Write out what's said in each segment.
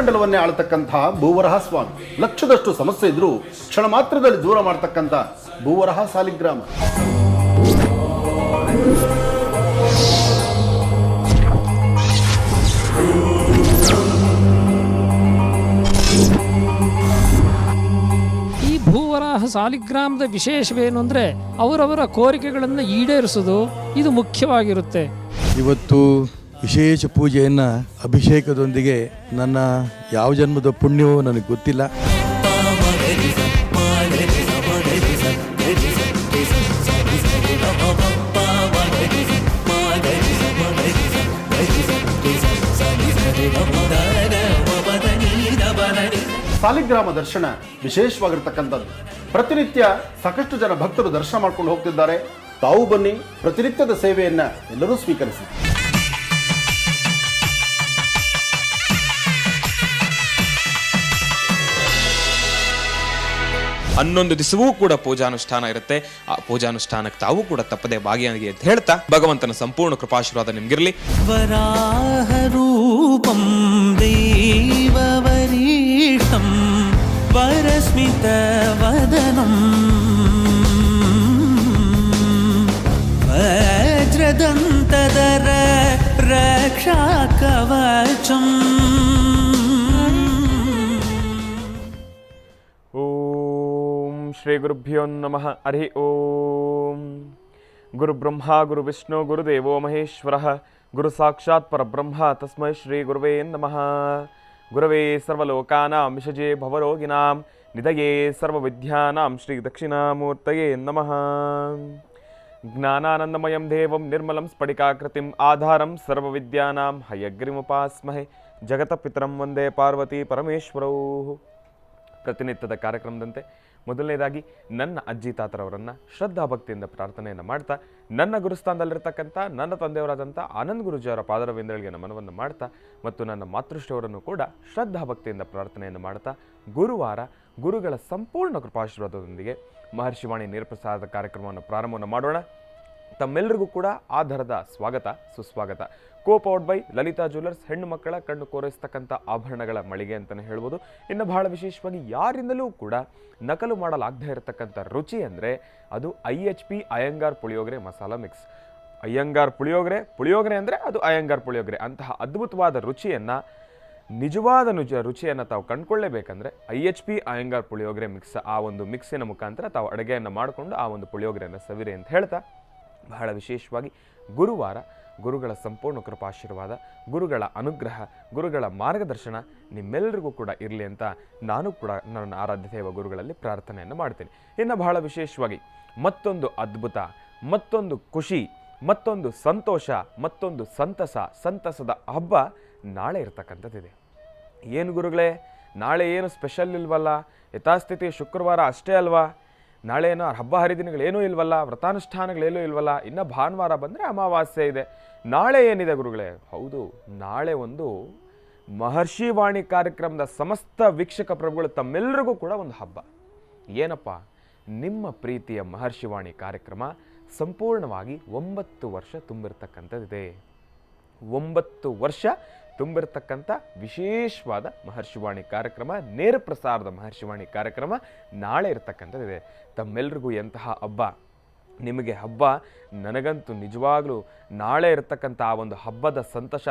ಭೂಮಂಡಲವನ್ನೇ ಆಳ್ತಕ್ಕಂತಹ ಭೂವರಹ ಸ್ವಾಮಿ. ಲಕ್ಷದಷ್ಟು ಸಮಸ್ಯೆ ಇದ್ರೂ ಕ್ಷಣ ಮಾತ್ರದಲ್ಲಿ ದೂರ ಮಾಡತಕ್ಕಂಥ ಭೂವರಹ ಸಾಲಿಗ್ರಾಮ. ಈ ಭೂವರಾಹ ಸಾಲಿಗ್ರಾಮದ ವಿಶೇಷವೇನು ಅಂದರೆ ಅವರವರ ಕೋರಿಕೆಗಳನ್ನು ಈಡೇರಿಸೋದು ಇದು ಮುಖ್ಯವಾಗಿರುತ್ತೆ. ಇವತ್ತು ವಿಶೇಷ ಪೂಜೆಯನ್ನು ಅಭಿಷೇಕದೊಂದಿಗೆ ನನ್ನ ಯಾವ ಜನ್ಮದ ಪುಣ್ಯವೋ ನನಗೆ ಗೊತ್ತಿಲ್ಲ. ಸಾಲಿಗ್ರಾಮ ದರ್ಶನ ವಿಶೇಷವಾಗಿರ್ತಕ್ಕಂಥದ್ದು. ಪ್ರತಿನಿತ್ಯ ಸಾಕಷ್ಟು ಜನ ಭಕ್ತರು ದರ್ಶನ ಮಾಡ್ಕೊಂಡು ಹೋಗ್ತಿದ್ದಾರೆ. ತಾವು ಬನ್ನಿ, ಪ್ರತಿನಿತ್ಯದ ಸೇವೆಯನ್ನ ಎಲ್ಲರೂ ಸ್ವೀಕರಿಸಿ. ಹನ್ನೊಂದು ದಿವಸವೂ ಕೂಡ ಪೂಜಾನುಷ್ಠಾನ ಇರುತ್ತೆ. ಆ ಪೂಜಾನುಷ್ಠಾನಕ್ಕೆ ತಾವು ಕೂಡ ತಪ್ಪದೆ ಭಾಗಿಯಾಗಿ ಅಂತ ಹೇಳ್ತಾ ಭಗವಂತನ ಸಂಪೂರ್ಣ ಕೃಪಾಶೀರ್ವಾದ ನಿಮ್ಗಿರ್ಲಿ. ವರಾಹ ರೂಪಂ ದೇವವರೀಷ್ಟಂ ವರಸ್ಮಿತ ವದನಂ ವಜ್ರದಂತದರ ರಕ್ಷಾ ಕವಚಂ. ಶ್ರೀ ಗುರುಭ್ಯೋ ನಮಃ. ಹರಿ ಓಂ. ಗುರು ಬ್ರಹ್ಮ ಗುರು ವಿಷ್ಣು ಗುರುದೇವೋ ಮಹೇಶ್ವರ ಗುರು ಸಾಕ್ಷಾತ್ ಪರಬ್ರಹ್ಮ ತಸ್ಮೈ ಶ್ರೀ ಗುರುವೇ ನಮಃ. ಗುರವೇ ಸರ್ವಲೋಕಾನಾಂ ವಿಷಜೇ ಭವರೋಗಿಣಾಂ ನಿಧಯೇ ಸರ್ವವಿದ್ಯಾನಾಂ ಶ್ರೀ ದಕ್ಷಿಣಾಮೂರ್ತಯೇ ನಮಃ. ಜ್ಞಾನಾನಂದಮಯಂ ದೇವಂ ನಿರ್ಮಲಂ ಸ್ಫಟಿಕಾಕೃತಿಂ ಆಧಾರಂ ಸರ್ವವಿದ್ಯಾನಾಂ ಹಯಗ್ರೀಮುಪಾಸ್ಮಹೆ ಜಗತಪಿತರಂ ವಂದೇ ಪಾರ್ವತಿ ಪರಮೇಶ್ವರೌ. ಪ್ರತಿನಿತ್ಯದ ಕಾರ್ಯಕ್ರಮದಂತೆ ಮೊದಲನೇದಾಗಿ ನನ್ನ ಅಜ್ಜಿ ತಾತರವರನ್ನು ಶ್ರದ್ಧಾ ಭಕ್ತಿಯಿಂದ ಪ್ರಾರ್ಥನೆಯನ್ನು ಮಾಡ್ತಾ, ನನ್ನ ಗುರುಸ್ಥಾನದಲ್ಲಿರ್ತಕ್ಕಂಥ ನನ್ನ ತಂದೆಯವರಾದಂಥ ಆನಂದ್ ಗುರುಜಿಯವರ ಪಾದರವಿಂದಗಳಿಗೆ ನಮನವನ್ನು ಮಾಡ್ತಾ, ಮತ್ತು ನನ್ನ ಮಾತೃಶ್ರೀಯವರನ್ನು ಕೂಡ ಶ್ರದ್ಧಾ ಭಕ್ತಿಯಿಂದ ಪ್ರಾರ್ಥನೆಯನ್ನು ಮಾಡ್ತಾ, ಗುರುವಾರ ಗುರುಗಳ ಸಂಪೂರ್ಣ ಕೃಪಾಶೀರ್ವಾದದೊಂದಿಗೆ ಮಹರ್ಷಿವಾಣಿ ನೇರಪ್ರಸಾರದ ಕಾರ್ಯಕ್ರಮವನ್ನು ಪ್ರಾರಂಭವನ್ನು ಮಾಡೋಣ. ತಮ್ಮೆಲ್ಲರಿಗೂ ಕೂಡ ಆಧಾರದ ಸ್ವಾಗತ ಸುಸ್ವಾಗತ. ಕೋಪೌಡ್ ಬೈ ಲಲಿತಾ ಜ್ಯುವೆಲರ್ಸ್, ಹೆಣ್ಣು ಮಕ್ಕಳ ಕಣ್ಣು ಕೋರೈಸ್ತಕ್ಕಂಥ ಆಭರಣಗಳ ಮಳಿಗೆ ಅಂತಲೇ ಹೇಳ್ಬೋದು. ಇನ್ನು ಬಹಳ ವಿಶೇಷವಾಗಿ ಯಾರಿಂದಲೂ ಕೂಡ ನಕಲು ಮಾಡಲಾಗದೇ ಇರತಕ್ಕಂಥ ರುಚಿ ಅಂದರೆ ಅದು IHP ಅಯ್ಯಂಗಾರ್ ಪುಳಿಯೋಗರೆ ಮಸಾಲ ಮಿಕ್ಸ್. ಅಯ್ಯಂಗಾರ್ ಪುಳಿಯೋಗರೆ ಅಂದರೆ ಅದು ಅಯ್ಯಂಗಾರ್ ಪುಳಿಯೋಗರೆ. ಅಂತಹ ಅದ್ಭುತವಾದ ರುಚಿಯನ್ನು, ನಿಜವಾದ ರುಚಿಯನ್ನು ತಾವು ಕಂಡುಕೊಳ್ಳೇಬೇಕಂದ್ರೆ IHP ಅಯ್ಯಂಗಾರ್ ಪುಳಿಯೋಗರೆ ಮಿಕ್ಸ್, ಆ ಒಂದು ಮಿಕ್ಸಿನ ಮುಖಾಂತರ ತಾವು ಅಡುಗೆಯನ್ನು ಮಾಡಿಕೊಂಡು ಆ ಒಂದು ಪುಳಿಯೋಗರೆಯನ್ನು ಸವಿರಿ ಅಂತ ಹೇಳ್ತಾ, ಬಹಳ ವಿಶೇಷವಾಗಿ ಗುರುವಾರ ಗುರುಗಳ ಸಂಪೂರ್ಣ ಕೃಪಾಶೀರ್ವಾದ, ಗುರುಗಳ ಅನುಗ್ರಹ, ಗುರುಗಳ ಮಾರ್ಗದರ್ಶನ ನಿಮ್ಮೆಲ್ಲರಿಗೂ ಕೂಡ ಇರಲಿ ಅಂತ ನಾನು ಕೂಡ ನನ್ನ ಆರಾಧ್ಯ ದೇವ ಗುರುಗಳಲ್ಲಿ ಪ್ರಾರ್ಥನೆಯನ್ನು ಮಾಡ್ತೀನಿ. ಇನ್ನು ಬಹಳ ವಿಶೇಷವಾಗಿ ಮತ್ತೊಂದು ಅದ್ಭುತ, ಮತ್ತೊಂದು ಖುಷಿ, ಮತ್ತೊಂದು ಸಂತೋಷ, ಮತ್ತೊಂದು ಸಂತಸದ ಹಬ್ಬ ನಾಳೆ ಇರ್ತಕ್ಕಂಥದ್ದಿದೆ. ಏನು ಗುರುಗಳೇ, ನಾಳೆ ಏನು ಸ್ಪೆಷಲ್ ಇಲ್ವಲ್ಲ, ಯಥಾಸ್ಥಿತಿ ಶುಕ್ರವಾರ ಅಷ್ಟೇ ಅಲ್ವಾ, ನಾಳೆ ಏನೋ ಹಬ್ಬ ಹರಿದಿನಗಳೇನೂ ಇಲ್ವಲ್ಲ, ವ್ರತಾನುಷ್ಠಾನಗಳೇನೂ ಇಲ್ವಲ್ಲ, ಇನ್ನು ಭಾನುವಾರ ಬಂದರೆ ಅಮಾವಾಸ್ಯೆ ಇದೆ, ನಾಳೆ ಏನಿದೆ ಗುರುಗಳೇ? ಹೌದು, ನಾಳೆ ಒಂದು ಮಹರ್ಷಿವಾಣಿ ಕಾರ್ಯಕ್ರಮದ ಸಮಸ್ತ ವೀಕ್ಷಕ ಪ್ರಭುಗಳು ತಮ್ಮೆಲ್ಲರಿಗೂ ಕೂಡ ಒಂದು ಹಬ್ಬ. ಏನಪ್ಪ? ನಿಮ್ಮ ಪ್ರೀತಿಯ ಮಹರ್ಷಿವಾಣಿ ಕಾರ್ಯಕ್ರಮ ಸಂಪೂರ್ಣವಾಗಿ 9 ವರ್ಷ ತುಂಬಿರ್ತಕ್ಕಂಥದ್ದಿದೆ. 9 ವರ್ಷ ತುಂಬಿರ್ತಕ್ಕಂಥ ವಿಶೇಷವಾದ ಮಹರ್ಷಿವಾಣಿ ಕಾರ್ಯಕ್ರಮ, ನೇರ ಪ್ರಸಾರದ ಮಹರ್ಷಿವಾಣಿ ಕಾರ್ಯಕ್ರಮ ನಾಳೆ ಇರ್ತಕ್ಕಂಥದ್ದಿದೆ. ತಮ್ಮೆಲ್ರಿಗೂ ಎಂತಹ ಹಬ್ಬ! ನಿಮಗೆ ಹಬ್ಬ, ನನಗಂತೂ ನಿಜವಾಗ್ಲೂ ನಾಳೆ ಇರತಕ್ಕಂಥ ಆ ಒಂದು ಹಬ್ಬದ ಸಂತೋಷ,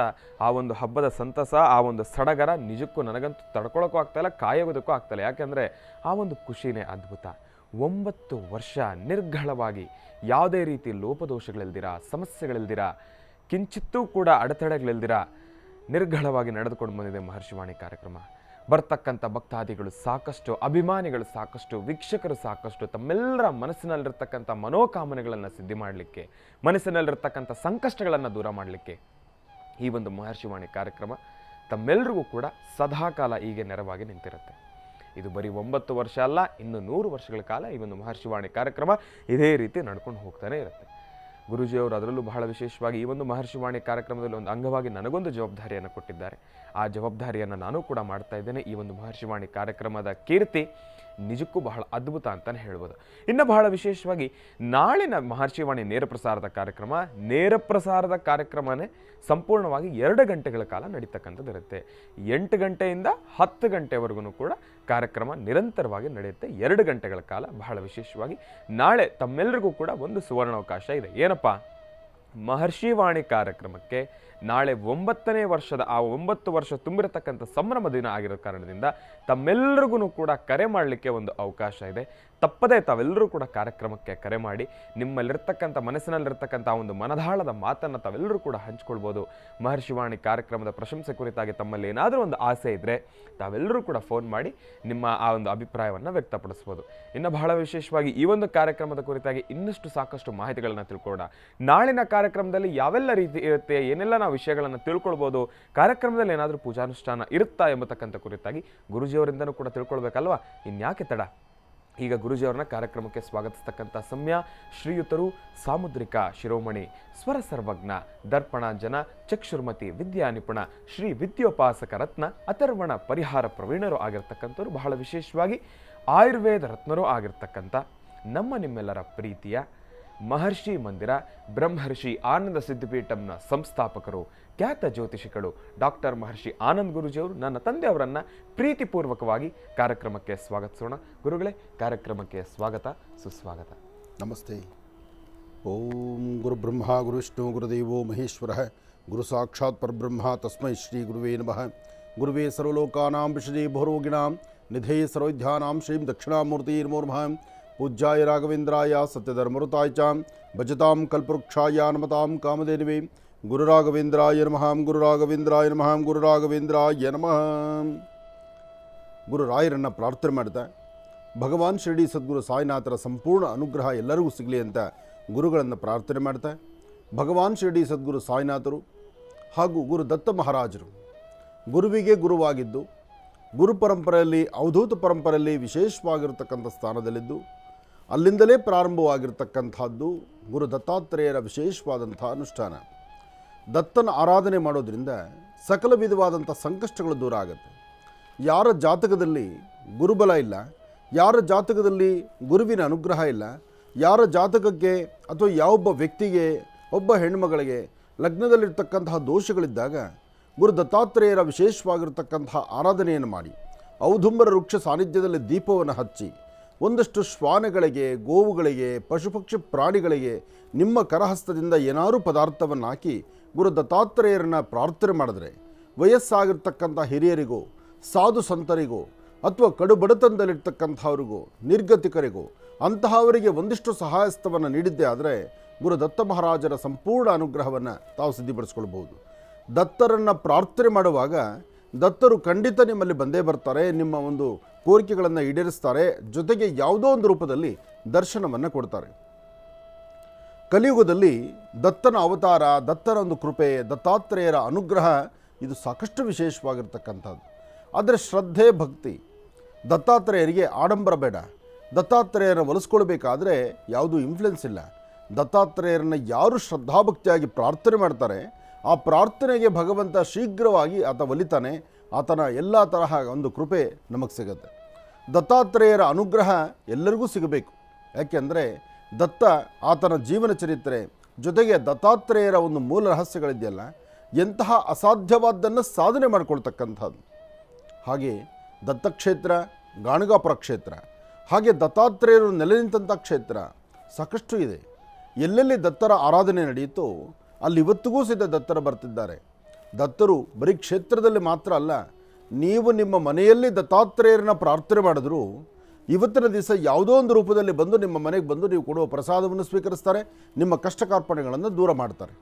ಆ ಒಂದು ಹಬ್ಬದ ಸಂತಸ, ಆ ಒಂದು ಸಡಗರ ನಿಜಕ್ಕೂ ನನಗಂತೂ ತಡ್ಕೊಳ್ಳೋಕ್ಕೂ ಆಗ್ತಾಯಿಲ್ಲ, ಕಾಯೋದಕ್ಕೂ ಆಗ್ತಾಯಿಲ್ಲ. ಯಾಕೆಂದರೆ ಆ ಒಂದು ಖುಷಿನೇ ಅದ್ಭುತ. 9 ವರ್ಷ ನಿರ್ಘಳವಾಗಿ ಯಾವುದೇ ರೀತಿ ಲೋಪದೋಷಗಳಿಲ್ದಿರ, ಸಮಸ್ಯೆಗಳಿಲ್ದಿರ, ಕಿಂಚಿತ್ತೂ ಕೂಡ ಅಡೆತಡೆಗಳಿಲ್ದಿರ ನಿರ್ಘಳವಾಗಿ ನಡೆದುಕೊಂಡು ಬಂದಿದೆ ಮಹರ್ಷಿವಾಣಿ ಕಾರ್ಯಕ್ರಮ. ಬರ್ತಕ್ಕಂಥ ಭಕ್ತಾದಿಗಳು ಸಾಕಷ್ಟು, ಅಭಿಮಾನಿಗಳು ಸಾಕಷ್ಟು, ವೀಕ್ಷಕರು ಸಾಕಷ್ಟು. ತಮ್ಮೆಲ್ಲರ ಮನಸ್ಸಿನಲ್ಲಿರ್ತಕ್ಕಂಥ ಮನೋಕಾಮನೆಗಳನ್ನು ಸಿದ್ಧಿ ಮಾಡಲಿಕ್ಕೆ, ಮನಸ್ಸಿನಲ್ಲಿರ್ತಕ್ಕಂಥ ಸಂಕಷ್ಟಗಳನ್ನು ದೂರ ಮಾಡಲಿಕ್ಕೆ ಈ ಒಂದು ಮಹರ್ಷಿವಾಣಿ ಕಾರ್ಯಕ್ರಮ ತಮ್ಮೆಲ್ಲರಿಗೂ ಕೂಡ ಸದಾಕಾಲ ಹೀಗೆ ನೆರವಾಗಿ ನಿಂತಿರುತ್ತೆ. ಇದು ಬರೀ 9 ವರ್ಷ ಅಲ್ಲ, ಇನ್ನು 100 ವರ್ಷಗಳ ಕಾಲ ಈ ಒಂದು ಮಹರ್ಷಿವಾಣಿ ಕಾರ್ಯಕ್ರಮ ಇದೇ ರೀತಿ ನಡ್ಕೊಂಡು ಹೋಗ್ತಾನೆ ಇರುತ್ತೆ. ಗುರುಜಿಯವರು ಅದರಲ್ಲೂ ಬಹಳ ವಿಶೇಷವಾಗಿ ಈ ಒಂದು ಮಹರ್ಷಿವಾಣಿ ಕಾರ್ಯಕ್ರಮದಲ್ಲಿ ಒಂದು ಅಂಗವಾಗಿ ನನಗೊಂದು ಜವಾಬ್ದಾರಿಯನ್ನು ಕೊಟ್ಟಿದ್ದಾರೆ. ಆ ಜವಾಬ್ದಾರಿಯನ್ನು ನಾನು ಕೂಡ ಮಾಡ್ತಾ ಇದ್ದೇನೆ. ಈ ಒಂದು ಮಹರ್ಷಿವಾಣಿ ಕಾರ್ಯಕ್ರಮದ ಕೀರ್ತಿ ನಿಜಕ್ಕೂ ಬಹಳ ಅದ್ಭುತ ಅಂತಲೇ ಹೇಳ್ಬೋದು. ಇನ್ನು ಬಹಳ ವಿಶೇಷವಾಗಿ ನಾಳಿನ ಮಹರ್ಷಿವಾಣಿ ನೇರ ಪ್ರಸಾರದ ಕಾರ್ಯಕ್ರಮನೇ ಸಂಪೂರ್ಣವಾಗಿ 2 ಗಂಟೆಗಳ ಕಾಲ ನಡೀತಕ್ಕಂಥದ್ದು ಇರುತ್ತೆ. 8 ಗಂಟೆಯಿಂದ 10 ಗಂಟೆವರೆಗೂ ಕೂಡ ಕಾರ್ಯಕ್ರಮ ನಿರಂತರವಾಗಿ ನಡೆಯುತ್ತೆ. 2 ಗಂಟೆಗಳ ಕಾಲ. ಬಹಳ ವಿಶೇಷವಾಗಿ ನಾಳೆ ತಮ್ಮೆಲ್ಲರಿಗೂ ಕೂಡ ಒಂದು ಸುವರ್ಣಾವಕಾಶ ಇದೆ. ಏನಪ್ಪ, ಮಹರ್ಷಿವಾಣಿ ಕಾರ್ಯಕ್ರಮಕ್ಕೆ ನಾಳೆ 9ನೇ ವರ್ಷದ 9 ವರ್ಷ ತುಂಬಿರತಕ್ಕಂಥ ಸಂಭ್ರಮ ದಿನ ಆಗಿರೋ ಕಾರಣದಿಂದ ತಮ್ಮೆಲ್ಲರಿಗೂ ಕೂಡ ಕರೆ ಮಾಡಲಿಕ್ಕೆ ಒಂದು ಅವಕಾಶ ಇದೆ. ತಪ್ಪದೇ ತಾವೆಲ್ಲರೂ ಕೂಡ ಕಾರ್ಯಕ್ರಮಕ್ಕೆ ಕರೆ ಮಾಡಿ ನಿಮ್ಮಲ್ಲಿರ್ತಕ್ಕಂಥ ಮನಸ್ಸಿನಲ್ಲಿರ್ತಕ್ಕಂಥ ಒಂದು ಮನದಾಳದ ಮಾತನ್ನು ತಾವೆಲ್ಲರೂ ಕೂಡ ಹಂಚ್ಕೊಳ್ಬೋದು. ಮಹರ್ಷಿವಾಣಿ ಕಾರ್ಯಕ್ರಮದ ಪ್ರಶಂಸೆ ಕುರಿತಾಗಿ ತಮ್ಮಲ್ಲಿ ಏನಾದರೂ ಒಂದು ಆಸೆ ಇದ್ದರೆ ತಾವೆಲ್ಲರೂ ಕೂಡ ಫೋನ್ ಮಾಡಿ ನಿಮ್ಮ ಆ ಒಂದು ಅಭಿಪ್ರಾಯವನ್ನು ವ್ಯಕ್ತಪಡಿಸ್ಬೋದು. ಇನ್ನು ಬಹಳ ವಿಶೇಷವಾಗಿ ಈ ಒಂದು ಕಾರ್ಯಕ್ರಮದ ಕುರಿತಾಗಿ ಇನ್ನಷ್ಟು ಸಾಕಷ್ಟು ಮಾಹಿತಿಗಳನ್ನ ತಿಳ್ಕೊಳ್ಳೋಣ. ನಾಳಿನ ಕಾರ್ಯಕ್ರಮದಲ್ಲಿ ಯಾವೆಲ್ಲ ರೀತಿ ಇರುತ್ತೆ, ಏನೆಲ್ಲ ನಾವು ವಿಷಯಗಳನ್ನು ತಿಳ್ಕೊಳ್ಬೋದು, ಕಾರ್ಯಕ್ರಮದಲ್ಲಿ ಏನಾದರೂ ಪೂಜಾನುಷ್ಠಾನ ಇರುತ್ತಾ ಎಂಬತಕ್ಕಂಥ ಕುರಿತಾಗಿ ಗುರುಜಿಯವರಿಂದನೂ ಕೂಡ ತಿಳ್ಕೊಳ್ಬೇಕಲ್ವಾ? ಇನ್ಯಾಕೆ ತಡ, ಈಗ ಗುರುಜಿಯವರನ್ನ ಕಾರ್ಯಕ್ರಮಕ್ಕೆ ಸ್ವಾಗತಿಸ್ತಕ್ಕಂಥ ಸಮಯ. ಶ್ರೀಯುತರು ಸಾಮುದ್ರಿಕ ಶಿರೋಮಣಿ, ಸ್ವರ ಸರ್ವಜ್ಞ, ದರ್ಪಣಾಂಜನ, ಚಕ್ಷುರ್ಮತಿ, ವಿದ್ಯಾ ನಿಪುಣ, ಶ್ರೀ ವಿದ್ಯೋಪಾಸಕ ರತ್ನ, ಅಥರ್ವಣ ಪರಿಹಾರ ಪ್ರವೀಣರು ಆಗಿರ್ತಕ್ಕಂಥವ್ರು, ಬಹಳ ವಿಶೇಷವಾಗಿ ಆಯುರ್ವೇದ ರತ್ನರೂ ಆಗಿರ್ತಕ್ಕಂಥ ನಮ್ಮ ನಿಮ್ಮೆಲ್ಲರ ಪ್ರೀತಿಯ ಮಹರ್ಷಿ ಮಂದಿರ ಬ್ರಹ್ಮರ್ಷಿ ಆನಂದ ಸಿದ್ಧಿಪೀಠಂನ ಸಂಸ್ಥಾಪಕರು, ಖ್ಯಾತ ಜ್ಯೋತಿಷಿಗಳು ಡಾಕ್ಟರ್ ಮಹರ್ಷಿ ಆನಂದ್ ಗುರುಜಿಯವರು ನನ್ನ ತಂದೆಯವರನ್ನ ಪ್ರೀತಿಪೂರ್ವಕವಾಗಿ ಕಾರ್ಯಕ್ರಮಕ್ಕೆ ಸ್ವಾಗತಿಸೋಣ. ಗುರುಗಳೇ, ಕಾರ್ಯಕ್ರಮಕ್ಕೆ ಸ್ವಾಗತ, ಸುಸ್ವಾಗತ. ನಮಸ್ತೆ. ಓಂ ಗುರು ಬ್ರಹ್ಮ ಗುರು ವಿಷ್ಣು ಗುರುದೇವೋ ಮಹೇಶ್ವರ ಗುರು ಸಾಕ್ಷಾತ್ ಪರಬ್ರಹ್ಮ ತಸ್ಮೈ ಶ್ರೀ ಗುರುವೇ ನಮಃ. ಗುರುವೇ ಸರ್ವಲೋಕಾನಾಂ ವಿಷಜೇ ಭೋರೋಗಿಣಾಂ ನಿಧೇ ಸರ್ವವಿದ್ಯಾನಾಂ ಶ್ರೀಂ ದಕ್ಷಿಣಾಮೂರ್ತಿ ನಮೋ ನಮಃ. ಪೂಜ್ಯಾಯ ರಾಘವೇಂದ್ರಾಯ ಸತ್ಯಧರ್ಮರುತಾಯ ಚ ಭಜತಾಂ ಕಲ್ಪವೃಕ್ಷಾಯ ನಮತಾಂ ಕಾಮಧೇನವೇ ಗುರುರಾಘವೇಂದ್ರಾಯ ನಮಃ. ಗುರುರಾಘವೇಂದ್ರಾಯ ನಮಃ. ಗುರುರಾಘವೇಂದ್ರಾಯ ನಮಃ. ಗುರುರಾಯರನ್ನು ಪ್ರಾರ್ಥನೆ ಮಾಡ್ತಾ ಭಗವಾನ್ ಶಿರಡಿ ಸದ್ಗುರು ಸಾಯಿನಾಥರ ಸಂಪೂರ್ಣ ಅನುಗ್ರಹ ಎಲ್ಲರಿಗೂ ಸಿಗಲಿ ಅಂತ ಗುರುಗಳನ್ನು ಪ್ರಾರ್ಥನೆ ಮಾಡ್ತಾ, ಭಗವಾನ್ ಶಿರಡಿ ಸದ್ಗುರು ಸಾಯಿನಾಥರು ಹಾಗೂ ಗುರು ದತ್ತ ಮಹಾರಾಜರು ಗುರುವಿಗೆ ಗುರುವಾಗಿದ್ದು ಗುರು ಪರಂಪರೆಯಲ್ಲಿ ಅವಧೂತ ಪರಂಪರೆಯಲ್ಲಿ ವಿಶೇಷವಾಗಿರತಕ್ಕಂಥ ಸ್ಥಾನದಲ್ಲಿದ್ದು ಅಲ್ಲಿಂದಲೇ ಪ್ರಾರಂಭವಾಗಿರ್ತಕ್ಕಂಥದ್ದು ಗುರು ದತ್ತಾತ್ರೇಯರ ವಿಶೇಷವಾದಂಥ ಅನುಷ್ಠಾನ. ದತ್ತನ ಆರಾಧನೆ ಮಾಡೋದ್ರಿಂದ ಸಕಲ ವಿಧವಾದಂಥ ಸಂಕಷ್ಟಗಳು ದೂರ ಆಗುತ್ತೆ. ಯಾರ ಜಾತಕದಲ್ಲಿ ಗುರುಬಲ ಇಲ್ಲ, ಯಾರ ಜಾತಕದಲ್ಲಿ ಗುರುವಿನ ಅನುಗ್ರಹ ಇಲ್ಲ, ಯಾರ ಜಾತಕಕ್ಕೆ ಅಥವಾ ಯಾವೊಬ್ಬ ವ್ಯಕ್ತಿಗೆ, ಒಬ್ಬ ಹೆಣ್ಣುಮಗಳಿಗೆ ಲಗ್ನದಲ್ಲಿರ್ತಕ್ಕಂತಹ ದೋಷಗಳಿದ್ದಾಗ ಗುರು ದತ್ತಾತ್ರೇಯರ ವಿಶೇಷವಾಗಿರ್ತಕ್ಕಂತಹ ಆರಾಧನೆಯನ್ನು ಮಾಡಿ ಔದುಂಬರ ವೃಕ್ಷ ಸಾನ್ನಿಧ್ಯದಲ್ಲಿ ದೀಪವನ್ನು ಹಚ್ಚಿ ಒಂದಷ್ಟು ಶ್ವಾನಗಳಿಗೆ, ಗೋವುಗಳಿಗೆ, ಪಶುಪಕ್ಷಿ ಪ್ರಾಣಿಗಳಿಗೆ ನಿಮ್ಮ ಕರಹಸ್ತದಿಂದ ಏನಾದರೂ ಪದಾರ್ಥವನ್ನು ಹಾಕಿ ಗುರು ದತ್ತಾತ್ರೇಯರನ್ನು ಪ್ರಾರ್ಥನೆ ಮಾಡಿದ್ರೆ ವಯಸ್ಸಾಗಿರ್ತಕ್ಕಂಥ ಹಿರಿಯರಿಗೂ, ಸಾಧು ಸಂತರಿಗೂ ಅಥವಾ ಕಡು ಬಡತನದಲ್ಲಿರ್ತಕ್ಕಂಥವ್ರಿಗೂ, ನಿರ್ಗತಿಕರಿಗೂ ಅಂತಹವರಿಗೆ ಒಂದಿಷ್ಟು ಸಹಾಯಸ್ತವನ್ನು ನೀಡಿದ್ದೇ ಆದರೆ ಗುರು ದತ್ತ ಮಹಾರಾಜರ ಸಂಪೂರ್ಣ ಅನುಗ್ರಹವನ್ನು ತಾವು ಸಿದ್ಧಿಪಡಿಸ್ಕೊಳ್ಬಹುದು. ದತ್ತರನ್ನು ಪ್ರಾರ್ಥನೆ ಮಾಡುವಾಗ ದತ್ತರು ಖಂಡಿತ ನಿಮ್ಮಲ್ಲಿ ಬಂದೇ ಬರ್ತಾರೆ, ನಿಮ್ಮ ಒಂದು ಕೋರಿಕೆಗಳನ್ನು ಈಡೇರಿಸ್ತಾರೆ, ಜೊತೆಗೆ ಯಾವುದೋ ಒಂದು ರೂಪದಲ್ಲಿ ದರ್ಶನವನ್ನು ಕೊಡ್ತಾರೆ. ಕಲಿಯುಗದಲ್ಲಿ ದತ್ತನ ಅವತಾರ, ದತ್ತನ ಒಂದು ಕೃಪೆ, ದತ್ತಾತ್ರೇಯರ ಅನುಗ್ರಹ ಇದು ಸಾಕಷ್ಟು ವಿಶೇಷವಾಗಿರ್ತಕ್ಕಂಥದ್ದು. ಆದರೆ ಶ್ರದ್ಧೆ, ಭಕ್ತಿ, ದತ್ತಾತ್ರೇಯರಿಗೆ ಆಡಂಬರ ಬೇಡ. ದತ್ತಾತ್ರೇಯರನ್ನು ಒಲಿಸ್ಕೊಳ್ಬೇಕಾದ್ರೆ ಯಾವುದೂ ಇನ್ಫ್ಲುಯೆನ್ಸ್ ಇಲ್ಲ. ದತ್ತಾತ್ರೇಯರನ್ನು ಯಾರು ಶ್ರದ್ಧಾಭಕ್ತಿಯಾಗಿ ಪ್ರಾರ್ಥನೆ ಮಾಡ್ತಾರೆ ಆ ಪ್ರಾರ್ಥನೆಗೆ ಭಗವಂತ ಶೀಘ್ರವಾಗಿ ಆತ ಒಲಿತಾನೆ. ಆತನ ಎಲ್ಲ ತರಹ ಒಂದು ಕೃಪೆ ನಮಗೆ ಸಿಗುತ್ತೆ. ದತ್ತಾತ್ರೇಯರ ಅನುಗ್ರಹ ಎಲ್ಲರಿಗೂ ಸಿಗಬೇಕು. ಯಾಕೆಂದರೆ ದತ್ತ ಆತನ ಜೀವನ ಚರಿತ್ರೆ ಜೊತೆಗೆ ದತ್ತಾತ್ರೇಯರ ಒಂದು ಮೂಲ ರಹಸ್ಯಗಳಿದೆಯಲ್ಲ, ಎಂತಹ ಅಸಾಧ್ಯವಾದ್ದನ್ನು ಸಾಧನೆ ಮಾಡಿಕೊಳ್ತಕ್ಕಂಥದ್ದು. ಹಾಗೆ ದತ್ತಕ್ಷೇತ್ರ, ಗಾಣಗಾಪುರ ಕ್ಷೇತ್ರ, ಹಾಗೆ ದತ್ತಾತ್ರೇಯರು ನೆಲೆ ನಿಂತಹ ಕ್ಷೇತ್ರ ಸಾಕಷ್ಟು ಇದೆ. ಎಲ್ಲೆಲ್ಲಿ ದತ್ತರ ಆರಾಧನೆ ನಡೆಯುತ್ತೋ ಅಲ್ಲಿ ಇವತ್ತಿಗೂ ಸಹಿತ ದತ್ತರು ಬರ್ತಿದ್ದಾರೆ. ದತ್ತರು ಬರೀ ಕ್ಷೇತ್ರದಲ್ಲಿ ಮಾತ್ರ ಅಲ್ಲ, ನೀವು ನಿಮ್ಮ ಮನೆಯಲ್ಲಿ ದತ್ತಾತ್ರೇಯರನ್ನ ಪ್ರಾರ್ಥನೆ ಮಾಡಿದ್ರು ಇವತ್ತಿನ ದಿವಸ ಯಾವುದೋ ಒಂದು ರೂಪದಲ್ಲಿ ಬಂದು ನಿಮ್ಮ ಮನೆಗೆ ಬಂದು ನೀವು ಕೊಡುವ ಪ್ರಸಾದವನ್ನು ಸ್ವೀಕರಿಸ್ತಾರೆ, ನಿಮ್ಮ ಕಷ್ಟ ಕಾರ್ಪಣ್ಯಗಳನ್ನು ದೂರ ಮಾಡ್ತಾರೆ.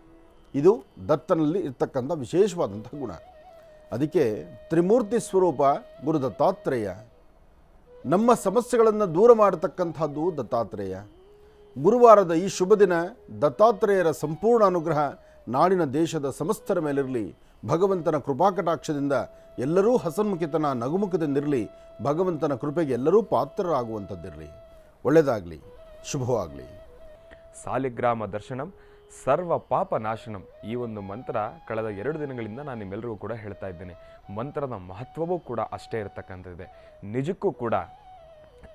ಇದು ದತ್ತನಲ್ಲಿ ಇರ್ತಕ್ಕಂಥ ವಿಶೇಷವಾದಂಥ ಗುಣ. ಅದಕ್ಕೆ ತ್ರಿಮೂರ್ತಿ ಸ್ವರೂಪ ಗುರು ದತ್ತಾತ್ರೇಯ. ನಮ್ಮ ಸಮಸ್ಯೆಗಳನ್ನು ದೂರ ಮಾಡತಕ್ಕಂಥದ್ದು ದತ್ತಾತ್ರೇಯ. ಗುರುವಾರದ ಈ ಶುಭ ದಿನ ದತ್ತಾತ್ರೇಯರ ಸಂಪೂರ್ಣ ಅನುಗ್ರಹ ನಾಡಿನ ದೇಶದ ಸಮಸ್ತರ ಮೇಲಿರಲಿ. ಭಗವಂತನ ಕೃಪಾಕಟಾಕ್ಷದಿಂದ ಎಲ್ಲರೂ ಹಸನ್ಮುಖಿತನ ನಗುಮುಖದಿಂದಿರಲಿ. ಭಗವಂತನ ಕೃಪೆಗೆ ಎಲ್ಲರೂ ಪಾತ್ರರಾಗುವಂಥದ್ದಿರಲಿ. ಒಳ್ಳೆಯದಾಗಲಿ, ಶುಭವಾಗಲಿ. ಸಾಲಿಗ್ರಾಮ ದರ್ಶನಂ ಸರ್ವ ಪಾಪ ನಾಶನಂ. ಈ ಒಂದು ಮಂತ್ರ ಕಳೆದ 2 ದಿನಗಳಿಂದ ನಾನು ನಿಮ್ಮೆಲ್ಲರಿಗೂ ಕೂಡ ಹೇಳ್ತಾ ಇದ್ದೇನೆ. ಮಂತ್ರದ ಮಹತ್ವವೂ ಕೂಡ ಅಷ್ಟೇ ಇರತಕ್ಕಂಥದ್ದಿದೆ. ನಿಜಕ್ಕೂ ಕೂಡ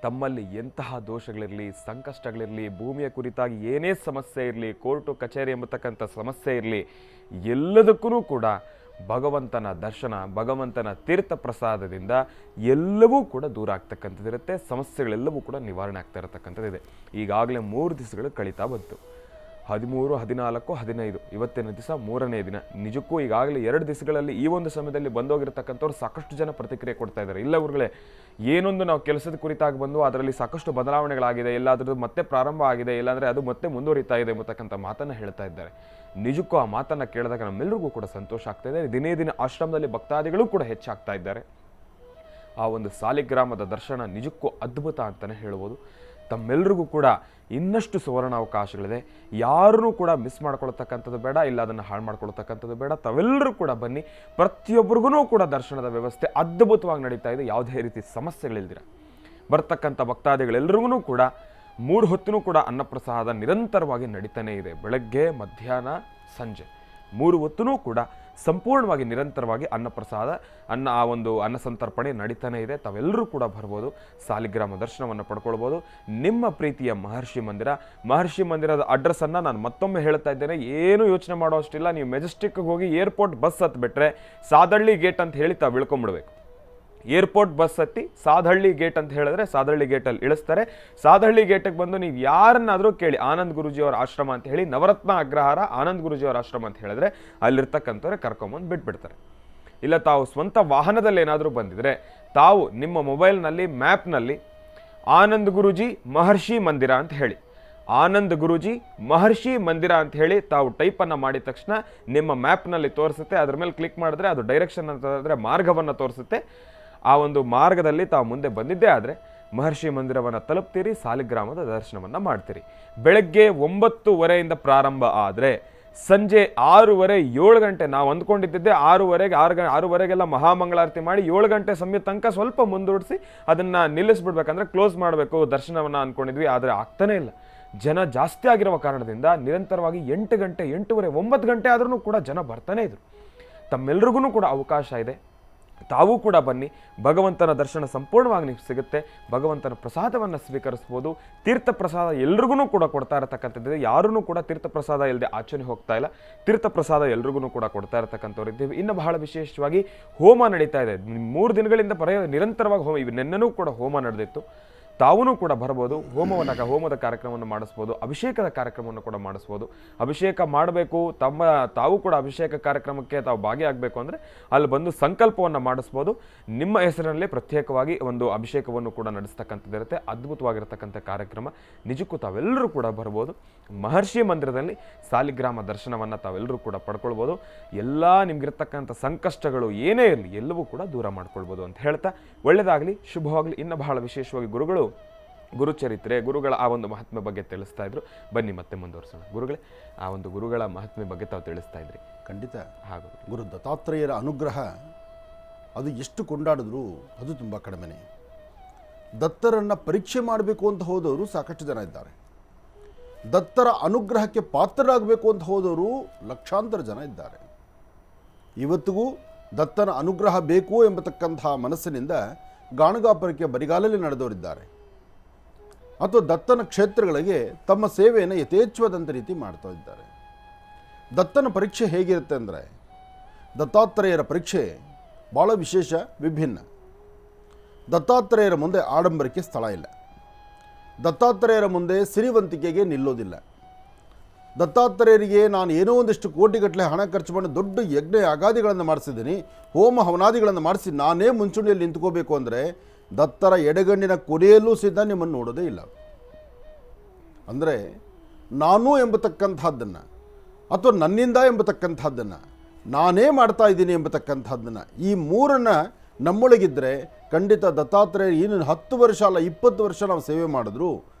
ತಮ್ಮಲ್ಲಿ ಎಂತಹ ದೋಷಗಳಿರಲಿ, ಸಂಕಷ್ಟಗಳಿರಲಿ, ಭೂಮಿಯ ಕುರಿತಾಗಿ ಏನೇ ಸಮಸ್ಯೆ ಇರಲಿ, ಕೋರ್ಟು ಕಚೇರಿ ಎಂಬತಕ್ಕಂಥ ಸಮಸ್ಯೆ ಇರಲಿ, ಎಲ್ಲದಕ್ಕೂ ಕೂಡ ಭಗವಂತನ ದರ್ಶನ, ಭಗವಂತನ ತೀರ್ಥ ಪ್ರಸಾದದಿಂದ ಎಲ್ಲವೂ ಕೂಡ ದೂರ ಆಗ್ತಕ್ಕಂಥದ್ದಿರುತ್ತೆ. ಸಮಸ್ಯೆಗಳೆಲ್ಲವೂ ಕೂಡ ನಿವಾರಣೆ ಆಗ್ತಾ ಇರತಕ್ಕಂಥದ್ದಿದೆ. ಈಗಾಗಲೇ 3 ದಿವಸಗಳು ಕಳೀತಾ ಬಂತು. 13, 14, 15 ಇವತ್ತಿನ ದಿವಸ 3ನೇ ದಿನ. ನಿಜಕ್ಕೂ ಈಗಾಗಲೇ 2 ದಿವಸಗಳಲ್ಲಿ ಈ ಒಂದು ಸಮಯದಲ್ಲಿ ಬಂದೋಗಿರತಕ್ಕಂಥವ್ರು ಸಾಕಷ್ಟು ಜನ ಪ್ರತಿಕ್ರಿಯೆ ಕೊಡ್ತಾ ಇದ್ದಾರೆ. ಇಲ್ಲ ಗುರುಗಳೇ, ಏನೊಂದು ನಾವು ಕೆಲಸದ ಕುರಿತಾಗಿ ಬಂದು ಅದರಲ್ಲಿ ಸಾಕಷ್ಟು ಬದಲಾವಣೆಗಳಾಗಿದೆ, ಎಲ್ಲಾದ್ರದ್ದು ಮತ್ತೆ ಪ್ರಾರಂಭ ಆಗಿದೆ, ಇಲ್ಲಾಂದರೆ ಅದು ಮತ್ತೆ ಮುಂದುವರಿತಾ ಇದೆ ಎಂಬತಕ್ಕಂಥ ಮಾತನ್ನು ಹೇಳ್ತಾ ಇದ್ದಾರೆ. ನಿಜಕ್ಕೂ ಆ ಮಾತನ್ನು ಕೇಳಿದಾಗ ನಮ್ಮೆಲ್ಲರಿಗೂ ಕೂಡ ಸಂತೋಷ ಆಗ್ತಾ ಇದೆ. ದಿನೇ ದಿನ ಆಶ್ರಮದಲ್ಲಿ ಭಕ್ತಾದಿಗಳು ಕೂಡ ಹೆಚ್ಚಾಗ್ತಾ ಇದ್ದಾರೆ. ಆ ಒಂದು ಸಾಲಿಗ್ರಾಮದ ದರ್ಶನ ನಿಜಕ್ಕೂ ಅದ್ಭುತ ಅಂತಲೇ ಹೇಳ್ಬೋದು. ತಮ್ಮೆಲ್ಲರಿಗೂ ಕೂಡ ಇನ್ನಷ್ಟು ಸುವರ್ಣಾವಕಾಶಗಳಿದೆ. ಯಾರೂ ಕೂಡ ಮಿಸ್ ಮಾಡ್ಕೊಳ್ತಕ್ಕಂಥದ್ದು ಬೇಡ, ಇಲ್ಲ ಅದನ್ನು ಹಾಳು ಮಾಡ್ಕೊಳ್ತಕ್ಕಂಥದ್ದು ಬೇಡ. ತಾವೆಲ್ಲರೂ ಕೂಡ ಬನ್ನಿ. ಪ್ರತಿಯೊಬ್ಬರಿಗೂ ಕೂಡ ದರ್ಶನದ ವ್ಯವಸ್ಥೆ ಅದ್ಭುತವಾಗಿ ನಡೀತಾ ಇದೆ. ಯಾವುದೇ ರೀತಿ ಸಮಸ್ಯೆಗಳಿಲ್ದಿರ ಬರ್ತಕ್ಕಂಥ ಭಕ್ತಾದಿಗಳೆಲ್ಲರಿಗೂ ಕೂಡ 3 ಹೊತ್ತೂ ಕೂಡ ಅನ್ನಪ್ರಸಾದ ನಿರಂತರವಾಗಿ ನಡೀತಾನೇ ಇದೆ. ಬೆಳಗ್ಗೆ, ಮಧ್ಯಾಹ್ನ, ಸಂಜೆ 3 ಹೊತ್ತೂ ಕೂಡ ಸಂಪೂರ್ಣವಾಗಿ ನಿರಂತರವಾಗಿ ಅನ್ನಪ್ರಸಾದ, ಆ ಒಂದು ಅನ್ನಸಂತರ್ಪಣೆ ನಡೀತಾನೆ ಇದೆ. ತಾವೆಲ್ಲರೂ ಕೂಡ ಬರ್ಬೋದು, ಸಾಲಿಗ್ರಾಮ ದರ್ಶನವನ್ನು ಪಡ್ಕೊಳ್ಬೋದು. ನಿಮ್ಮ ಪ್ರೀತಿಯ ಮಹರ್ಷಿ ಮಂದಿರದ ಅಡ್ರೆಸ್ಸನ್ನು ನಾನು ಮತ್ತೊಮ್ಮೆ ಹೇಳ್ತಾ ಇದ್ದೇನೆ. ಏನು ಯೋಚನೆ ಮಾಡೋ ಅಷ್ಟಿಲ್ಲ. ನೀವು ಮೆಜೆಸ್ಟಿಕ್ಗೆ ಹೋಗಿ ಏರ್ಪೋರ್ಟ್ ಬಸ್ ಹತ್ಬಿಟ್ರೆ ಸಾದಳ್ಳಿ ಗೇಟ್ ಅಂತ ಹೇಳಿ ತಾವು ಇಳ್ಕೊಂಬಿಡ್ಬೇಕು. ಏರ್ಪೋರ್ಟ್ ಬಸ್ ಹತ್ತಿ ಸಾದಹಳ್ಳಿ ಗೇಟ್ ಅಂತ ಹೇಳಿದ್ರೆ ಸಾದಹಳ್ಳಿ ಗೇಟಲ್ಲಿ ಇಳಿಸ್ತಾರೆ. ಸಾದಹಳ್ಳಿ ಗೇಟಿಗೆ ಬಂದು ನೀವು ಯಾರನ್ನಾದರೂ ಕೇಳಿ, ಆನಂದ್ ಗುರೂಜಿಯವರ ಆಶ್ರಮ ಅಂತ ಹೇಳಿ, ನವರತ್ನ ಅಗ್ರಹಾರ ಆನಂದ್ ಗುರೂಜಿಯವರ ಆಶ್ರಮ ಅಂತ ಹೇಳಿದ್ರೆ ಅಲ್ಲಿರ್ತಕ್ಕಂಥವ್ರೆ ಕರ್ಕೊಂಬಂದು ಬಿಟ್ಬಿಡ್ತಾರೆ. ಇಲ್ಲ ತಾವು ಸ್ವಂತ ವಾಹನದಲ್ಲಿ ಏನಾದರೂ ಬಂದಿದ್ರೆ ತಾವು ನಿಮ್ಮ ಮೊಬೈಲ್ನಲ್ಲಿ ಮ್ಯಾಪ್ನಲ್ಲಿ ಆನಂದ್ ಗುರೂಜಿ ಮಹರ್ಷಿ ಮಂದಿರ ಅಂತ ಹೇಳಿ, ಆನಂದ್ ಗುರೂಜಿ ಮಹರ್ಷಿ ಮಂದಿರ ಅಂತ ಹೇಳಿ ತಾವು ಟೈಪನ್ನು ಮಾಡಿದ ತಕ್ಷಣ ನಿಮ್ಮ ಮ್ಯಾಪ್ನಲ್ಲಿ ತೋರಿಸುತ್ತೆ. ಅದ್ರ ಮೇಲೆ ಕ್ಲಿಕ್ ಮಾಡಿದ್ರೆ ಅದು ಡೈರೆಕ್ಷನ್ ಅಂತಂದರೆ ಮಾರ್ಗವನ್ನು ತೋರಿಸುತ್ತೆ. ಆ ಒಂದು ಮಾರ್ಗದಲ್ಲಿ ತಾವು ಮುಂದೆ ಬಂದಿದ್ದೇ ಆದರೆ ಮಹರ್ಷಿ ಮಂದಿರವನ್ನು ತಲುಪ್ತೀರಿ, ಸಾಲಿಗ್ರಾಮದ ದರ್ಶನವನ್ನು ಮಾಡ್ತೀರಿ. ಬೆಳಗ್ಗೆ 9:30 ಪ್ರಾರಂಭ ಆದರೆ ಸಂಜೆ 6:30, 7 ಗಂಟೆ ನಾವು ಅಂದ್ಕೊಂಡಿದ್ದೆ 6:30ಗೆಲ್ಲ ಮಹಾಮಂಗಳಾರತಿ ಮಾಡಿ 7 ಗಂಟೆ ಸಮಯ ತನಕ ಸ್ವಲ್ಪ ಮುಂದೂಡಿಸಿ ಅದನ್ನು ನಿಲ್ಲಿಸ್ಬಿಡ್ಬೇಕಂದ್ರೆ ಕ್ಲೋಸ್ ಮಾಡಬೇಕು ದರ್ಶನವನ್ನು ಅಂದ್ಕೊಂಡಿದ್ವಿ. ಆದರೆ ಆಗ್ತಾನೇ ಇಲ್ಲ. ಜನ ಜಾಸ್ತಿ ಆಗಿರುವ ಕಾರಣದಿಂದ ನಿರಂತರವಾಗಿ 8 ಗಂಟೆ, 8:30, 9 ಗಂಟೆ ಆದ್ರೂ ಕೂಡ ಜನ ಬರ್ತಾನೆ ಇದ್ರು. ತಮ್ಮೆಲ್ರಿಗೂ ಕೂಡ ಅವಕಾಶ ಇದೆ. ತಾವು ಕೂಡ ಬನ್ನಿ. ಭಗವಂತನ ದರ್ಶನ ಸಂಪೂರ್ಣವಾಗಿ ನಿಮಗೆ ಸಿಗುತ್ತೆ. ಭಗವಂತನ ಪ್ರಸಾದವನ್ನು ಸ್ವೀಕರಿಸ್ಬೋದು. ತೀರ್ಥ ಪ್ರಸಾದ ಎಲ್ರಿಗೂ ಕೂಡ ಕೊಡ್ತಾ ಇರತಕ್ಕಂಥದ್ದಿದೆ. ಯಾರೂ ಕೂಡ ತೀರ್ಥ ಪ್ರಸಾದ ಇಲ್ಲದೆ ಆಚರಣೆ ಹೋಗ್ತಾ ಇಲ್ಲ. ತೀರ್ಥ ಪ್ರಸಾದ ಎಲ್ರಿಗೂ ಕೂಡ ಕೊಡ್ತಾ ಇರತಕ್ಕಂಥವ್ರು ಇದ್ದೀವಿ. ಇನ್ನು ಬಹಳ ವಿಶೇಷವಾಗಿ ಹೋಮ ನಡೀತಾ ಇದೆ. 3 ದಿನಗಳಿಂದ ನಿರಂತರವಾಗಿ ಹೋಮ, ನಿನ್ನೆನೂ ಕೂಡ ಹೋಮ ನಡೆದಿತ್ತು. ತಾವೂ ಕೂಡ ಬರ್ಬೋದು. ಹೋಮದ ಕಾರ್ಯಕ್ರಮವನ್ನು ಮಾಡಿಸ್ಬೋದು. ಅಭಿಷೇಕದ ಕಾರ್ಯಕ್ರಮವನ್ನು ಕೂಡ ಮಾಡಿಸ್ಬೋದು. ಅಭಿಷೇಕ ಮಾಡಬೇಕು, ತಾವು ಕೂಡ ಅಭಿಷೇಕ ಕಾರ್ಯಕ್ರಮಕ್ಕೆ ತಾವು ಭಾಗಿಯಾಗಬೇಕು ಅಂದರೆ ಅಲ್ಲಿ ಬಂದು ಸಂಕಲ್ಪವನ್ನು ಮಾಡಿಸ್ಬೋದು. ನಿಮ್ಮ ಹೆಸರಿನಲ್ಲಿ ಪ್ರತ್ಯೇಕವಾಗಿ ಒಂದು ಅಭಿಷೇಕವನ್ನು ಕೂಡ ನಡೆಸ್ತಕ್ಕಂಥದ್ದಿರುತ್ತೆ. ಅದ್ಭುತವಾಗಿರ್ತಕ್ಕಂಥ ಕಾರ್ಯಕ್ರಮ. ನಿಜಕ್ಕೂ ತಾವೆಲ್ಲರೂ ಕೂಡ ಬರ್ಬೋದು. ಮಹರ್ಷಿ ಮಂದಿರದಲ್ಲಿ ಸಾಲಿಗ್ರಾಮ ದರ್ಶನವನ್ನು ತಾವೆಲ್ಲರೂ ಕೂಡ ಪಡ್ಕೊಳ್ಬೋದು. ಎಲ್ಲ ನಿಮ್ಗಿರ್ತಕ್ಕಂಥ ಸಂಕಷ್ಟಗಳು ಏನೇ ಇರಲಿ ಎಲ್ಲವೂ ಕೂಡ ದೂರ ಮಾಡ್ಕೊಳ್ಬೋದು ಅಂತ ಹೇಳ್ತಾ, ಒಳ್ಳೆಯದಾಗಲಿ, ಶುಭವಾಗಲಿ. ಇನ್ನು ಬಹಳ ವಿಶೇಷವಾಗಿ ಗುರುಗಳು ಗುರುಚರಿತ್ರೆ, ಗುರುಗಳ ಆ ಒಂದು ಮಹಾತ್ಮೆ ಬಗ್ಗೆ ತಿಳಿಸ್ತಾ ಇದ್ರು. ಬನ್ನಿ ಮತ್ತೆ ಮುಂದುವರಿಸೋಣ. ಗುರುಗಳೇ, ಆ ಒಂದು ಗುರುಗಳ ಮಹಾತ್ಮೆ ಬಗ್ಗೆ ತಾವು ತಿಳಿಸ್ತಾ ಇದ್ರಿ. ಖಂಡಿತ. ಹಾಗೂ ಗುರು ದತ್ತಾತ್ರೇಯರ ಅನುಗ್ರಹ ಅದು ಎಷ್ಟು ಕೊಂಡಾಡಿದ್ರು ಅದು ತುಂಬ ಕಡಿಮೆನೇ. ದತ್ತರನ್ನು ಪರೀಕ್ಷೆ ಮಾಡಬೇಕು ಅಂತ ಹೋದವರು ಸಾಕಷ್ಟು ಜನ ಇದ್ದಾರೆ. ದತ್ತರ ಅನುಗ್ರಹಕ್ಕೆ ಪಾತ್ರರಾಗಬೇಕು ಅಂತ ಹೋದವರು ಲಕ್ಷಾಂತರ ಜನ ಇದ್ದಾರೆ. ಇವತ್ತಿಗೂ ದತ್ತನ ಅನುಗ್ರಹ ಬೇಕು ಎಂಬತಕ್ಕಂತಹ ಮನಸ್ಸಿನಿಂದ ಗಾಣಗಾಪುರಕ್ಕೆ ಬರಿಗಾಲಲ್ಲಿ ನಡೆದವರಿದ್ದಾರೆ. ಅಥವಾ ದತ್ತನ ಕ್ಷೇತ್ರಗಳಿಗೆ ತಮ್ಮ ಸೇವೆಯನ್ನು ಯಥೇಚ್ಛವಾದಂಥ ರೀತಿ ಮಾಡ್ತಾ ಇದ್ದಾರೆ. ದತ್ತನ ಪರೀಕ್ಷೆ ಹೇಗಿರುತ್ತೆ ಅಂದರೆ, ದತ್ತಾತ್ರೇಯರ ಪರೀಕ್ಷೆ ಭಾಳ ವಿಶೇಷ, ವಿಭಿನ್ನ. ದತ್ತಾತ್ರೇಯರ ಮುಂದೆ ಆಡಂಬರಕ್ಕೆ ಸ್ಥಳ ಇಲ್ಲ. ದತ್ತಾತ್ರೇಯರ ಮುಂದೆ ಸಿರಿವಂತಿಕೆಗೆ ನಿಲ್ಲೋದಿಲ್ಲ. ದತ್ತಾತ್ರೇಯರಿಗೆ ನಾನು ಏನೋ ಒಂದಿಷ್ಟು ಕೋಟಿಗಟ್ಟಲೆ ಹಣ ಖರ್ಚು ಮಾಡಿ ದೊಡ್ಡ ಯಜ್ಞ ಯಾಗಾದಿಗಳನ್ನು ಮಾಡಿಸಿದ್ದೀನಿ, ಹೋಮ ಹವನಾದಿಗಳನ್ನು ಮಾಡಿಸಿ ನಾನೇ ಮುಂಚೂಣಿಯಲ್ಲಿ ನಿಂತ್ಕೋಬೇಕು ಅಂದರೆ ದತ್ತರ ಎಡಗಣ್ಣಿನ ಕೊನೆಯಲ್ಲೂ ಸಿದ್ಧ ನಿಮ್ಮನ್ನು ನೋಡೋದೇ ಇಲ್ಲ. ಅಂದರೆ ನಾನು ಎಂಬತಕ್ಕಂಥದ್ದನ್ನು ಅಥವಾ ನನ್ನಿಂದ ಎಂಬತಕ್ಕಂಥದ್ದನ್ನು, ನಾನೇ ಮಾಡ್ತಾ ಇದ್ದೀನಿ ಎಂಬತಕ್ಕಂಥದ್ದನ್ನು, ಈ ಮೂರನ್ನು ನಮ್ಮೊಳಗಿದ್ದರೆ ಖಂಡಿತ ದತ್ತಾತ್ರೇಯ ಇನ್ನು 10 ವರ್ಷ ಅಲ್ಲ 20 ವರ್ಷ ನಾವು ಸೇವೆ ಮಾಡಿದ್ರು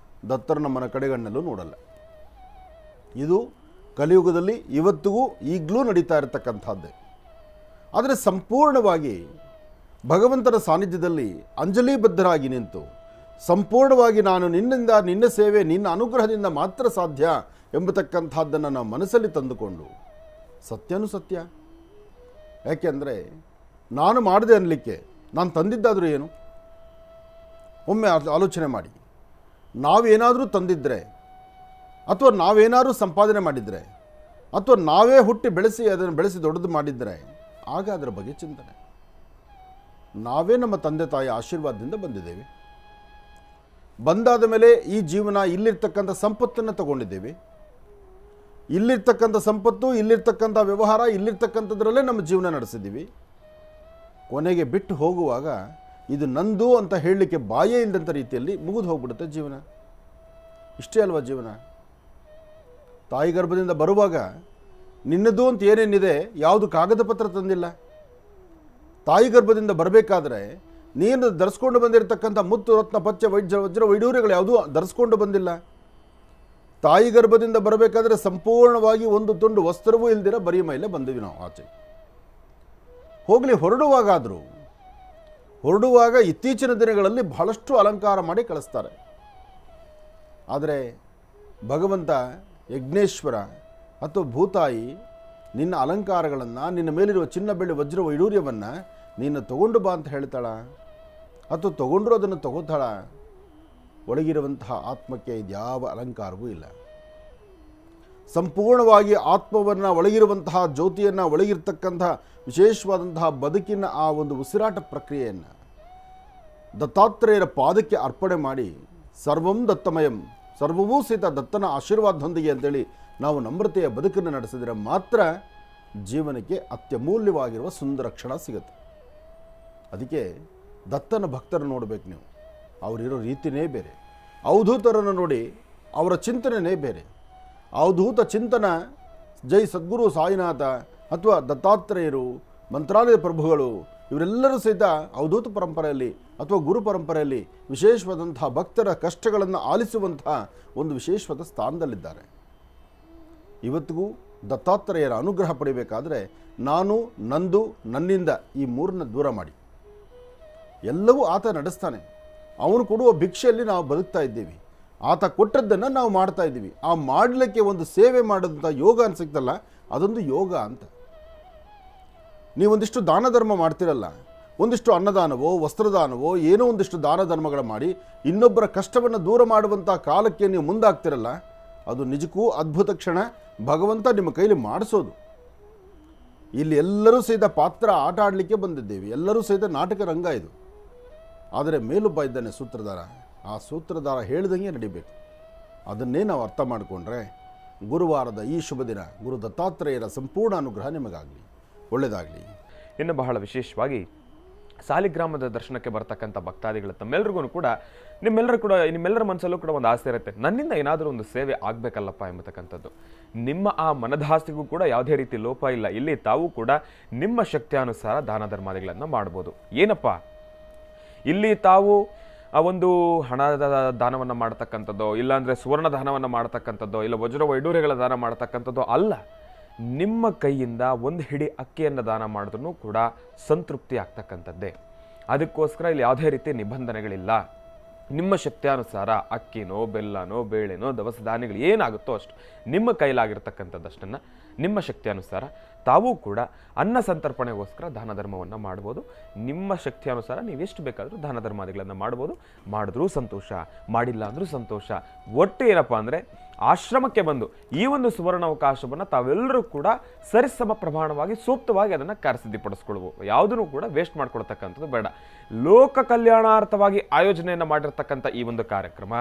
ದತ್ತರು ನಮ್ಮನ್ನ ಕಡೆಗಣ್ಣಲ್ಲೂ ನೋಡಲ್ಲ. ಇದು ಕಲಿಯುಗದಲ್ಲಿ ಇವತ್ತಿಗೂ ಈಗಲೂ ನಡೀತಾ ಇರತಕ್ಕಂಥದ್ದೇ. ಆದರೆ ಸಂಪೂರ್ಣವಾಗಿ ಭಗವಂತನ ಸಾನ್ನಿಧ್ಯದಲ್ಲಿ ಅಂಜಲಿಬದ್ಧರಾಗಿ ನಿಂತು ಸಂಪೂರ್ಣವಾಗಿ ನಾನು ನಿನ್ನಿಂದ, ನಿನ್ನ ಸೇವೆ, ನಿನ್ನ ಅನುಗ್ರಹದಿಂದ ಮಾತ್ರ ಸಾಧ್ಯ ಎಂಬತಕ್ಕಂಥದ್ದನ್ನು ನಾವು ಮನಸ್ಸಲ್ಲಿ ತಂದುಕೊಂಡು, ಸತ್ಯನೂ ಸತ್ಯ, ಯಾಕೆಂದರೆ ನಾನು ಮಾಡಿದೆ ಅನ್ನಲಿಕ್ಕೆ ನಾನು ತಂದಿದ್ದಾದರೂ ಏನು? ಒಮ್ಮೆ ಆಲೋಚನೆ ಮಾಡಿ. ನಾವೇನಾದರೂ ತಂದಿದ್ದರೆ, ಅಥವಾ ನಾವೇನಾದರೂ ಸಂಪಾದನೆ ಮಾಡಿದರೆ, ಅಥವಾ ನಾವೇ ಹುಟ್ಟಿ ಬೆಳೆಸಿ ಅದನ್ನು ಬೆಳೆಸಿ ದೊಡ್ಡದು ಮಾಡಿದ್ದರೆ ಆಗ ಅದರ ಬಗ್ಗೆ ಚಿಂತನೆ. ನಾವೇ ನಮ್ಮ ತಂದೆ ತಾಯಿ ಆಶೀರ್ವಾದದಿಂದ ಬಂದಿದ್ದೇವೆ. ಬಂದಾದ ಮೇಲೆ ಈ ಜೀವನ ಇಲ್ಲಿರ್ತಕ್ಕಂಥ ಸಂಪತ್ತನ್ನು ತಗೊಂಡಿದ್ದೇವೆ. ಇಲ್ಲಿರ್ತಕ್ಕಂಥ ಸಂಪತ್ತು, ಇಲ್ಲಿರ್ತಕ್ಕಂಥ ವ್ಯವಹಾರ, ಇಲ್ಲಿರ್ತಕ್ಕಂಥದ್ರಲ್ಲೇ ನಮ್ಮ ಜೀವನ ನಡೆಸಿದ್ದೀವಿ. ಕೊನೆಗೆ ಬಿಟ್ಟು ಹೋಗುವಾಗ ಇದು ನಂದು ಅಂತ ಹೇಳಲಿಕ್ಕೆ ಬಾಯೇ ಇಲ್ಲದಂಥ ರೀತಿಯಲ್ಲಿ ಮುಗಿದು ಹೋಗ್ಬಿಡುತ್ತೆ ಜೀವನ. ಇಷ್ಟೇ ಅಲ್ವಾ ಜೀವನ? ತಾಯಿ ಗರ್ಭದಿಂದ ಬರುವಾಗ ನಿನ್ನದು ಅಂತ ಏನೇನಿದೆ ಯಾವುದು ಕಾಗದ ಪತ್ರ ತಂದಿಲ್ಲ. ತಾಯಿ ಗರ್ಭದಿಂದ ಬರಬೇಕಾದ್ರೆ ನೀನು ಧರಿಸ್ಕೊಂಡು ಬಂದಿರತಕ್ಕಂಥ ಮುತ್ತು ರತ್ನ ಪಚ್ಚೆ ವಜ್ರ ವೈಡೂರ್ಯಗಳು ಯಾವುದೂ ಧರಿಸ್ಕೊಂಡು ಬಂದಿಲ್ಲ. ತಾಯಿ ಗರ್ಭದಿಂದ ಬರಬೇಕಾದ್ರೆ ಸಂಪೂರ್ಣವಾಗಿ ಒಂದು ತುಂಡು ವಸ್ತ್ರವೂ ಇಲ್ದಿರ ಬರೀ ಮೇಲೆ ಬಂದಿವಿ ನಾವು ಆಚೆ. ಹೋಗಲಿ, ಹೊರಡುವಾಗ ಇತ್ತೀಚಿನ ದಿನಗಳಲ್ಲಿ ಬಹಳಷ್ಟು ಅಲಂಕಾರ ಮಾಡಿ ಕಳಿಸ್ತಾರೆ. ಆದರೆ ಭಗವಂತ ಯಜ್ಞೇಶ್ವರ ಅಥವಾ ಭೂತಾಯಿ ನಿನ್ನ ಅಲಂಕಾರಗಳನ್ನು, ನಿನ್ನ ಮೇಲಿರುವ ಚಿನ್ನ ಬೆಳ್ಳಿ ವಜ್ರ ವೈಡೂರ್ಯವನ್ನು ನೀನು ತಗೊಂಡು ಬಾ ಅಂತ ಹೇಳ್ತಾಳ, ಅಥವಾ ತಗೊಂಡ್ರು ಅದನ್ನು ತಗೋತಾಳ? ಒಳಗಿರುವಂತಹ ಆತ್ಮಕ್ಕೆ ಇದ್ಯಾವ ಅಲಂಕಾರವೂ ಇಲ್ಲ. ಸಂಪೂರ್ಣವಾಗಿ ಆತ್ಮವನ್ನು, ಒಳಗಿರುವಂತಹ ಜ್ಯೋತಿಯನ್ನು, ಒಳಗಿರ್ತಕ್ಕಂತಹ ವಿಶೇಷವಾದಂತಹ ಬದುಕಿನ ಆ ಒಂದು ಉಸಿರಾಟ ಪ್ರಕ್ರಿಯೆಯನ್ನು ದತ್ತಾತ್ರೇಯರ ಪಾದಕ್ಕೆ ಅರ್ಪಣೆ ಮಾಡಿ ಸರ್ವಂ ದತ್ತಮಯಂ, ಸರ್ವವೂ ಸಹಿತ ದತ್ತನ ಆಶೀರ್ವಾದದೊಂದಿಗೆ ಅಂತೇಳಿ ನಾವು ನಮ್ರತೆಯ ಬದುಕನ್ನು ನಡೆಸಿದರೆ ಮಾತ್ರ ಜೀವನಕ್ಕೆ ಅತ್ಯಮೂಲ್ಯವಾಗಿರುವ ಸುಂದರ ಕ್ಷಣ ಸಿಗುತ್ತೆ. ಅದಕ್ಕೆ ದತ್ತನ ಭಕ್ತರನ್ನು ನೋಡಬೇಕು ನೀವು. ಅವರಿರೋ ರೀತಿಯೇ ಬೇರೆ. ಅವಧೂತರನ್ನು ನೋಡಿ ಅವರ ಚಿಂತನೆಯೇ ಬೇರೆ. ಅವಧೂತ ಚಿಂತನ ಜೈ ಸದ್ಗುರು ಸಾಯಿನಾಥ ಅಥವಾ ದತ್ತಾತ್ರೇಯರು, ಮಂತ್ರಾಲಯ ಪ್ರಭುಗಳು, ಇವರೆಲ್ಲರೂ ಸಹಿತ ಅವಧೂತ ಪರಂಪರೆಯಲ್ಲಿ ಅಥವಾ ಗುರು ಪರಂಪರೆಯಲ್ಲಿ ವಿಶೇಷವಾದಂತಹ ಭಕ್ತರ ಕಷ್ಟಗಳನ್ನು ಆಲಿಸುವಂತಹ ಒಂದು ವಿಶೇಷವಾದ ಸ್ಥಾನದಲ್ಲಿದ್ದಾರೆ. ಇವತ್ತಿಗೂ ದತ್ತಾತ್ರೇಯರ ಅನುಗ್ರಹ ಪಡಿಬೇಕಾದರೆ ನಾನು, ನಂದು, ನನ್ನಿಂದ ಈ ಮೂರನ್ನ ದೂರ ಮಾಡಿ. ಎಲ್ಲವೂ ಆತ ನಡೆಸ್ತಾನೆ. ಅವನು ಕೊಡುವ ಭಿಕ್ಷೆಯಲ್ಲಿ ನಾವು ಬದುಕ್ತಾ ಇದ್ದೀವಿ. ಆತ ಕೊಟ್ಟದ್ದನ್ನು ನಾವು ಮಾಡ್ತಾ ಇದ್ದೀವಿ. ಆ ಮಾಡಲಿಕ್ಕೆ ಒಂದು ಸೇವೆ ಮಾಡೋದಂಥ ಯೋಗ ಅನ್ಸಿಕ್ತಲ್ಲ, ಅದೊಂದು ಯೋಗ ಅಂತ. ನೀವೊಂದಿಷ್ಟು ದಾನ ಧರ್ಮ ಮಾಡ್ತಿರಲ್ಲ, ಒಂದಿಷ್ಟು ಅನ್ನದಾನವೋ ವಸ್ತ್ರದಾನವೋ ಏನೋ ಒಂದಿಷ್ಟು ದಾನ ಧರ್ಮಗಳ ಮಾಡಿ ಇನ್ನೊಬ್ಬರ ಕಷ್ಟವನ್ನು ದೂರ ಮಾಡುವಂಥ ಕಾಲಕ್ಕೆ ನೀವು ಮುಂದಾಗ್ತಿರಲ್ಲ, ಅದು ನಿಜಕ್ಕೂ ಅದ್ಭುತ ಕ್ಷಣ. ಭಗವಂತ ನಿಮ್ಮ ಕೈಲಿ ಮಾಡಿಸೋದು. ಇಲ್ಲಿ ಎಲ್ಲರೂ ಸಹಿತ ಪಾತ್ರ ಆಟ ಆಡಲಿಕ್ಕೆ ಬಂದಿದ್ದೇವೆ, ಎಲ್ಲರೂ ಸಹಿತ ನಾಟಕ ರಂಗ ಇದು. ಆದರೆ ಮೇಲೊಬ್ಬ ಇದ್ದಾನೆ ಸೂತ್ರಧಾರ. ಆ ಸೂತ್ರಧಾರ ಹೇಳಿದಂಗೆ ನಡಿಬೇಕು. ಅದನ್ನೇ ನಾವು ಅರ್ಥ ಮಾಡಿಕೊಂಡ್ರೆ ಗುರುವಾರದ ಈ ಶುಭ ದಿನ ಗುರು ದತ್ತಾತ್ರೇಯರ ಸಂಪೂರ್ಣ ಅನುಗ್ರಹ ನಿಮಗಾಗಲಿ, ಒಳ್ಳೆಯದಾಗಲಿ. ಇನ್ನು ಬಹಳ ವಿಶೇಷವಾಗಿ ಸಾಲಿಗ್ರಾಮದ ದರ್ಶನಕ್ಕೆ ಬರ್ತಕ್ಕಂಥ ಭಕ್ತಾದಿಗಳು ತಮ್ಮೆಲ್ಲರಿಗೂ ಕೂಡ ನಿಮ್ಮೆಲ್ಲರ ಮನಸ್ಸಲ್ಲೂ ಕೂಡ ಒಂದು ಆಸೆ ಇರುತ್ತೆ, ನನ್ನಿಂದ ಏನಾದರೂ ಒಂದು ಸೇವೆ ಆಗಬೇಕಲ್ಲಪ್ಪ ಎಂಬತಕ್ಕಂಥದ್ದು. ನಿಮ್ಮ ಆ ಮನದಾಸೆಗೂ ಕೂಡ ಯಾವುದೇ ರೀತಿ ಲೋಪ ಇಲ್ಲ. ಇಲ್ಲಿ ತಾವು ಕೂಡ ನಿಮ್ಮ ಶಕ್ತಿಯಾನುಸಾರ ದಾನ ಧರ್ಮಾದಿಗಳನ್ನು ಮಾಡ್ಬೋದು. ಏನಪ್ಪ, ಇಲ್ಲಿ ತಾವು ಆ ಒಂದು ಹಣದ ದಾನವನ್ನು ಮಾಡ್ತಕ್ಕಂಥದ್ದೋ, ಇಲ್ಲಾಂದರೆ ಸುವರ್ಣ ದಾನವನ್ನು ಮಾಡ್ತಕ್ಕಂಥದ್ದೋ, ಇಲ್ಲ ವಜ್ರ ವೈಡೂರ್ಯಗಳ ದಾನ ಮಾಡ್ತಕ್ಕಂಥದ್ದೋ ಅಲ್ಲ. ನಿಮ್ಮ ಕೈಯಿಂದ ಒಂದು ಹಿಡಿ ಅಕ್ಕಿಯನ್ನು ದಾನ ಮಾಡಿದ್ರೂ ಕೂಡ ಸಂತೃಪ್ತಿ ಆಗ್ತಕ್ಕಂಥದ್ದೇ. ಅದಕ್ಕೋಸ್ಕರ ಇಲ್ಲಿ ಯಾವುದೇ ರೀತಿ ನಿಬಂಧನೆಗಳಿಲ್ಲ. ನಿಮ್ಮ ಶಕ್ತಿಯಾನುಸಾರ ಅಕ್ಕಿನೋ, ಬೆಲ್ಲನೋ, ಬೇಳೆನೋ, ದವಸ ಧಾನ್ಯಗಳು ಏನಾಗುತ್ತೋ ಅಷ್ಟು ನಿಮ್ಮ ಕೈಲಾಗಿರ್ತಕ್ಕಂಥದ್ದಷ್ಟನ್ನು ನಿಮ್ಮ ಶಕ್ತಿಯಾನುಸಾರ ತಾವೂ ಕೂಡ ಅನ್ನ ಸಂತರ್ಪಣೆಗೋಸ್ಕರ ದಾನ ಧರ್ಮವನ್ನು ಮಾಡ್ಬೋದು. ನಿಮ್ಮ ಶಕ್ತಿಯಾನುಸಾರ ನೀವೆಷ್ಟು ಬೇಕಾದರೂ ದಾನ ಧರ್ಮಾದಿಗಳನ್ನು ಮಾಡ್ಬೋದು. ಮಾಡಿದ್ರೂ ಸಂತೋಷ, ಮಾಡಿಲ್ಲ ಅಂದರೂ ಸಂತೋಷ. ಒಟ್ಟು ಏನಪ್ಪ ಅಂದರೆ ಆಶ್ರಮಕ್ಕೆ ಬಂದು ಈ ಒಂದು ಸುವರ್ಣಾವಕಾಶವನ್ನು ತಾವೆಲ್ಲರೂ ಕೂಡ ಸರಿಸಮ ಪ್ರಮಾಣವಾಗಿ ಸೂಕ್ತವಾಗಿ ಅದನ್ನು ಕಾರ್ಯಸಿದ್ಧಿಪಡಿಸ್ಕೊಳ್ಬೋದು. ಯಾವುದನ್ನು ಕೂಡ ವೇಸ್ಟ್ ಮಾಡ್ಕೊಳ್ತಕ್ಕಂಥದ್ದು ಬೇಡ. ಲೋಕ ಕಲ್ಯಾಣಾರ್ಥವಾಗಿ ಆಯೋಜನೆಯನ್ನು ಮಾಡಿರ್ತಕ್ಕಂಥ ಈ ಒಂದು ಕಾರ್ಯಕ್ರಮ,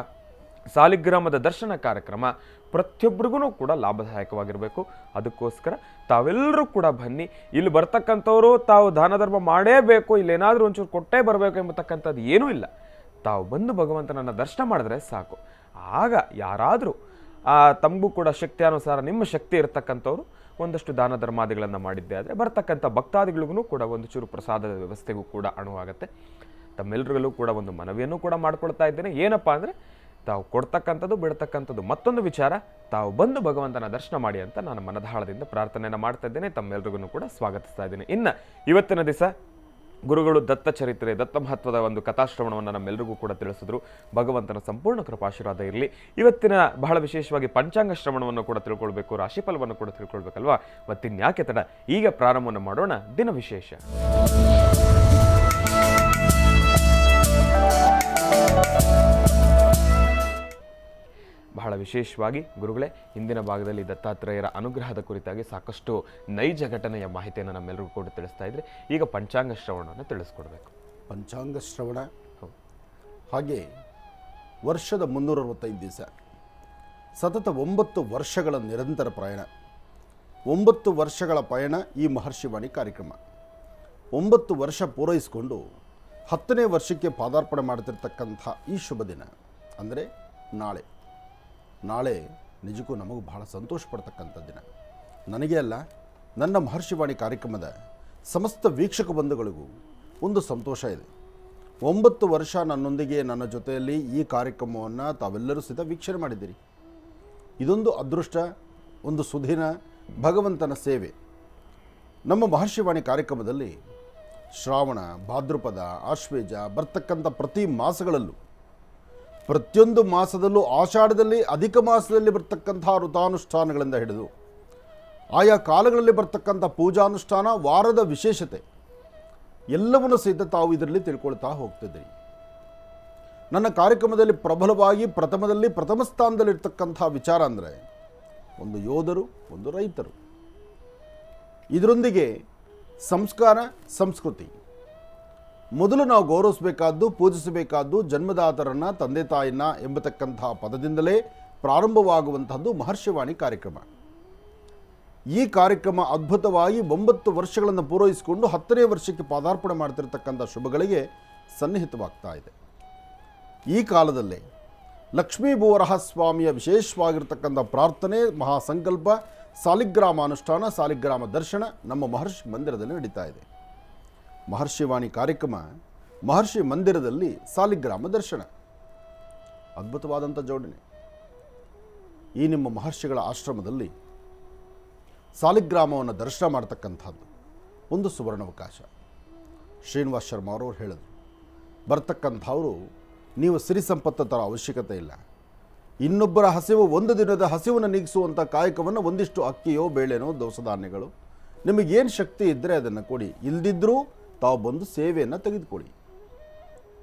ಸಾಲಿಗ್ರಾಮದ ದರ್ಶನ ಕಾರ್ಯಕ್ರಮ, ಪ್ರತಿಯೊಬ್ಬರಿಗೂ ಕೂಡ ಲಾಭದಾಯಕವಾಗಿರಬೇಕು. ಅದಕ್ಕೋಸ್ಕರ ತಾವೆಲ್ಲರೂ ಕೂಡ ಬನ್ನಿ. ಇಲ್ಲಿ ಬರ್ತಕ್ಕಂಥವರು ತಾವು ದಾನ ಧರ್ಮ ಮಾಡೇಬೇಕು, ಇಲ್ಲೇನಾದರೂ ಒಂಚೂರು ಕೊಟ್ಟೇ ಬರಬೇಕು ಎಂಬತಕ್ಕಂಥದ್ದು ಏನೂ ಇಲ್ಲ. ತಾವು ಬಂದು ಭಗವಂತನನ್ನು ದರ್ಶನ ಮಾಡಿದ್ರೆ ಸಾಕು. ಆಗ ಯಾರಾದರೂ ತಮಗೂ ಕೂಡ ಶಕ್ತಿಯಾನುಸಾರ ನಿಮ್ಮ ಶಕ್ತಿ ಇರತಕ್ಕಂಥವ್ರು ಒಂದಷ್ಟು ದಾನ ಧರ್ಮಾದಿಗಳನ್ನು ಮಾಡಿದ್ದೆ ಆದರೆ ಬರ್ತಕ್ಕಂಥ ಭಕ್ತಾದಿಗಳಿಗೂ ಕೂಡ ಒಂದು ಚೂರು ಪ್ರಸಾದದ ವ್ಯವಸ್ಥೆಗೂ ಕೂಡ ಅನುವಾಗುತ್ತೆ. ತಮ್ಮೆಲ್ಲರಿಗೂ ಕೂಡ ಒಂದು ಮನವಿಯನ್ನು ಕೂಡ ಮಾಡ್ಕೊಳ್ತಾ ಇದ್ದೇನೆ. ಏನಪ್ಪ ಅಂದರೆ ತಾವು ಕೊಡ್ತಕ್ಕಂಥದ್ದು ಬಿಡ್ತಕ್ಕಂಥದ್ದು ಮತ್ತೊಂದು ವಿಚಾರ. ತಾವು ಬಂದು ಭಗವಂತನ ದರ್ಶನ ಮಾಡಿ ಅಂತ ನಾನು ಮನದಾಳದಿಂದ ಪ್ರಾರ್ಥನೆಯನ್ನು ಮಾಡ್ತಾ ಇದ್ದೇನೆ. ತಮ್ಮೆಲ್ಲರಿಗೂ ಕೂಡ ಸ್ವಾಗತಿಸ್ತಾ ಇದ್ದೇನೆ. ಇನ್ನು ಇವತ್ತಿನ ದಿವಸ ಗುರುಗಳು ದತ್ತ ಚರಿತ್ರೆ, ದತ್ತ ಮಹತ್ವದ ಒಂದು ಕಥಾಶ್ರವಣವನ್ನು ನಮ್ಮೆಲ್ಲರಿಗೂ ಕೂಡ ತಿಳಿಸಿದ್ರು. ಭಗವಂತನ ಸಂಪೂರ್ಣ ಕೃಪಾಶೀರ್ವಾದ ಇರಲಿ. ಇವತ್ತಿನ ಬಹಳ ವಿಶೇಷವಾಗಿ ಪಂಚಾಂಗ ಶ್ರವಣವನ್ನು ಕೂಡ ತಿಳ್ಕೊಳ್ಬೇಕು, ರಾಶಿಫಲವನ್ನು ಕೂಡ ತಿಳ್ಕೊಳ್ಬೇಕಲ್ವಾ. ಮತ್ತಿನ್ಯಾಕೆ ತಡ, ಈಗ ಪ್ರಾರಂಭವನ್ನು ಮಾಡೋಣ ದಿನ ವಿಶೇಷ. ಬಹಳ ವಿಶೇಷವಾಗಿ ಗುರುಗಳೇ ಇಂದಿನ ಭಾಗದಲ್ಲಿ ದತ್ತಾತ್ರೇಯರ ಅನುಗ್ರಹದ ಕುರಿತಾಗಿ ಸಾಕಷ್ಟು ನೈಜ ಘಟನೆಯ ಮಾಹಿತಿಯನ್ನು ನಮ್ಮೆಲ್ಲರಿಗೂ ಕೂಡ ತಿಳಿಸ್ತಾ ಇದ್ರೆ, ಈಗ ಪಂಚಾಂಗ ಶ್ರವಣವನ್ನು ತಿಳಿಸ್ಕೊಡ್ಬೇಕು. ಪಂಚಾಂಗ ಶ್ರವಣ ಹಾಗೆ ವರ್ಷದ 365 ದಿವಸ ಸತತ 9 ವರ್ಷಗಳ ನಿರಂತರ ಪ್ರಯಾಣ, 9 ವರ್ಷಗಳ ಪಯಣ ಈ ಮಹರ್ಷಿವಾಣಿ ಕಾರ್ಯಕ್ರಮ. 9 ವರ್ಷ ಪೂರೈಸಿಕೊಂಡು 10ನೇ ವರ್ಷಕ್ಕೆ ಪಾದಾರ್ಪಣೆ ಮಾಡ್ತಿರ್ತಕ್ಕಂಥ ಈ ಶುಭ ದಿನ ಅಂದರೆ ನಾಳೆ ನಿಜಕ್ಕೂ ನಮಗೂ ಬಹಳ ಸಂತೋಷ ಪಡ್ತಕ್ಕಂಥ ದಿನ. ನನಗೆ ಅಲ್ಲ, ನನ್ನ ಮಹರ್ಷಿವಾಣಿ ಕಾರ್ಯಕ್ರಮದ ಸಮಸ್ತ ವೀಕ್ಷಕ ಬಂಧುಗಳಿಗೂ ಒಂದು ಸಂತೋಷ ಇದೆ. 9 ವರ್ಷ ನನ್ನೊಂದಿಗೆ ನನ್ನ ಜೊತೆಯಲ್ಲಿ ಈ ಕಾರ್ಯಕ್ರಮವನ್ನು ತಾವೆಲ್ಲರೂ ಸಹಿತ ವೀಕ್ಷಣೆ ಮಾಡಿದ್ದೀರಿ. ಇದೊಂದು ಅದೃಷ್ಟ, ಒಂದು ಸುದಿನ, ಭಗವಂತನ ಸೇವೆ. ನಮ್ಮ ಮಹರ್ಷಿವಾಣಿ ಕಾರ್ಯಕ್ರಮದಲ್ಲಿ ಶ್ರಾವಣ, ಭಾದ್ರಪದ, ಆಶ್ವೇಜ ಬರ್ತಕ್ಕಂಥ ಪ್ರತಿ ಮಾಸಗಳಲ್ಲೂ, ಪ್ರತಿಯೊಂದು ಮಾಸದಲ್ಲೂ, ಆಷಾಢದಲ್ಲಿ, ಅಧಿಕ ಮಾಸದಲ್ಲಿ ಬರ್ತಕ್ಕಂಥ ಋತಾನುಷ್ಠಾನಗಳಿಂದ ಹಿಡಿದು ಆಯಾ ಕಾಲಗಳಲ್ಲಿ ಬರ್ತಕ್ಕಂಥ ಪೂಜಾನುಷ್ಠಾನ, ವಾರದ ವಿಶೇಷತೆ ಎಲ್ಲವನ್ನೂ ಸಹಿತ ತಾವು ಇದರಲ್ಲಿ ತಿಳ್ಕೊಳ್ತಾ ಹೋಗ್ತಿದ್ದೀರಿ. ನನ್ನ ಕಾರ್ಯಕ್ರಮದಲ್ಲಿ ಪ್ರಬಲವಾಗಿ ಪ್ರಥಮ ಸ್ಥಾನದಲ್ಲಿರ್ತಕ್ಕಂಥ ವಿಚಾರ ಅಂದರೆ ಒಂದು ಯೋಧರು, ಒಂದು ರೈತರು. ಇದರೊಂದಿಗೆ ಸಂಸ್ಕಾರ, ಸಂಸ್ಕೃತಿ. ಮೊದಲು ನಾವು ಗೌರವಿಸಬೇಕಾದ್ದು, ಪೂಜಿಸಬೇಕಾದ್ದು ಜನ್ಮದಾತರನ್ನು, ತಂದೆ ತಾಯಿನ ಎಂಬತಕ್ಕಂತಹ ಪದದಿಂದಲೇ ಪ್ರಾರಂಭವಾಗುವಂತಹದ್ದು ಮಹರ್ಷಿವಾಣಿ ಕಾರ್ಯಕ್ರಮ. ಈ ಕಾರ್ಯಕ್ರಮ ಅದ್ಭುತವಾಗಿ 9 ವರ್ಷಗಳನ್ನು ಪೂರೈಸಿಕೊಂಡು 10ನೇ ವರ್ಷಕ್ಕೆ ಪಾದಾರ್ಪಣೆ ಮಾಡ್ತಿರ್ತಕ್ಕಂಥ ಶುಭಗಳಿಗೆ ಸನ್ನಿಹಿತವಾಗ್ತಾ ಇದೆ. ಈ ಕಾಲದಲ್ಲೇ ಲಕ್ಷ್ಮೀ ಭೂವರಹ ಸ್ವಾಮಿಯ ವಿಶೇಷವಾಗಿರ್ತಕ್ಕಂಥ ಪ್ರಾರ್ಥನೆ, ಮಹಾಸಂಕಲ್ಪ, ಸಾಲಿಗ್ರಾಮ ಅನುಷ್ಠಾನ, ಸಾಲಿಗ್ರಾಮ ದರ್ಶನ ನಮ್ಮ ಮಹರ್ಷಿ ಮಂದಿರದಲ್ಲಿ ನಡೀತಾ ಇದೆ. ಮಹರ್ಷಿವಾಣಿ ಕಾರ್ಯಕ್ರಮ, ಮಹರ್ಷಿ ಮಂದಿರದಲ್ಲಿ ಸಾಲಿಗ್ರಾಮ ದರ್ಶನ, ಅದ್ಭುತವಾದಂಥ ಜೋಡಣೆ. ಈ ನಿಮ್ಮ ಮಹರ್ಷಿಗಳ ಆಶ್ರಮದಲ್ಲಿ ಸಾಲಿಗ್ರಾಮವನ್ನು ದರ್ಶನ ಮಾಡ್ತಕ್ಕಂಥದ್ದು ಒಂದು ಸುವರ್ಣಾವಕಾಶ. ಶ್ರೀನಿವಾಸ ಶರ್ಮಾ ಅವರು ಹೇಳಿದರು, ಬರ್ತಕ್ಕಂಥವರು ನೀವು ಸಿರಿ ಸಂಪತ್ತು ಥರ ಅವಶ್ಯಕತೆ ಇಲ್ಲ, ಇನ್ನೊಬ್ಬರ ಹಸಿವು, ಒಂದು ದಿನದ ಹಸಿವನ್ನು ನೀಗಿಸುವಂಥ ಕಾಯಕವನ್ನು ಒಂದಿಷ್ಟು ಅಕ್ಕಿಯೋ ಬೇಳೆನೋ ದವಸ ಧಾನ್ಯಗಳು ನಿಮಗೇನು ಶಕ್ತಿ ಇದ್ದರೆ ಅದನ್ನು ಕೊಡಿ, ಇಲ್ದಿದ್ದರೂ ತಾವು ಬಂದು ಸೇವೆಯನ್ನು ತೆಗೆದುಕೊಳ್ಳಿ.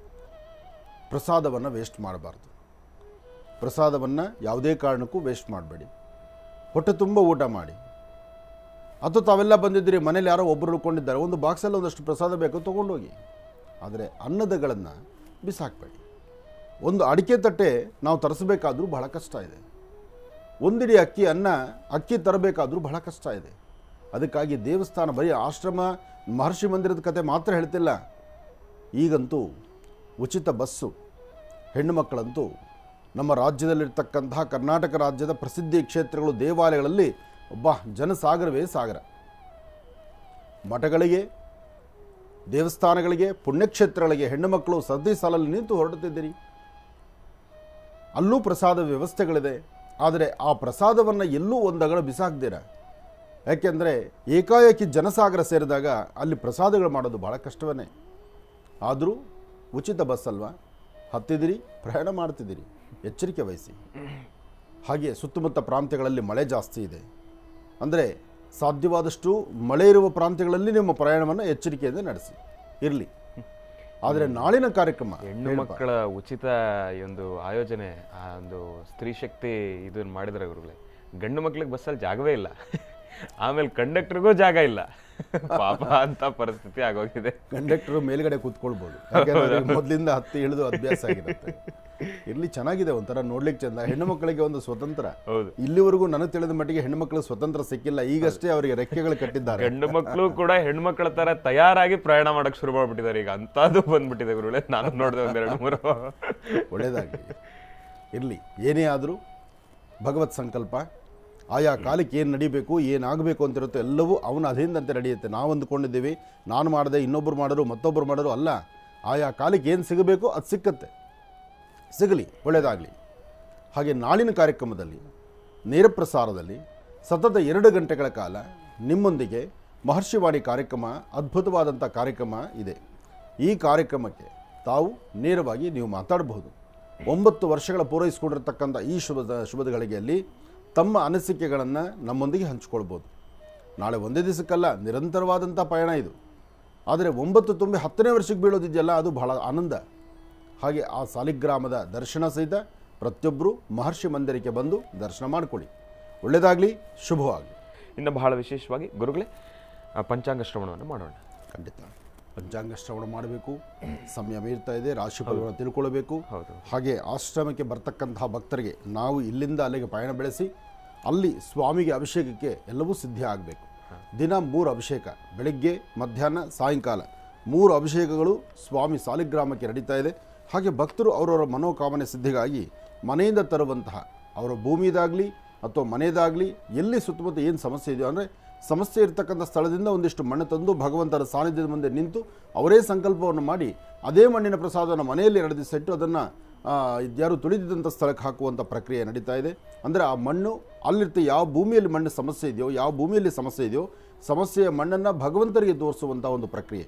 ಪ್ರಸಾದವನ್ನು ವೇಸ್ಟ್ ಮಾಡಬಾರ್ದು. ಪ್ರಸಾದವನ್ನು ಯಾವುದೇ ಕಾರಣಕ್ಕೂ ವೇಸ್ಟ್ ಮಾಡಬೇಡಿ. ಹೊಟ್ಟೆ ತುಂಬ ಊಟ ಮಾಡಿ. ಅಥವಾ ತಾವೆಲ್ಲ ಬಂದಿದ್ದೀರಿ, ಮನೇಲಿ ಯಾರೋ ಒಬ್ಬರು ಉಳ್ಕೊಂಡಿದ್ದಾರೆ, ಒಂದು ಬಾಕ್ಸಲ್ಲಿ ಒಂದಷ್ಟು ಪ್ರಸಾದ ಬೇಕು, ತೊಗೊಂಡೋಗಿ. ಆದರೆ ಅನ್ನದಗಳನ್ನು ಬಿಸಾಕಬೇಡಿ. ಒಂದು ಅಡಿಕೆ ತಟ್ಟೆ ನಾವು ತರಿಸಬೇಕಾದ್ರೂ ಬಹಳ ಕಷ್ಟ ಇದೆ. ಒಂದಿಡಿ ಅಕ್ಕಿ ತರಬೇಕಾದ್ರೂ ಬಹಳ ಕಷ್ಟ ಇದೆ. ಅದಕ್ಕಾಗಿ ದೇವಸ್ಥಾನ, ಬರೀ ಆಶ್ರಮ, ಮಹರ್ಷಿ ಮಂದಿರದ ಕತೆ ಮಾತ್ರ ಹೇಳ್ತಿಲ್ಲ. ಈಗಂತೂ ಉಚಿತ ಬಸ್ಸು, ಹೆಣ್ಣು ಮಕ್ಕಳಂತೂ ನಮ್ಮ ರಾಜ್ಯದಲ್ಲಿರ್ತಕ್ಕಂತಹ ಕರ್ನಾಟಕ ರಾಜ್ಯದ ಪ್ರಸಿದ್ಧಿ ಕ್ಷೇತ್ರಗಳು, ದೇವಾಲಯಗಳಲ್ಲಿ ಜನಸಾಗರವೇ ಸಾಗರ. ಮಠಗಳಿಗೆ, ದೇವಸ್ಥಾನಗಳಿಗೆ, ಪುಣ್ಯಕ್ಷೇತ್ರಗಳಿಗೆ ಹೆಣ್ಣು ಮಕ್ಕಳು ಸರದಿ ಸಾಲಲ್ಲಿ ನಿಂತು ಹೊರಡುತ್ತಿದ್ದೀರಿ. ಅಲ್ಲೂ ಪ್ರಸಾದ ವ್ಯವಸ್ಥೆಗಳಿದೆ. ಆದರೆ ಆ ಪ್ರಸಾದವನ್ನು ಎಲ್ಲೂ ಒಂದಗಳ ಬಿಸಾಕ್ದಿರ. ಯಾಕೆಂದರೆ ಏಕಾಏಕಿ ಜನಸಾಗರ ಸೇರಿದಾಗ ಅಲ್ಲಿ ಪ್ರಸಾದಗಳು ಮಾಡೋದು ಭಾಳ ಕಷ್ಟವೇ. ಆದರೂ ಉಚಿತ ಬಸ್ ಅಲ್ವಾ, ಹತ್ತಿದಿರಿ, ಪ್ರಯಾಣ ಮಾಡ್ತಿದ್ದೀರಿ, ಎಚ್ಚರಿಕೆ ವಹಿಸಿ. ಹಾಗೆ ಸುತ್ತಮುತ್ತ ಪ್ರಾಂತ್ಯಗಳಲ್ಲಿ ಮಳೆ ಜಾಸ್ತಿ ಇದೆ. ಅಂದರೆ ಸಾಧ್ಯವಾದಷ್ಟು ಮಳೆ ಇರುವ ಪ್ರಾಂತ್ಯಗಳಲ್ಲಿ ನಿಮ್ಮ ಪ್ರಯಾಣವನ್ನು ಎಚ್ಚರಿಕೆಯಿಂದ ನಡೆಸಿ ಇರಲಿ. ಆದರೆ ನಾಳಿನ ಕಾರ್ಯಕ್ರಮ ಹೆಣ್ಣು ಮಕ್ಕಳ ಉಚಿತ ಒಂದು ಆಯೋಜನೆ, ಆ ಒಂದು ಸ್ತ್ರೀ ಶಕ್ತಿ ಇದನ್ನು ಮಾಡಿದ್ರೆ ಗುರುಗಳೇ, ಗಂಡು ಮಕ್ಳಿಗೆ ಬಸ್ಸಲ್ಲಿ ಜಾಗವೇ ಇಲ್ಲ, ಆಮೇಲೆ ಕಂಡಕ್ಟರ್ಗೂ ಜಾಗ ಇಲ್ಲ, ಪಾಪ ಅಂತ ಪರಿಸ್ಥಿತಿ ಆಗೋಗಿದೆ. ಕಂಡಕ್ಟರ್ ಮೇಲ್ಗಡೆ ಕೂತ್ಕೊಳ್ಬೋದು, ಮೊದಲಿಂದ ಹತ್ತಿ ಇಳಿದು ಅಭ್ಯಾಸ ಆಗಿರುತ್ತೆ. ಇರ್ಲಿ, ಚೆನ್ನಾಗಿದೆ, ಒಂಥರ ನೋಡ್ಲಿಕ್ಕೆ ಚಂದ. ಹೆಣ್ಣು ಮಕ್ಕಳಿಗೆ ಒಂದು ಸ್ವತಂತ್ರ. ಇಲ್ಲಿವರೆಗೂ ನನಗೆ ತಿಳಿದ ಮಟ್ಟಿಗೆ ಹೆಣ್ಣು ಮಕ್ಕಳಿಗೆ ಸ್ವತಂತ್ರ ಸಿಕ್ಕಿಲ್ಲ. ಈಗಷ್ಟೇ ಅವರಿಗೆ ರೆಕ್ಕೆಗಳು ಕಟ್ಟಿದ್ದಾರೆ. ಗಂಡು ಮಕ್ಕಳು ಕೂಡ ಹೆಣ್ಮಕ್ಳ ತರ ತಯಾರಾಗಿ ಪ್ರಯಾಣ ಮಾಡಕ್ ಶುರು ಮಾಡ್ಬಿಟ್ಟಿದ್ದಾರೆ ಈಗ. ಅಂತದ್ದು ಬಂದ್ಬಿಟ್ಟಿದೆ ಗುರುಗಳೇ, ನಾನು ನೋಡಿದೆ 1-2-3. ಒಳ್ಳೇದಾಗಲಿ, ಇರಲಿ. ಏನೇ ಆದರೂ ಭಗವತ್ ಸಂಕಲ್ಪ, ಆಯಾ ಕಾಲಕ್ಕೆ ಏನು ನಡಿಬೇಕು, ಏನಾಗಬೇಕು ಅಂತಿರುತ್ತೋ ಎಲ್ಲವೂ ಅವನ ಅಧೀನದಂತೆ ನಡೆಯುತ್ತೆ. ನಾವು ಅಂದ್ಕೊಂಡಿದ್ದೀವಿ ನಾನು ಮಾಡಿದೆ, ಇನ್ನೊಬ್ಬರು ಮಾಡೋರು, ಮತ್ತೊಬ್ಬರು ಮಾಡೋರು ಅಲ್ಲ. ಆಯಾ ಕಾಲಕ್ಕೆ ಏನು ಸಿಗಬೇಕು ಅದು ಸಿಕ್ಕತ್ತೆ, ಸಿಗಲಿ, ಒಳ್ಳೆಯದಾಗಲಿ. ಹಾಗೆ ನಾಳಿನ ಕಾರ್ಯಕ್ರಮದಲ್ಲಿ, ನೇರ ಪ್ರಸಾರದಲ್ಲಿ ಸತತ 2 ಗಂಟೆಗಳ ಕಾಲ ನಿಮ್ಮೊಂದಿಗೆ ಮಹರ್ಷಿವಾಣಿ ಕಾರ್ಯಕ್ರಮ, ಅದ್ಭುತವಾದಂಥ ಕಾರ್ಯಕ್ರಮ ಇದೆ. ಈ ಕಾರ್ಯಕ್ರಮಕ್ಕೆ ತಾವು ನೇರವಾಗಿ ನೀವು ಮಾತಾಡಬಹುದು. 9 ವರ್ಷಗಳ ಪೂರೈಸಿಕೊಂಡಿರ್ತಕ್ಕಂಥ ಈ ಶುಭ ಗಳಿಗೆಯಲ್ಲಿ ತಮ್ಮ ಅನಿಸಿಕೆಗಳನ್ನು ನಮ್ಮೊಂದಿಗೆ ಹಂಚಿಕೊಳ್ಬೋದು. ನಾಳೆ ಒಂದೇ ದಿವಸಕ್ಕಲ್ಲ, ನಿರಂತರವಾದಂಥ ಪಯಣ ಇದು. ಆದರೆ 9 ತುಂಬಿ 10ನೇ ವರ್ಷಕ್ಕೆ ಬೀಳೋದಿದೆಯಲ್ಲ, ಅದು ಬಹಳ ಆನಂದ. ಹಾಗೆ ಆ ಸಾಲಿಗ್ರಾಮದ ದರ್ಶನ ಸಹಿತ ಪ್ರತಿಯೊಬ್ಬರು ಮಹರ್ಷಿ ಮಂದಿರಕ್ಕೆ ಬಂದು ದರ್ಶನ ಮಾಡಿಕೊಳ್ಳಿ. ಒಳ್ಳೆಯದಾಗಲಿ, ಶುಭವಾಗಲಿ. ಇನ್ನು ಬಹಳ ವಿಶೇಷವಾಗಿ ಗುರುಗಳೇ ಪಂಚಾಂಗ ಶ್ರವಣವನ್ನು ಮಾಡೋಣ. ಖಂಡಿತ ಪಂಚಾಂಗ ಶ್ರವಣ ಮಾಡಬೇಕು. ಸಮಯ ಮೀರ್ತಾ ಇದೆ, ರಾಶಿಫಲವನ್ನು ತಿಳ್ಕೊಳ್ಬೇಕು. ಹಾಗೆ ಆಶ್ರಮಕ್ಕೆ ಬರ್ತಕ್ಕಂತಹ ಭಕ್ತರಿಗೆ ನಾವು ಇಲ್ಲಿಂದ ಅಲ್ಲಿಗೆ ಪಯಣ ಬೆಳೆಸಿ ಅಲ್ಲಿ ಸ್ವಾಮಿಗೆ ಅಭಿಷೇಕಕ್ಕೆ ಎಲ್ಲವೂ ಸಿದ್ಧ ಆಗಬೇಕು. ದಿನ 3 ಅಭಿಷೇಕ, ಬೆಳಗ್ಗೆ, ಮಧ್ಯಾಹ್ನ, ಸಾಯಂಕಾಲ 3 ಅಭಿಷೇಕಗಳು ಸ್ವಾಮಿ ಸಾಲಿಗ್ರಾಮಕ್ಕೆ ನಡೀತಾ ಇದೆ. ಹಾಗೆ ಭಕ್ತರು ಅವರವರ ಮನೋಕಾಮನೆ ಸಿದ್ಧಿಗಾಗಿ ಮನೆಯಿಂದ ತರುವಂತಹ ಅವರ ಭೂಮಿದಾಗಲಿ ಅಥವಾ ಮನೆಯದಾಗಲಿ ಎಲ್ಲಿ ಸುತ್ತಮುತ್ತ ಏನು ಸಮಸ್ಯೆ ಇದೆಯೋ ಅಂದರೆ ಸಮಸ್ಯೆ ಇರತಕ್ಕಂಥ ಸ್ಥಳದಿಂದ ಒಂದಿಷ್ಟು ಮಣ್ಣು ತಂದು ಭಗವಂತರ ಸಾನ್ನಿಧ್ಯದ ಮುಂದೆ ನಿಂತು ಅವರೇ ಸಂಕಲ್ಪವನ್ನು ಮಾಡಿ ಅದೇ ಮಣ್ಣಿನ ಪ್ರಸಾದವನ್ನು ಮನೆಯಲ್ಲಿ 2 ದಿವಸ ಇಟ್ಟು ಅದನ್ನು ಯಾರು ತುಳಿದಿದ್ದಂಥ ಸ್ಥಳಕ್ಕೆ ಹಾಕುವಂಥ ಪ್ರಕ್ರಿಯೆ ನಡೀತಾ ಇದೆ. ಅಂದರೆ ಆ ಮಣ್ಣು ಅಲ್ಲಿರ್ತ ಯಾವ ಭೂಮಿಯಲ್ಲಿ ಮಣ್ಣು ಸಮಸ್ಯೆ ಇದೆಯೋ, ಯಾವ ಭೂಮಿಯಲ್ಲಿ ಸಮಸ್ಯೆ ಇದೆಯೋ ಸಮಸ್ಯೆಯ ಮಣ್ಣನ್ನು ಭಗವಂತರಿಗೆ ತೋರಿಸುವಂಥ ಒಂದು ಪ್ರಕ್ರಿಯೆ.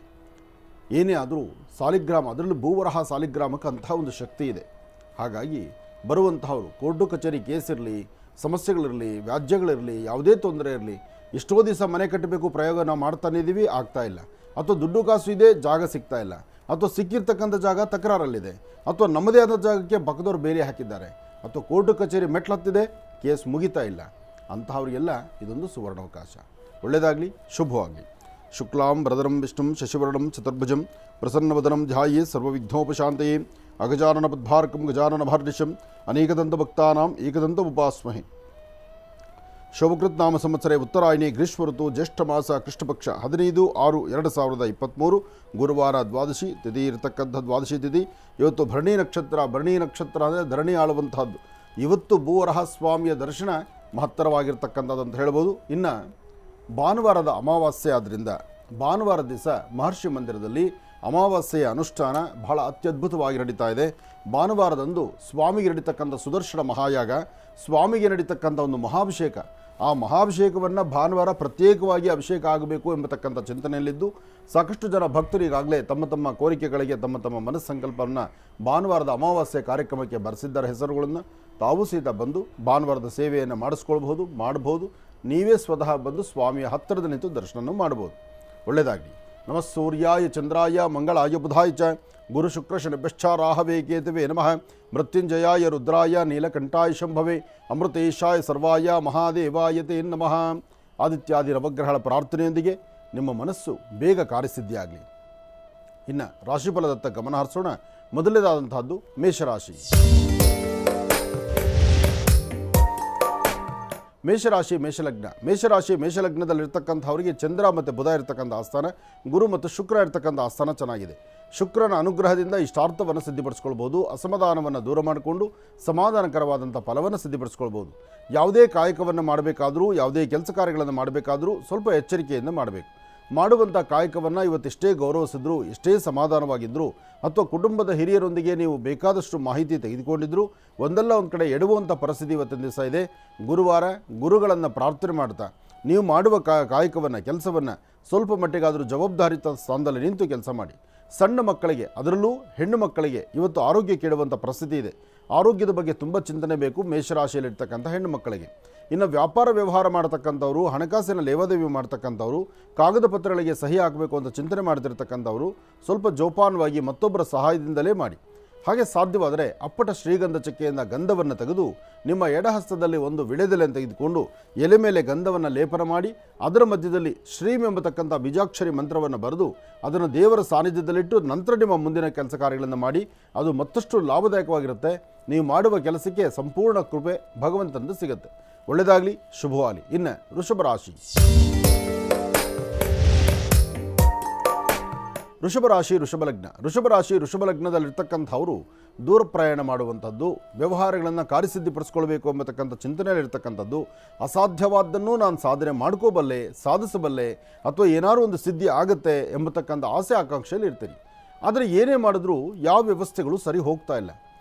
ಏನೇ ಆದರೂ ಸಾಲಿಗ್ರಾಮ, ಅದರಲ್ಲೂ ಭೂವರಹ ಸಾಲಿಗ್ರಾಮಕ್ಕೆ ಅಂತಹ ಒಂದು ಶಕ್ತಿ ಇದೆ. ಹಾಗಾಗಿ ಬರುವಂತಹವರು ಕೋರ್ಟು ಕಚೇರಿ ಕೇಸ್ ಇರಲಿ, ಸಮಸ್ಯೆಗಳಿರಲಿ, ವ್ಯಾಜ್ಯಗಳಿರಲಿ, ಯಾವುದೇ ತೊಂದರೆ ಇರಲಿ, ಎಷ್ಟೋ ದಿವಸ ಮನೆ ಕಟ್ಟಬೇಕು ಪ್ರಯೋಗ ನಾವು ಮಾಡ್ತಾನೆ ಇದ್ದೀವಿ, ಆಗ್ತಾ ಇಲ್ಲ, ಅಥವಾ ದುಡ್ಡು ಕಾಸು ಇದೆ ಜಾಗ ಸಿಗ್ತಾ ಇಲ್ಲ, ಅಥವಾ ಸಿಕ್ಕಿರ್ತಕ್ಕಂಥ ಜಾಗ ತಕರಾರಲ್ಲಿದೆ, ಅಥವಾ ನಮ್ಮದೇ ಆದ ಜಾಗಕ್ಕೆ ಪಕ್ಕದವ್ರು ಬೇರೆ ಹಾಕಿದ್ದಾರೆ, ಅಥವಾ ಕೋರ್ಟು ಕಚೇರಿ ಮೆಟ್ಲತ್ತಿದೆ, ಕೇಸ್ ಮುಗಿತಾ ಇಲ್ಲ, ಅಂತಹವರಿಗೆಲ್ಲ ಇದೊಂದು ಸುವರ್ಣಾವಕಾಶ. ಒಳ್ಳೆಯದಾಗಲಿ, ಶುಭವಾಗಲಿ. ಶುಕ್ಲಾಂ ವರದರಂ ವಿಷ್ಣುಂ ಶಶಿವರ್ಣಂ ಚತುರ್ಭುಜಂ ಪ್ರಸನ್ನವದನಂ ಧ್ಯಾಯೇ ಸರ್ವವಿಘ್ನೋಪಶಾಂತಯೇ ಅಗಜಾನನ ಪದ್ಮಾರ್ಕಂ ಗಜಾನನ ಭಾರ್ನಿಶಂ ಅನೇಕದಂತ ಭಕ್ತಾನಾಂ ಏಕದಂತ ಉಪಾಸ್ಮಹೆ. ಶೋಭಕೃತ್ ನಾಮ ಸಂವತ್ಸರೆ ಉತ್ತರಾಯಣಿ ಗ್ರೀಷ್ಮ ಋತು ಜ್ಯೇಷ್ಠ ಮಾಸ ಕೃಷ್ಣಪಕ್ಷ 15/6/2023 ಗುರುವಾರ ದ್ವಾದಶಿ ತಿಥಿ ಇರತಕ್ಕಂಥ ದ್ವಾದಶಿ ತಿಥಿ. ಇವತ್ತು ಭರಣಿ ನಕ್ಷತ್ರ. ಭರಣಿ ನಕ್ಷತ್ರ ಅಂದರೆ ಧರಣಿ ಆಳುವಂತಹದ್ದು. ಇವತ್ತು ಭೂವರಹ ಸ್ವಾಮಿಯ ದರ್ಶನ ಮಹತ್ತರವಾಗಿರ್ತಕ್ಕಂಥದ್ದು ಅಂತ ಹೇಳ್ಬೋದು. ಇನ್ನು ಭಾನುವಾರದ ಅಮಾವಾಸ್ಯೆ ಆದ್ದರಿಂದ ಭಾನುವಾರ ದಿವಸ ಮಹರ್ಷಿ ಮಂದಿರದಲ್ಲಿ ಅಮಾವಾಸ್ಯೆಯ ಅನುಷ್ಠಾನ ಬಹಳ ಅತ್ಯದ್ಭುತವಾಗಿ ನಡೀತಾ ಇದೆ. ಭಾನುವಾರದಂದು ಸ್ವಾಮಿಗೆ ನಡೀತಕ್ಕಂಥ ಸುದರ್ಶನ ಮಹಾಯಾಗ, ಸ್ವಾಮಿಗೆ ನಡೀತಕ್ಕಂಥ ಒಂದು ಮಹಾಭಿಷೇಕ, ಆ ಮಹಾಭಿಷೇಕವನ್ನು ಭಾನುವಾರ ಪ್ರತ್ಯೇಕವಾಗಿ ಅಭಿಷೇಕ ಆಗಬೇಕು ಎಂಬತಕ್ಕಂಥ ಚಿಂತನೆಯಲ್ಲಿದ್ದು ಸಾಕಷ್ಟು ಜನ ಭಕ್ತರು ಈಗಾಗಲೇ ತಮ್ಮ ತಮ್ಮ ಕೋರಿಕೆಗಳಿಗೆ ತಮ್ಮ ತಮ್ಮ ಮನಸ್ಸಂಕಲ್ಪವನ್ನು ಭಾನುವಾರದ ಅಮಾವಾಸ್ಯೆ ಕಾರ್ಯಕ್ರಮಕ್ಕೆ ಬರೆಸಿದ್ದಾರೆ. ಹೆಸರುಗಳನ್ನು ತಾವು ಸಹಿತ ಬಂದು ಭಾನುವಾರದ ಸೇವೆಯನ್ನು ಮಾಡಬಹುದು. ನೀವೇ ಸ್ವತಃ ಬಂದು ಸ್ವಾಮಿಯ ಹತ್ತಿರದ ನಿಂತು ದರ್ಶನ ಮಾಡಬಹುದು. ಒಳ್ಳೆಯದಾಗಲಿ. ನಮಃ ಸೂರ್ಯಾಯ ಚಂದ್ರಾಯ ಮಂಗಳಾಯ ಬುಧಾಯ ಚ ಗುರು ಶುಕ್ರ ಶನಿಭ್ಯಶ್ಚ ರಾಹವೇ ಕೇತವೇ ನಮಃ. ಮೃತ್ಯುಂಜಯಾಯ ರುದ್ರಾಯ ನೀಲಕಂಠಾಯ ಶಂಭವೇ ಅಮೃತೇಶಾಯ ಸರ್ವಾಯ ಮಹಾದೇವಾಯ ತೇ ನಮಃ. ಆದಿತ್ಯಾದಿ ನವಗ್ರಹಗಳ ಪ್ರಾರ್ಥನೆಯೊಂದಿಗೆ ನಿಮ್ಮ ಮನಸ್ಸು ಬೇಗ ಕಾರ್ಯಸಿದ್ಧಿಯಾಗಲಿ. ಇನ್ನು ರಾಶಿಫಲದತ್ತ ಗಮನ ಹರಿಸೋಣ. ಮೊದಲನೇದಾದಂತಹದ್ದು ಮೇಷರಾಶಿ. ಮೇಷರಾಶಿ ಮೇಷಲಗ್ನದಲ್ಲಿರ್ತಕ್ಕಂಥವರಿಗೆ ಚಂದ್ರ ಮತ್ತು ಬುಧ ಇರತಕ್ಕಂಥ ಆಸ್ಥಾನ, ಗುರು ಮತ್ತು ಶುಕ್ರ ಇರತಕ್ಕಂಥ ಆಸ್ಥಾನ ಚೆನ್ನಾಗಿದೆ. ಶುಕ್ರನ ಅನುಗ್ರಹದಿಂದ ಇಷ್ಟಾರ್ಥವನ್ನು ಸಿದ್ಧಿಪಡಿಸ್ಕೊಳ್ಬೋದು. ಅಸಮಾಧಾನವನ್ನು ದೂರ ಮಾಡಿಕೊಂಡು ಸಮಾಧಾನಕರವಾದಂಥ ಫಲವನ್ನು ಸಿದ್ಧಿಪಡಿಸ್ಕೊಳ್ಬೋದು. ಯಾವುದೇ ಕಾಯಕವನ್ನು ಮಾಡಬೇಕಾದರೂ, ಯಾವುದೇ ಕೆಲಸ ಕಾರ್ಯಗಳನ್ನು ಮಾಡಬೇಕಾದರೂ ಸ್ವಲ್ಪ ಎಚ್ಚರಿಕೆಯಿಂದ ಮಾಡಬೇಕು. ಮಾಡುವಂಥ ಕಾಯಕವನ್ನು ಇವತ್ತೆಷ್ಟೇ ಗೌರವಿಸಿದ್ರು, ಎಷ್ಟೇ ಸಮಾಧಾನವಾಗಿದ್ದರೂ, ಅಥವಾ ಕುಟುಂಬದ ಹಿರಿಯರೊಂದಿಗೆ ನೀವು ಬೇಕಾದಷ್ಟು ಮಾಹಿತಿ ತೆಗೆದುಕೊಂಡಿದ್ರು ಒಂದಲ್ಲ ಒಂದು ಕಡೆ ಎಡುವಂಥ ಪರಿಸ್ಥಿತಿ ಇವತ್ತಿನ ದಿವಸ ಇದೆ. ಗುರುವಾರ ಗುರುಗಳನ್ನು ಪ್ರಾರ್ಥನೆ ಮಾಡ್ತಾ ನೀವು ಮಾಡುವ ಕಾಯಕವನ್ನು, ಕೆಲಸವನ್ನು ಸ್ವಲ್ಪ ಮಟ್ಟಿಗಾದರೂ ಜವಾಬ್ದಾರಿತ ಸ್ಥಾನದಲ್ಲಿ ನಿಂತು ಕೆಲಸ ಮಾಡಿ. ಸಣ್ಣ ಮಕ್ಕಳಿಗೆ, ಅದರಲ್ಲೂ ಹೆಣ್ಣು ಮಕ್ಕಳಿಗೆ ಇವತ್ತು ಆರೋಗ್ಯ ಕೆಡುವಂಥ ಪರಿಸ್ಥಿತಿ ಇದೆ. ಆರೋಗ್ಯದ ಬಗ್ಗೆ ತುಂಬ ಚಿಂತನೆ ಬೇಕು ಮೇಷರಾಶಿಯಲ್ಲಿರ್ತಕ್ಕಂಥ ಹೆಣ್ಣು ಮಕ್ಕಳಿಗೆ. ಇನ್ನು ವ್ಯಾಪಾರ ವ್ಯವಹಾರ ಮಾಡ್ತಕ್ಕಂಥವ್ರು, ಹಣಕಾಸಿನ ಲೇವಾದೇವಿ ಮಾಡ್ತಕ್ಕಂಥವ್ರು, ಕಾಗದ ಪತ್ರಗಳಿಗೆ ಸಹಿ ಹಾಕಬೇಕು ಅಂತ ಚಿಂತನೆ ಮಾಡ್ತಿರ್ತಕ್ಕಂಥವ್ರು ಸ್ವಲ್ಪ ಜೋಪಾನವಾಗಿ ಮತ್ತೊಬ್ಬರ ಸಹಾಯದಿಂದಲೇ ಮಾಡಿ. ಹಾಗೆ ಸಾಧ್ಯವಾದರೆ ಅಪ್ಪಟ ಶ್ರೀಗಂಧ ಚಕ್ಕೆಯಿಂದ ಗಂಧವನ್ನು ತೆಗೆದು ನಿಮ್ಮ ಎಡಹಸ್ತದಲ್ಲಿ ಒಂದು ವಿಳೆದೆಲೆಯನ್ನು ತೆಗೆದುಕೊಂಡು ಎಲೆ ಮೇಲೆ ಗಂಧವನ್ನು ಲೇಪನ ಮಾಡಿ ಅದರ ಮಧ್ಯದಲ್ಲಿ ಶ್ರೀಂ ಎಂಬತಕ್ಕಂಥ ಬೀಜಾಕ್ಷರಿ ಮಂತ್ರವನ್ನು ಬರೆದು ಅದನ್ನು ದೇವರ ಸಾನ್ನಿಧ್ಯದಲ್ಲಿಟ್ಟು ನಂತರ ನಿಮ್ಮ ಮುಂದಿನ ಕೆಲಸ ಕಾರ್ಯಗಳನ್ನು ಮಾಡಿ. ಅದು ಮತ್ತಷ್ಟು ಲಾಭದಾಯಕವಾಗಿರುತ್ತೆ. ನೀವು ಮಾಡುವ ಕೆಲಸಕ್ಕೆ ಸಂಪೂರ್ಣ ಕೃಪೆ ಭಗವಂತನಿಂದ ಸಿಗುತ್ತೆ. ಒಳ್ಳೆಯದಾಗಲಿ, ಶುಭವಾಗಲಿ. ಇನ್ನು ವೃಷಭ ರಾಶಿ. ವೃಷಭ ಲಗ್ನದಲ್ಲಿರ್ತಕ್ಕಂಥವರು ದೂರ ಪ್ರಯಾಣ ಮಾಡುವಂಥದ್ದು, ವ್ಯವಹಾರಗಳನ್ನು ಕಾರ್ಯಸಿದ್ಧಿಪಡಿಸ್ಕೊಳ್ಬೇಕು ಎಂಬತಕ್ಕಂಥ ಚಿಂತನೆಯಲ್ಲಿರ್ತಕ್ಕಂಥದ್ದು, ಅಸಾಧ್ಯವಾದ್ದನ್ನು ನಾನು ಸಾಧನೆ ಮಾಡ್ಕೋಬಲ್ಲೆ, ಸಾಧಿಸಬಲ್ಲೆ, ಅಥವಾ ಏನಾದರೂ ಒಂದು ಸಿದ್ಧಿ ಆಗುತ್ತೆ ಎಂಬತಕ್ಕಂಥ ಆಸೆ ಆಕಾಂಕ್ಷೆಯಲ್ಲಿ ಇರ್ತೀರಿ. ಆದರೆ ಏನೇ ಮಾಡಿದ್ರೂ ಯಾವ ವ್ಯವಸ್ಥೆಗಳು ಸರಿ ಹೋಗ್ತಾ ಇಲ್ಲ.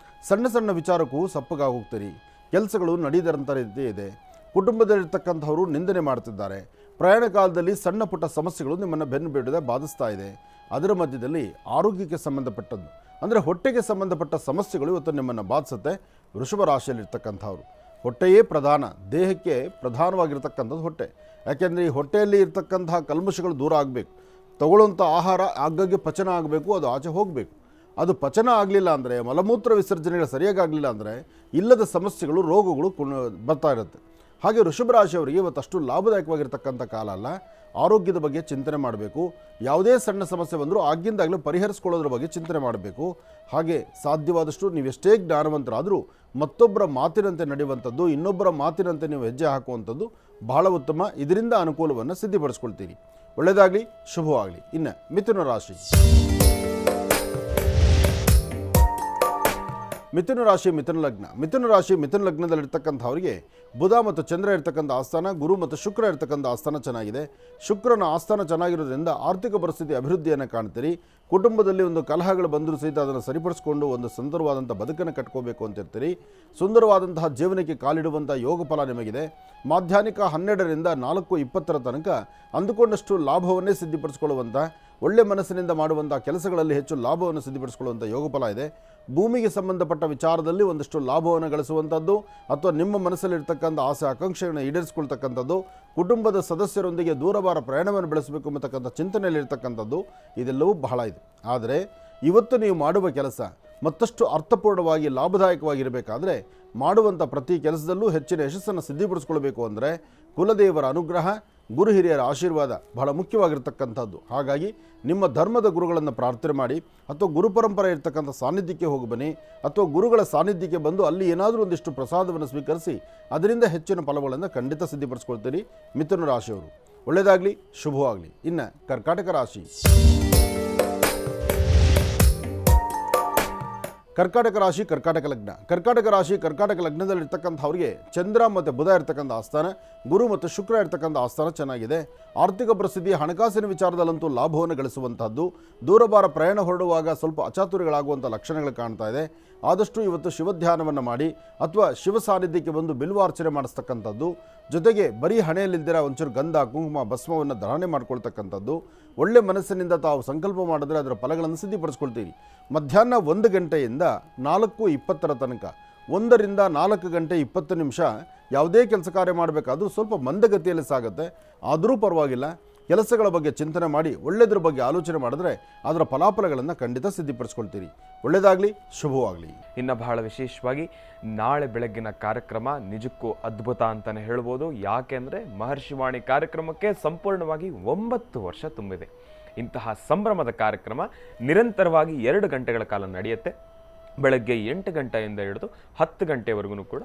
ಸಣ್ಣ ಸಣ್ಣ ವಿಚಾರಕ್ಕೂ ಸಪ್ಪಗಾಗಿ ಹೋಗ್ತೀರಿ. ಕೆಲಸಗಳು ನಡೀದಂಥ ರೀತಿ ಇದೆ. ಕುಟುಂಬದಲ್ಲಿರ್ತಕ್ಕಂಥವರು ನಿಂದನೆ ಮಾಡ್ತಿದ್ದಾರೆ. ಪ್ರಯಾಣ ಕಾಲದಲ್ಲಿ ಸಣ್ಣ ಪುಟ್ಟ ಸಮಸ್ಯೆಗಳು ನಿಮ್ಮನ್ನು ಬೆನ್ನು ಬಿಡದೆ ಬಾಧಿಸ್ತಾ ಇದೆ. ಅದರ ಮಧ್ಯದಲ್ಲಿ ಆರೋಗ್ಯಕ್ಕೆ ಸಂಬಂಧಪಟ್ಟದ್ದು, ಅಂದರೆ ಹೊಟ್ಟೆಗೆ ಸಂಬಂಧಪಟ್ಟ ಸಮಸ್ಯೆಗಳು ಇವತ್ತು ನಿಮ್ಮನ್ನು ಬಾಧಿಸುತ್ತೆ. ವೃಷಭ ರಾಶಿಯಲ್ಲಿರ್ತಕ್ಕಂಥವ್ರು ಹೊಟ್ಟೆಯೇ ಪ್ರಧಾನ, ದೇಹಕ್ಕೆ ಪ್ರಧಾನವಾಗಿರ್ತಕ್ಕಂಥದ್ದು ಹೊಟ್ಟೆ. ಯಾಕೆಂದರೆ ಈ ಹೊಟ್ಟೆಯಲ್ಲಿ ಇರ್ತಕ್ಕಂತಹ ಕಲ್ಮಶಗಳು ದೂರ ಆಗಬೇಕು. ತಗೊಳ್ಳುವಂಥ ಆಹಾರ ಆಗಾಗ್ಗೆ ಪಚನ ಆಗಬೇಕು, ಅದು ಆಚೆ ಹೋಗಬೇಕು. ಅದು ಪಚನ ಆಗಲಿಲ್ಲ ಅಂದರೆ, ಮಲಮೂತ್ರ ವಿಸರ್ಜನೆಗಳು ಸರಿಯಾಗಿ ಆಗಲಿಲ್ಲ ಅಂದರೆ ಇಲ್ಲದ ಸಮಸ್ಯೆಗಳು, ರೋಗಗಳು ಬರ್ತಾ ಇರುತ್ತೆ. ಹಾಗೆ ವೃಷಭ ರಾಶಿಯವರಿಗೆ ಇವತ್ತಷ್ಟು ಲಾಭದಾಯಕವಾಗಿರ್ತಕ್ಕಂಥ ಕಾಲ ಅಲ್ಲ. ಆರೋಗ್ಯದ ಬಗ್ಗೆ ಚಿಂತನೆ ಮಾಡಬೇಕು. ಯಾವುದೇ ಸಣ್ಣ ಸಮಸ್ಯೆ ಬಂದರೂ ಆಗಿಂದಾಗಲೂ ಪರಿಹರಿಸ್ಕೊಳ್ಳೋದ್ರ ಬಗ್ಗೆ ಚಿಂತನೆ ಮಾಡಬೇಕು. ಹಾಗೆ ಸಾಧ್ಯವಾದಷ್ಟು ನೀವೆಷ್ಟೇ ಜ್ಞಾನವಂತರಾದರೂ ಮತ್ತೊಬ್ಬರ ಮಾತಿನಂತೆ ನಡೆಯುವಂಥದ್ದು, ಇನ್ನೊಬ್ಬರ ಮಾತಿನಂತೆ ನೀವು ಹೆಜ್ಜೆ ಹಾಕುವಂಥದ್ದು ಬಹಳ ಉತ್ತಮ. ಇದರಿಂದ ಅನುಕೂಲವನ್ನು ಸಿದ್ಧಿಪಡಿಸ್ಕೊಳ್ತೀರಿ. ಒಳ್ಳೆಯದಾಗಲಿ, ಶುಭವಾಗಲಿ. ಇನ್ನು ಮಿಥುನ ರಾಶಿ. ಮಿಥುನ ರಾಶಿ, ಮಿಥುನ ಲಗ್ನ. ಮಿಥುನ ರಾಶಿ, ಮಿಥುನ ಲಗ್ನದಲ್ಲಿರ್ತಕ್ಕಂಥವರಿಗೆ ಬುಧ ಮತ್ತು ಚಂದ್ರ ಇರ್ತಕ್ಕಂಥ ಆಸ್ಥಾನ, ಗುರು ಮತ್ತು ಶುಕ್ರ ಇರ್ತಕ್ಕಂಥ ಆಸ್ಥಾನ ಚೆನ್ನಾಗಿದೆ. ಶುಕ್ರನ ಆಸ್ಥಾನ ಚೆನ್ನಾಗಿರೋದ್ರಿಂದ ಆರ್ಥಿಕ ಪರಿಸ್ಥಿತಿ ಅಭಿವೃದ್ಧಿಯನ್ನು ಕಾಣ್ತೀರಿ. ಕುಟುಂಬದಲ್ಲಿ ಒಂದು ಕಲಹಗಳು ಬಂದರೂ ಸಹಿತ ಅದನ್ನು ಸರಿಪಡಿಸಿಕೊಂಡು ಒಂದು ಸುಂದರವಾದಂಥ ಬದುಕನ್ನು ಕಟ್ಕೋಬೇಕು ಅಂತಿರ್ತೀರಿ. ಸುಂದರವಾದಂತಹ ಜೀವನಕ್ಕೆ ಕಾಲಿಡುವಂಥ ಯೋಗ ಫಲ ನಿಮಗಿದೆ. ಮಾಧ್ಯಾಹ್ನಿಕ 12ರಿಂದ 4:20 ತನಕ ಅಂದುಕೊಂಡಷ್ಟು ಲಾಭವನ್ನೇ ಸಿದ್ಧಿಪಡಿಸಿಕೊಳ್ಳುವಂಥ, ಒಳ್ಳೆ ಮನಸ್ಸಿನಿಂದ ಮಾಡುವಂಥ ಕೆಲಸಗಳಲ್ಲಿ ಹೆಚ್ಚು ಲಾಭವನ್ನು ಸಿದ್ಧಿಪಡಿಸಿಕೊಳ್ಳುವಂಥ ಯೋಗ ಫಲ ಇದೆ. ಭೂಮಿಗೆ ಸಂಬಂಧಪಟ್ಟ ವಿಚಾರದಲ್ಲಿ ಒಂದಷ್ಟು ಲಾಭವನ್ನು ಗಳಿಸುವಂಥದ್ದು ಅಥವಾ ನಿಮ್ಮ ಮನಸ್ಸಲ್ಲಿರ್ತಕ್ಕಂಥ ಆಸೆ ಆಕಾಂಕ್ಷೆಯನ್ನು ಈಡೇರಿಸಿಕೊಳ್ತಕ್ಕಂಥದ್ದು, ಕುಟುಂಬದ ಸದಸ್ಯರೊಂದಿಗೆ ದೂರವಾರ ಪ್ರಯಾಣವನ್ನು ಬೆಳೆಸಬೇಕು ಎಂಬತಕ್ಕಂಥ ಚಿಂತನೆಯಲ್ಲಿರ್ತಕ್ಕಂಥದ್ದು ಇದೆಲ್ಲವೂ ಬಹಳ ಇದೆ. ಆದರೆ ಇವತ್ತು ನೀವು ಮಾಡುವ ಕೆಲಸ ಮತ್ತಷ್ಟು ಅರ್ಥಪೂರ್ಣವಾಗಿ ಲಾಭದಾಯಕವಾಗಿರಬೇಕಾದ್ರೆ ಮಾಡುವಂಥ ಪ್ರತಿ ಕೆಲಸದಲ್ಲೂ ಹೆಚ್ಚಿನ ಯಶಸ್ಸನ್ನು ಸಿದ್ಧಿಪಡಿಸ್ಕೊಳ್ಬೇಕು ಅಂದರೆ ಕುಲದೇವರ ಅನುಗ್ರಹ, ಗುರು ಹಿರಿಯರ ಆಶೀರ್ವಾದ ಬಹಳ ಮುಖ್ಯವಾಗಿರ್ತಕ್ಕಂಥದ್ದು. ಹಾಗಾಗಿ ನಿಮ್ಮ ಧರ್ಮದ ಗುರುಗಳನ್ನು ಪ್ರಾರ್ಥನೆ ಮಾಡಿ ಅಥವಾ ಗುರು ಪರಂಪರೆ ಇರ್ತಕ್ಕಂಥ ಸಾನ್ನಿಧ್ಯಕ್ಕೆ ಹೋಗಿ ಬನ್ನಿ, ಅಥವಾ ಗುರುಗಳ ಸಾನ್ನಿಧ್ಯಕ್ಕೆ ಬಂದು ಅಲ್ಲಿ ಏನಾದರೂ ಒಂದಿಷ್ಟು ಪ್ರಸಾದವನ್ನು ಸ್ವೀಕರಿಸಿ ಅದರಿಂದ ಹೆಚ್ಚಿನ ಫಲಗಳನ್ನು ಖಂಡಿತ ಸಿದ್ಧಿಪಡಿಸ್ಕೊಳ್ತೀರಿ ಮಿಥುನ ರಾಶಿಯವರು. ಒಳ್ಳೆಯದಾಗಲಿ, ಶುಭವಾಗಲಿ. ಇನ್ನು ಕರ್ಕಾಟಕ ರಾಶಿ. ಕರ್ಕಾಟಕ ರಾಶಿ, ಕರ್ಕಾಟಕ ಲಗ್ನ. ಕರ್ಕಾಟಕ ರಾಶಿ, ಕರ್ಕಾಟಕ ಲಗ್ನದಲ್ಲಿರ್ತಕ್ಕಂಥವ್ರಿಗೆ ಚಂದ್ರ ಮತ್ತು ಬುಧ ಇರ್ತಕ್ಕಂಥ ಆಸ್ಥಾನ, ಗುರು ಮತ್ತು ಶುಕ್ರ ಇರ್ತಕ್ಕಂಥ ಆಸ್ಥಾನ ಚೆನ್ನಾಗಿದೆ. ಆರ್ಥಿಕ ಪರಿಸ್ಥಿತಿ, ಹಣಕಾಸಿನ ವಿಚಾರದಲ್ಲಂತೂ ಲಾಭವನ್ನು ಗಳಿಸುವಂಥದ್ದು. ದೂರಭಾರ ಪ್ರಯಾಣ ಹೊರಡುವಾಗ ಸ್ವಲ್ಪ ಅಚಾತುರ್ಯಗಳಾಗುವಂಥ ಲಕ್ಷಣಗಳು ಕಾಣ್ತಾ ಇದೆ. ಆದಷ್ಟು ಇವತ್ತು ಶಿವಧ್ಯಾನವನ್ನು ಮಾಡಿ ಅಥವಾ ಶಿವ ಸಾನ್ನಿಧ್ಯಕ್ಕೆ ಬಂದು ಬಿಲ್ವಾರ್ಚನೆ ಮಾಡಿಸ್ತಕ್ಕಂಥದ್ದು. ಜೊತೆಗೆ ಬರೀ ಹಣೆಯಲ್ಲಿದ್ದರೆ ಒಂಚೂರು ಗಂಧ, ಕುಂಕುಮ, ಭಸ್ಮವನ್ನು ಧಾರಣೆ ಮಾಡ್ಕೊಳ್ತಕ್ಕಂಥದ್ದು. ಒಳ್ಳೆ ಮನಸ್ಸಿನಿಂದ ತಾವು ಸಂಕಲ್ಪ ಮಾಡಿದ್ರೆ ಅದರ ಫಲಗಳನ್ನು ಸಿದ್ಧಿಪಡಿಸ್ಕೊಳ್ತೀರಿ. ಮಧ್ಯಾಹ್ನ 1 ಗಂಟೆಯಿಂದ 4:20 ತನಕ, 1ರಿಂದ 4 ಗಂಟೆ 20 ನಿಮಿಷ ಯಾವುದೇ ಕೆಲಸ ಕಾರ್ಯ ಮಾಡಬೇಕಾದ್ರೂ ಸ್ವಲ್ಪ ಮಂದಗತಿಯಲ್ಲಿ ಸಾಗುತ್ತೆ. ಆದರೂ ಪರವಾಗಿಲ್ಲ, ಕೆಲಸಗಳ ಬಗ್ಗೆ ಚಿಂತನೆ ಮಾಡಿ ಒಳ್ಳೆಯದ್ರ ಬಗ್ಗೆ ಆಲೋಚನೆ ಮಾಡಿದ್ರೆ ಅದರ ಫಲಾಫಲಗಳನ್ನು ಖಂಡಿತ ಸಿದ್ಧಿಪಡಿಸ್ಕೊಳ್ತೀರಿ. ಒಳ್ಳೆಯದಾಗಲಿ, ಶುಭವಾಗಲಿ. ಇನ್ನು ಬಹಳ ವಿಶೇಷವಾಗಿ ನಾಳೆ ಬೆಳಗ್ಗಿನ ಕಾರ್ಯಕ್ರಮ ನಿಜಕ್ಕೂ ಅದ್ಭುತ ಅಂತಲೇ ಹೇಳ್ಬೋದು. ಯಾಕೆಂದರೆ ಮಹರ್ಷಿವಾಣಿ ಕಾರ್ಯಕ್ರಮಕ್ಕೆ ಸಂಪೂರ್ಣವಾಗಿ 9 ವರ್ಷ ತುಂಬಿದೆ. ಇಂತಹ ಸಂಭ್ರಮದ ಕಾರ್ಯಕ್ರಮ ನಿರಂತರವಾಗಿ 2 ಗಂಟೆಗಳ ಕಾಲ ನಡೆಯುತ್ತೆ. ಬೆಳಗ್ಗೆ 8 ಗಂಟೆಯಿಂದ ಹಿಡಿದು 10 ಗಂಟೆವರೆಗೂ ಕೂಡ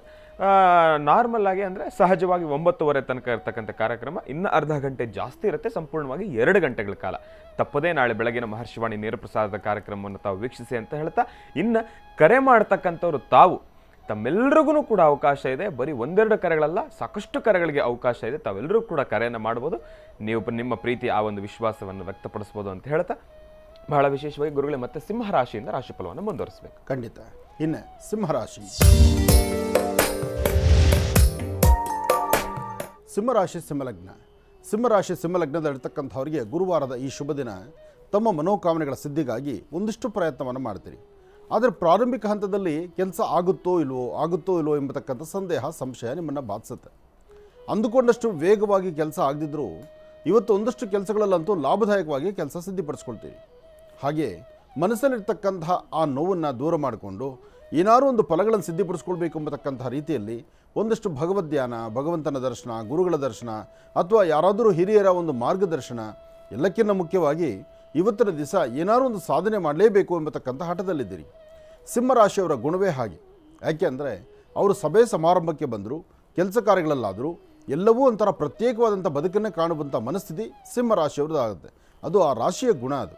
ನಾರ್ಮಲ್ ಆಗಿ ಅಂದರೆ ಸಹಜವಾಗಿ 9:30 ತನಕ ಇರ್ತಕ್ಕಂಥ ಕಾರ್ಯಕ್ರಮ ಇನ್ನು ಅರ್ಧ ಗಂಟೆ ಜಾಸ್ತಿ ಇರುತ್ತೆ. ಸಂಪೂರ್ಣವಾಗಿ 2 ಗಂಟೆಗಳ ಕಾಲ ತಪ್ಪದೇ ನಾಳೆ ಬೆಳಗಿನ ಮಹರ್ಷಿವಾಣಿ ನೇರ ಪ್ರಸಾರದ ಕಾರ್ಯಕ್ರಮವನ್ನು ತಾವು ವೀಕ್ಷಿಸಿ ಅಂತ ಹೇಳ್ತಾ, ಇನ್ನು ಕರೆ ಮಾಡ್ತಕ್ಕಂಥವ್ರು ತಾವು ತಮ್ಮೆಲ್ಲರಿಗೂ ಕೂಡ ಅವಕಾಶ ಇದೆ. ಬರೀ 1-2 ಕರೆಗಳಲ್ಲ, ಸಾಕಷ್ಟು ಕರೆಗಳಿಗೆ ಅವಕಾಶ ಇದೆ. ತಾವೆಲ್ಲರೂ ಕೂಡ ಕರೆಯನ್ನು ಮಾಡ್ಬೋದು. ನೀವು ನಿಮ್ಮ ಪ್ರೀತಿ ಆ ಒಂದು ವಿಶ್ವಾಸವನ್ನು ವ್ಯಕ್ತಪಡಿಸ್ಬೋದು ಅಂತ ಹೇಳ್ತಾ, ಬಹಳ ವಿಶೇಷವಾಗಿ ಗುರುಗಳೇ ಮತ್ತೆ ಸಿಂಹರಾಶಿಯಿಂದ ರಾಶಿಫಲವನ್ನು ಮುಂದುವರಿಸಬೇಕು. ಖಂಡಿತ. ಇನ್ನು ಸಿಂಹರಾಶಿ. ಸಿಂಹರಾಶಿ, ಸಿಂಹಲಗ್ನ. ಸಿಂಹರಾಶಿ, ಸಿಂಹಲಗ್ನದಲ್ಲಿರ್ತಕ್ಕಂಥವರಿಗೆ ಗುರುವಾರದ ಈ ಶುಭ ದಿನ ತಮ್ಮ ಮನೋಕಾಮನೆಗಳ ಸಿದ್ಧಿಗಾಗಿ ಒಂದಿಷ್ಟು ಪ್ರಯತ್ನವನ್ನು ಮಾಡ್ತೀರಿ. ಆದರೆ ಪ್ರಾರಂಭಿಕ ಹಂತದಲ್ಲಿ ಕೆಲಸ ಆಗುತ್ತೋ ಇಲ್ವೋ ಎಂಬತಕ್ಕಂಥ ಸಂದೇಹ, ಸಂಶಯ ನಿಮ್ಮನ್ನು ಬಾಧಿಸುತ್ತೆ. ಅಂದುಕೊಂಡಷ್ಟು ವೇಗವಾಗಿ ಕೆಲಸ ಆಗದಿದ್ದರೂ ಇವತ್ತು ಒಂದಷ್ಟು ಕೆಲಸಗಳಲ್ಲಂತೂ ಲಾಭದಾಯಕವಾಗಿ ಕೆಲಸ ಸಿದ್ಧಿಪಡಿಸ್ಕೊಳ್ತೀವಿ. ಹಾಗೆ ಮನಸ್ಸಲ್ಲಿರ್ತಕ್ಕಂತಹ ಆ ನೋವನ್ನು ದೂರ ಮಾಡಿಕೊಂಡು ಏನಾದರೂ ಒಂದು ಫಲಗಳನ್ನು ಸಿದ್ಧಿಪಡಿಸ್ಕೊಳ್ಬೇಕು ಎಂಬತಕ್ಕಂತಹ ರೀತಿಯಲ್ಲಿ ಒಂದಷ್ಟು ಭಗವದ್ಧ್ಯಾನ, ಭಗವಂತನ ದರ್ಶನ, ಗುರುಗಳ ದರ್ಶನ ಅಥವಾ ಯಾರಾದರೂ ಹಿರಿಯರ ಒಂದು ಮಾರ್ಗದರ್ಶನ, ಎಲ್ಲಕ್ಕಿಂತ ಮುಖ್ಯವಾಗಿ ಇವತ್ತಿನ ದಿವಸ ಏನಾದರೂ ಒಂದು ಸಾಧನೆ ಮಾಡಲೇಬೇಕು ಎಂಬತಕ್ಕಂಥ ಹಠದಲ್ಲಿದ್ದೀರಿ. ಸಿಂಹರಾಶಿಯವರ ಗುಣವೇ ಹಾಗೆ. ಯಾಕೆ ಅಂದರೆ ಅವರು ಸಭೆ ಸಮಾರಂಭಕ್ಕೆ ಬಂದರು, ಕೆಲಸ ಕಾರ್ಯಗಳಲ್ಲಾದರೂ ಎಲ್ಲವೂ ಒಂಥರ ಪ್ರತ್ಯೇಕವಾದಂಥ ಬದುಕನ್ನೇ ಕಾಣುವಂಥ ಮನಸ್ಥಿತಿ ಸಿಂಹರಾಶಿಯವ್ರದ್ದಾಗುತ್ತೆ. ಅದು ಆ ರಾಶಿಯ ಗುಣ ಅದು.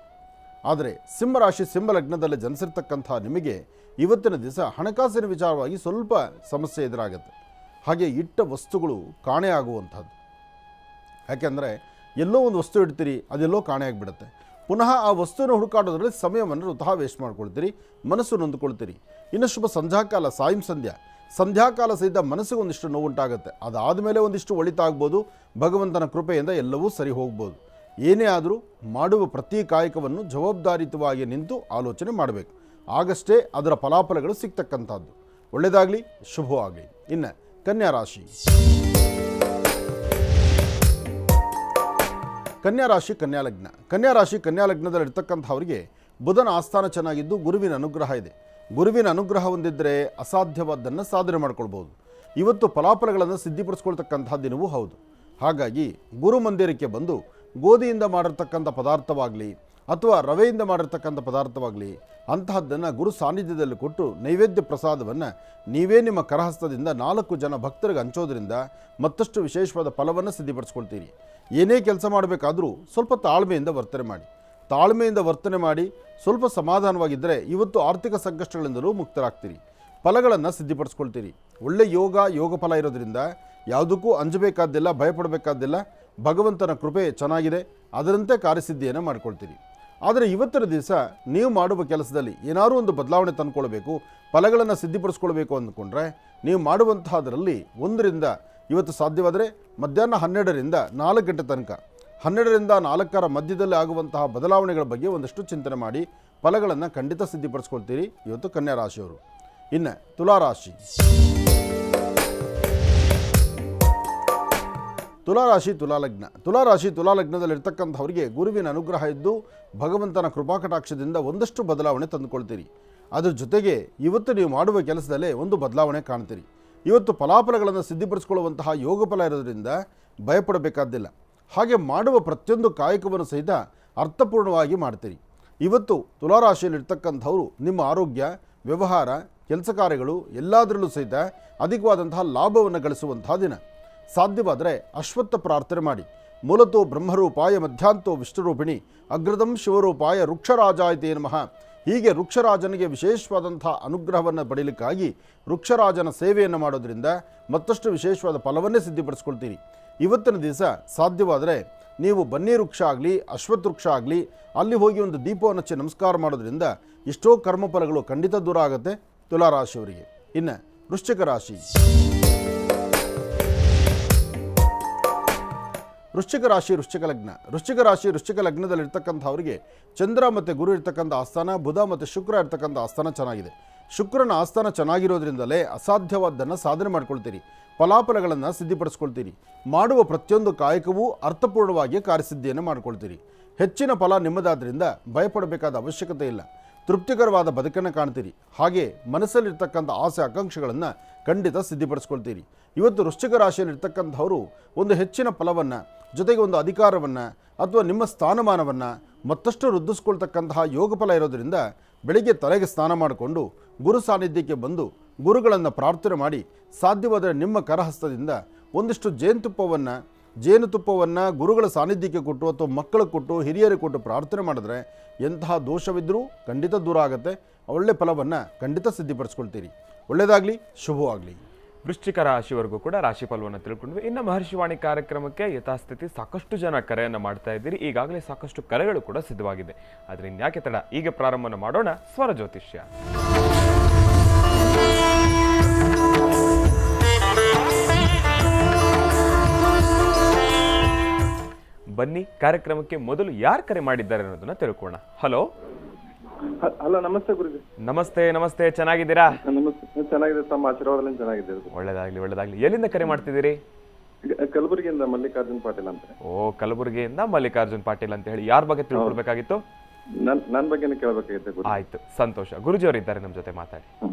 ಆದರೆ ಸಿಂಹರಾಶಿ, ಸಿಂಹಲಗ್ನದಲ್ಲಿ ಜನಿಸಿರ್ತಕ್ಕಂಥ ನಿಮಗೆ ಇವತ್ತಿನ ದಿವಸ ಹಣಕಾಸಿನ ವಿಚಾರವಾಗಿ ಸ್ವಲ್ಪ ಸಮಸ್ಯೆ ಎದುರಾಗುತ್ತೆ. ಹಾಗೆ ಇಟ್ಟ ವಸ್ತುಗಳು ಕಾಣೆ ಆಗುವಂಥದ್ದು. ಯಾಕೆಂದರೆ ಎಲ್ಲೋ ಒಂದು ವಸ್ತು ಇಡ್ತೀರಿ, ಅದೆಲ್ಲೋ ಕಾಣೆ ಆಗಿಬಿಡುತ್ತೆ. ಪುನಃ ಆ ವಸ್ತುವನ್ನು ಹುಡುಕಾಡೋದ್ರಲ್ಲಿ ಸಮಯವನ್ನು ವೃಥಾ ವೇಸ್ಟ್ ಮಾಡ್ಕೊಳ್ತೀರಿ, ಮನಸ್ಸು ನೊಂದುಕೊಳ್ತೀರಿ. ಇನ್ನು ಶುಭ ಸಂಧ್ಯಾಕಾಲ, ಸಂಧ್ಯಾಕಾಲ ಸಹಿತ ಮನಸ್ಸಿಗೆ ಒಂದಿಷ್ಟು ನೋವುಂಟಾಗುತ್ತೆ. ಅದಾದಮೇಲೆ ಒಂದಿಷ್ಟು ಒಳಿತಾಗ್ಬೋದು. ಭಗವಂತನ ಕೃಪೆಯಿಂದ ಎಲ್ಲವೂ ಸರಿ ಹೋಗ್ಬೋದು. ಏನೇ ಆದರೂ ಮಾಡುವ ಪ್ರತಿ ಕಾಯಕವನ್ನು ಜವಾಬ್ದಾರಿಯುತವಾಗಿ ನಿಂತು ಆಲೋಚನೆ ಮಾಡಬೇಕು. ಆಗಷ್ಟೇ ಅದರ ಫಲಾಫಲಗಳು ಸಿಗ್ತಕ್ಕಂಥದ್ದು. ಒಳ್ಳೆಯದಾಗಲಿ, ಶುಭವಾಗಲಿ. ಇನ್ನು ಕನ್ಯಾ ರಾಶಿ. ಕನ್ಯಾ ರಾಶಿ, ಕನ್ಯಾ ಲಗ್ನ. ಕನ್ಯಾ ರಾಶಿ, ಕನ್ಯಾ ಲಗ್ನದಲ್ಲಿರ್ತಕ್ಕಂಥವರಿಗೆ ಬುಧನ ಆಸ್ಥಾನ ಚೆನ್ನಾಗಿದ್ದು ಗುರುವಿನ ಅನುಗ್ರಹ ಇದೆ. ಗುರುವಿನ ಅನುಗ್ರಹ ಹೊಂದಿದ್ದರೆ ಅಸಾಧ್ಯವಾದ್ದನ್ನು ಸಾಧನೆ ಮಾಡ್ಕೊಳ್ಬೋದು. ಇವತ್ತು ಫಲಾಫಲಗಳನ್ನು ಸಿದ್ಧಿಪಡಿಸ್ಕೊಳ್ತಕ್ಕಂತಹ ದಿನವೂ ಹೌದು. ಹಾಗಾಗಿ ಗುರು ಮಂದಿರಕ್ಕೆ ಬಂದು ಗೋಧಿಯಿಂದ ಮಾಡಿರ್ತಕ್ಕಂಥ ಪದಾರ್ಥವಾಗಲಿ ಅಥವಾ ರವೆಯಿಂದ ಮಾಡಿರ್ತಕ್ಕಂಥ ಪದಾರ್ಥವಾಗಲಿ ಅಂತಹದ್ದನ್ನು ಗುರು ಸಾನ್ನಿಧ್ಯದಲ್ಲಿ ಕೊಟ್ಟು ನೈವೇದ್ಯ ಪ್ರಸಾದವನ್ನು ನೀವೇ ನಿಮ್ಮ ಕರಹಸ್ತದಿಂದ 4 ಜನ ಭಕ್ತರಿಗೆ ಹಂಚೋದ್ರಿಂದ ಮತ್ತಷ್ಟು ವಿಶೇಷವಾದ ಫಲವನ್ನು ಸಿದ್ಧಿಪಡಿಸ್ಕೊಳ್ತೀರಿ. ಏನೇ ಕೆಲಸ ಮಾಡಬೇಕಾದರೂ ಸ್ವಲ್ಪ ತಾಳ್ಮೆಯಿಂದ ವರ್ತನೆ ಮಾಡಿ ಸ್ವಲ್ಪ ಸಮಾಧಾನವಾಗಿದ್ದರೆ ಇವತ್ತು ಆರ್ಥಿಕ ಸಂಕಷ್ಟಗಳಿಂದಲೂ ಮುಕ್ತರಾಗ್ತೀರಿ. ಫಲಗಳನ್ನು ಸಿದ್ಧಿಪಡಿಸ್ಕೊಳ್ತೀರಿ. ಒಳ್ಳೆ ಯೋಗ ಫಲ ಇರೋದ್ರಿಂದ ಯಾವುದಕ್ಕೂ ಅಂಜಬೇಕಾದ್ದಿಲ್ಲ, ಭಯಪಡಬೇಕಾದ್ದಿಲ್ಲ. ಭಗವಂತನ ಕೃಪೆ ಚೆನ್ನಾಗಿದೆ, ಅದರಂತೆ ಕಾರ್ಯಸಿದ್ಧಿಯನ್ನು ಮಾಡ್ಕೊಳ್ತೀರಿ. ಆದರೆ ಇವತ್ತಿನ ದಿವಸ ನೀವು ಮಾಡುವ ಕೆಲಸದಲ್ಲಿ ಏನಾದರೂ ಒಂದು ಬದಲಾವಣೆ ತಂದುಕೊಳ್ಬೇಕು, ಫಲಗಳನ್ನು ಸಿದ್ಧಿಪಡಿಸ್ಕೊಳ್ಬೇಕು ಅಂದ್ಕೊಂಡ್ರೆ ನೀವು ಮಾಡುವಂತಹದರಲ್ಲಿ 1ರಿಂದ ಇವತ್ತು ಸಾಧ್ಯವಾದರೆ ಮಧ್ಯಾಹ್ನ 12ರಿಂದ 4 ಗಂಟೆ ತನಕ 12ರಿಂದ 4ರ ಮಧ್ಯದಲ್ಲಿ ಆಗುವಂತಹ ಬದಲಾವಣೆಗಳ ಬಗ್ಗೆ ಒಂದಷ್ಟು ಚಿಂತನೆ ಮಾಡಿ ಫಲಗಳನ್ನು ಖಂಡಿತ ಸಿದ್ಧಿಪಡಿಸ್ಕೊಳ್ತೀರಿ ಇವತ್ತು ಕನ್ಯಾ ರಾಶಿಯವರು. ಇನ್ನು ತುಲಾರಾಶಿ ತುಲಾಲಗ್ನದಲ್ಲಿರ್ತಕ್ಕಂಥವರಿಗೆ ಗುರುವಿನ ಅನುಗ್ರಹ ಇದ್ದು ಭಗವಂತನ ಕೃಪಾಕಟಾಕ್ಷದಿಂದ ಒಂದಷ್ಟು ಬದಲಾವಣೆ ತಂದುಕೊಳ್ತೀರಿ. ಅದರ ಜೊತೆಗೆ ಇವತ್ತು ನೀವು ಮಾಡುವ ಕೆಲಸದಲ್ಲೇ ಒಂದು ಬದಲಾವಣೆ ಕಾಣ್ತೀರಿ. ಇವತ್ತು ಫಲಾಫಲಗಳನ್ನು ಸಿದ್ಧಿಪಡಿಸ್ಕೊಳ್ಳುವಂತಹ ಯೋಗ ಫಲ ಇರೋದ್ರಿಂದ ಭಯಪಡಬೇಕಾದ್ದಿಲ್ಲ. ಹಾಗೆ ಮಾಡುವ ಪ್ರತಿಯೊಂದು ಕಾಯಕವನ್ನು ಸಹಿತ ಅರ್ಥಪೂರ್ಣವಾಗಿ ಮಾಡ್ತೀರಿ. ಇವತ್ತು ತುಲಾರಾಶಿಯಲ್ಲಿರ್ತಕ್ಕಂಥವರು ನಿಮ್ಮ ಆರೋಗ್ಯ, ವ್ಯವಹಾರ, ಕೆಲಸ ಕಾರ್ಯಗಳು ಎಲ್ಲದರಲ್ಲೂ ಸಹಿತ ಅಧಿಕವಾದಂತಹ ಲಾಭವನ್ನು ಗಳಿಸುವಂತಹ ದಿನ. ಸಾಧ್ಯವಾದರೆ ಅಶ್ವತ್ಥ ಪ್ರಾರ್ಥನೆ ಮಾಡಿ. ಮೂಲತೋ ಬ್ರಹ್ಮರೂಪಾಯ ಮಧ್ಯಾಂತೋ ವಿಷ್ಣುರೂಪಿಣಿ ಅಗ್ರದಂ ಶಿವರೂಪಾಯ ವೃಕ್ಷರಾಜಾಯತೇ ನಮಃ. ಹೀಗೆ ವೃಕ್ಷರಾಜನಿಗೆ ವಿಶೇಷವಾದಂಥ ಅನುಗ್ರಹವನ್ನು ಪಡೆಯಲಿಕ್ಕಾಗಿ ವೃಕ್ಷರಾಜನ ಸೇವೆಯನ್ನು ಮಾಡೋದ್ರಿಂದ ಮತ್ತಷ್ಟು ವಿಶೇಷವಾದ ಫಲವನ್ನೇ ಸಿದ್ಧಿಪಡಿಸ್ಕೊಳ್ತೀರಿ. ಇವತ್ತಿನ ದಿವಸ ಸಾಧ್ಯವಾದರೆ ನೀವು ಬನ್ನಿ ವೃಕ್ಷ ಆಗಲಿ, ಅಶ್ವತ್ಥ ವೃಕ್ಷ ಆಗಲಿ, ಅಲ್ಲಿ ಹೋಗಿ ಒಂದು ದೀಪವನ್ನು ಹಚ್ಚಿ ನಮಸ್ಕಾರ ಮಾಡೋದ್ರಿಂದ ಎಷ್ಟೋ ಕರ್ಮಫಲಗಳು ಖಂಡಿತ ದೂರ ಆಗುತ್ತೆ ತುಲಾರಾಶಿಯವರಿಗೆ. ಇನ್ನು ವೃಶ್ಚಿಕ ರಾಶಿ ವೃಶ್ಚಿಕ ಲಗ್ನದಲ್ಲಿರ್ತಕ್ಕಂಥವರಿಗೆ ಚಂದ್ರ ಮತ್ತು ಗುರು ಇರ್ತಕ್ಕಂಥ ಆಸ್ಥಾನ, ಬುಧ ಮತ್ತು ಶುಕ್ರ ಇರ್ತಕ್ಕಂಥ ಆಸ್ಥಾನ ಚೆನ್ನಾಗಿದೆ. ಶುಕ್ರನ ಆಸ್ಥಾನ ಚೆನ್ನಾಗಿರೋದ್ರಿಂದಲೇ ಅಸಾಧ್ಯವಾದ್ದನ್ನು ಸಾಧನೆ ಮಾಡ್ಕೊಳ್ತೀರಿ. ಫಲಾಫಲಗಳನ್ನು ಸಿದ್ಧಿಪಡಿಸ್ಕೊಳ್ತೀರಿ. ಮಾಡುವ ಪ್ರತಿಯೊಂದು ಕಾಯಕವೂ ಅರ್ಥಪೂರ್ಣವಾಗಿ ಕಾರ್ಯಸಿದ್ಧಿಯನ್ನು ಮಾಡ್ಕೊಳ್ತೀರಿ. ಹೆಚ್ಚಿನ ಫಲ ನಿಮ್ಮದಾದ್ರಿಂದ ಭಯಪಡಬೇಕಾದ ಅವಶ್ಯಕತೆ ಇಲ್ಲ. ತೃಪ್ತಿಕರವಾದ ಬದುಕನ್ನು ಕಾಣ್ತೀರಿ. ಹಾಗೆ ಮನಸ್ಸಲ್ಲಿರ್ತಕ್ಕಂಥ ಆಸೆ ಆಕಾಂಕ್ಷೆಗಳನ್ನು ಖಂಡಿತ ಸಿದ್ಧಿಪಡಿಸ್ಕೊಳ್ತೀರಿ. ಇವತ್ತು ವೃಶ್ಚಿಕ ರಾಶಿಯಲ್ಲಿರ್ತಕ್ಕಂಥವರು ಒಂದು ಹೆಚ್ಚಿನ ಫಲವನ್ನು, ಜೊತೆಗೆ ಒಂದು ಅಧಿಕಾರವನ್ನು ಅಥವಾ ನಿಮ್ಮ ಸ್ಥಾನಮಾನವನ್ನು ಮತ್ತಷ್ಟು ವೃದ್ಧಿಸ್ಕೊಳ್ತಕ್ಕಂತಹ ಯೋಗ ಫಲ ಇರೋದರಿಂದ ಬೆಳಿಗ್ಗೆ ತಲೆಗೆ ಸ್ನಾನ ಮಾಡಿಕೊಂಡು ಗುರು ಸಾನ್ನಿಧ್ಯಕ್ಕೆ ಬಂದು ಗುರುಗಳನ್ನು ಪ್ರಾರ್ಥನೆ ಮಾಡಿ ಸಾಧ್ಯವಾದರೆ ನಿಮ್ಮ ಕರಹಸ್ತದಿಂದ ಒಂದಿಷ್ಟು ಜೇನುತುಪ್ಪವನ್ನು ಗುರುಗಳ ಸಾನ್ನಿಧ್ಯಕ್ಕೆ ಕೊಟ್ಟು ಅಥವಾ ಮಕ್ಕಳಿಗೆ ಕೊಟ್ಟು ಹಿರಿಯರಿಗೆ ಕೊಟ್ಟು ಪ್ರಾರ್ಥನೆ ಮಾಡಿದ್ರೆ ಎಂತಹ ದೋಷವಿದ್ದರೂ ಖಂಡಿತ ದೂರ ಆಗುತ್ತೆ. ಒಳ್ಳೆ ಫಲವನ್ನು ಖಂಡಿತ ಸಿದ್ಧಿಪಡಿಸ್ಕೊಳ್ತೀರಿ. ಒಳ್ಳೆಯದಾಗಲಿ, ಶುಭವಾಗಲಿ. ವೃಶ್ಚಿಕ ರಾಶಿವರೆಗೂ ಕೂಡ ರಾಶಿ ಫಲವನ್ನು ತಿಳ್ಕೊಂಡ್ವಿ. ಇನ್ನು ಮಹರ್ಷಿವಾಣಿ ಕಾರ್ಯಕ್ರಮಕ್ಕೆ ಯಥಾಸ್ಥಿತಿ ಸಾಕಷ್ಟು ಜನ ಕರೆಯನ್ನು ಮಾಡ್ತಾ ಇದ್ದೀರಿ. ಈಗಾಗಲೇ ಸಾಕಷ್ಟು ಕರೆಗಳು ಕೂಡ ಸಿದ್ಧವಾಗಿದೆ. ಆದರೆ ಇನ್ಯಾಕೆ ತಡ, ಈಗ ಪ್ರಾರಂಭವನ್ನು ಮಾಡೋಣ ಸ್ವರ ಜ್ಯೋತಿಷ್ಯ. ಬನ್ನಿ ಕಾರ್ಯಕ್ರಮಕ್ಕೆ ಮೊದಲು ಯಾರು ಕರೆ ಮಾಡಿದ್ದಾರೆ ಅನ್ನೋದನ್ನ ತಿಳ್ಕೋಣ. ಹಲೋ ಹಲೋ, ನಮಸ್ತೆ ಗುರುಜಿ. ನಮಸ್ತೆ, ಚೆನ್ನಾಗಿದ್ದೀರಾ? ನಮಸ್ತೆ, ಚೆನ್ನಾಗಿದೆ. ತಮ್ಮ ಆಶೀರ್ವಾದದಲ್ಲಿ ಚೆನ್ನಾಗಿದೆ. ಒಳ್ಳೆದಾಗ್ಲಿ. ಎಲ್ಲಿಂದ ಕರೆ ಮಾಡ್ತಿದ್ದೀರಿ? ಕಲಬುರಗಿಯಿಂದ ಮಲ್ಲಿಕಾರ್ಜುನ್ ಪಾಟೀಲ್ ಅಂತ. ಓ, ಕಲಬುರಗಿಯಿಂದ ಮಲ್ಲಿಕಾರ್ಜುನ್ ಪಾಟೀಲ್ ಅಂತ ಹೇಳಿ. ಯಾರ ಬಗ್ಗೆ ತಿಳ್ಕೊಳ್ಬೇಕಾಗಿತ್ತು? ನನ್ನ ಬಗ್ಗೆನೇ ಕೇಳಬೇಕಾಗಿತ್ತು. ಆಯ್ತು, ಸಂತೋಷ. ಗುರುಜಿ ಅವರು ಇದ್ದಾರೆ ನಮ್ಮ ಜೊತೆ, ಮಾತಾಡಿ.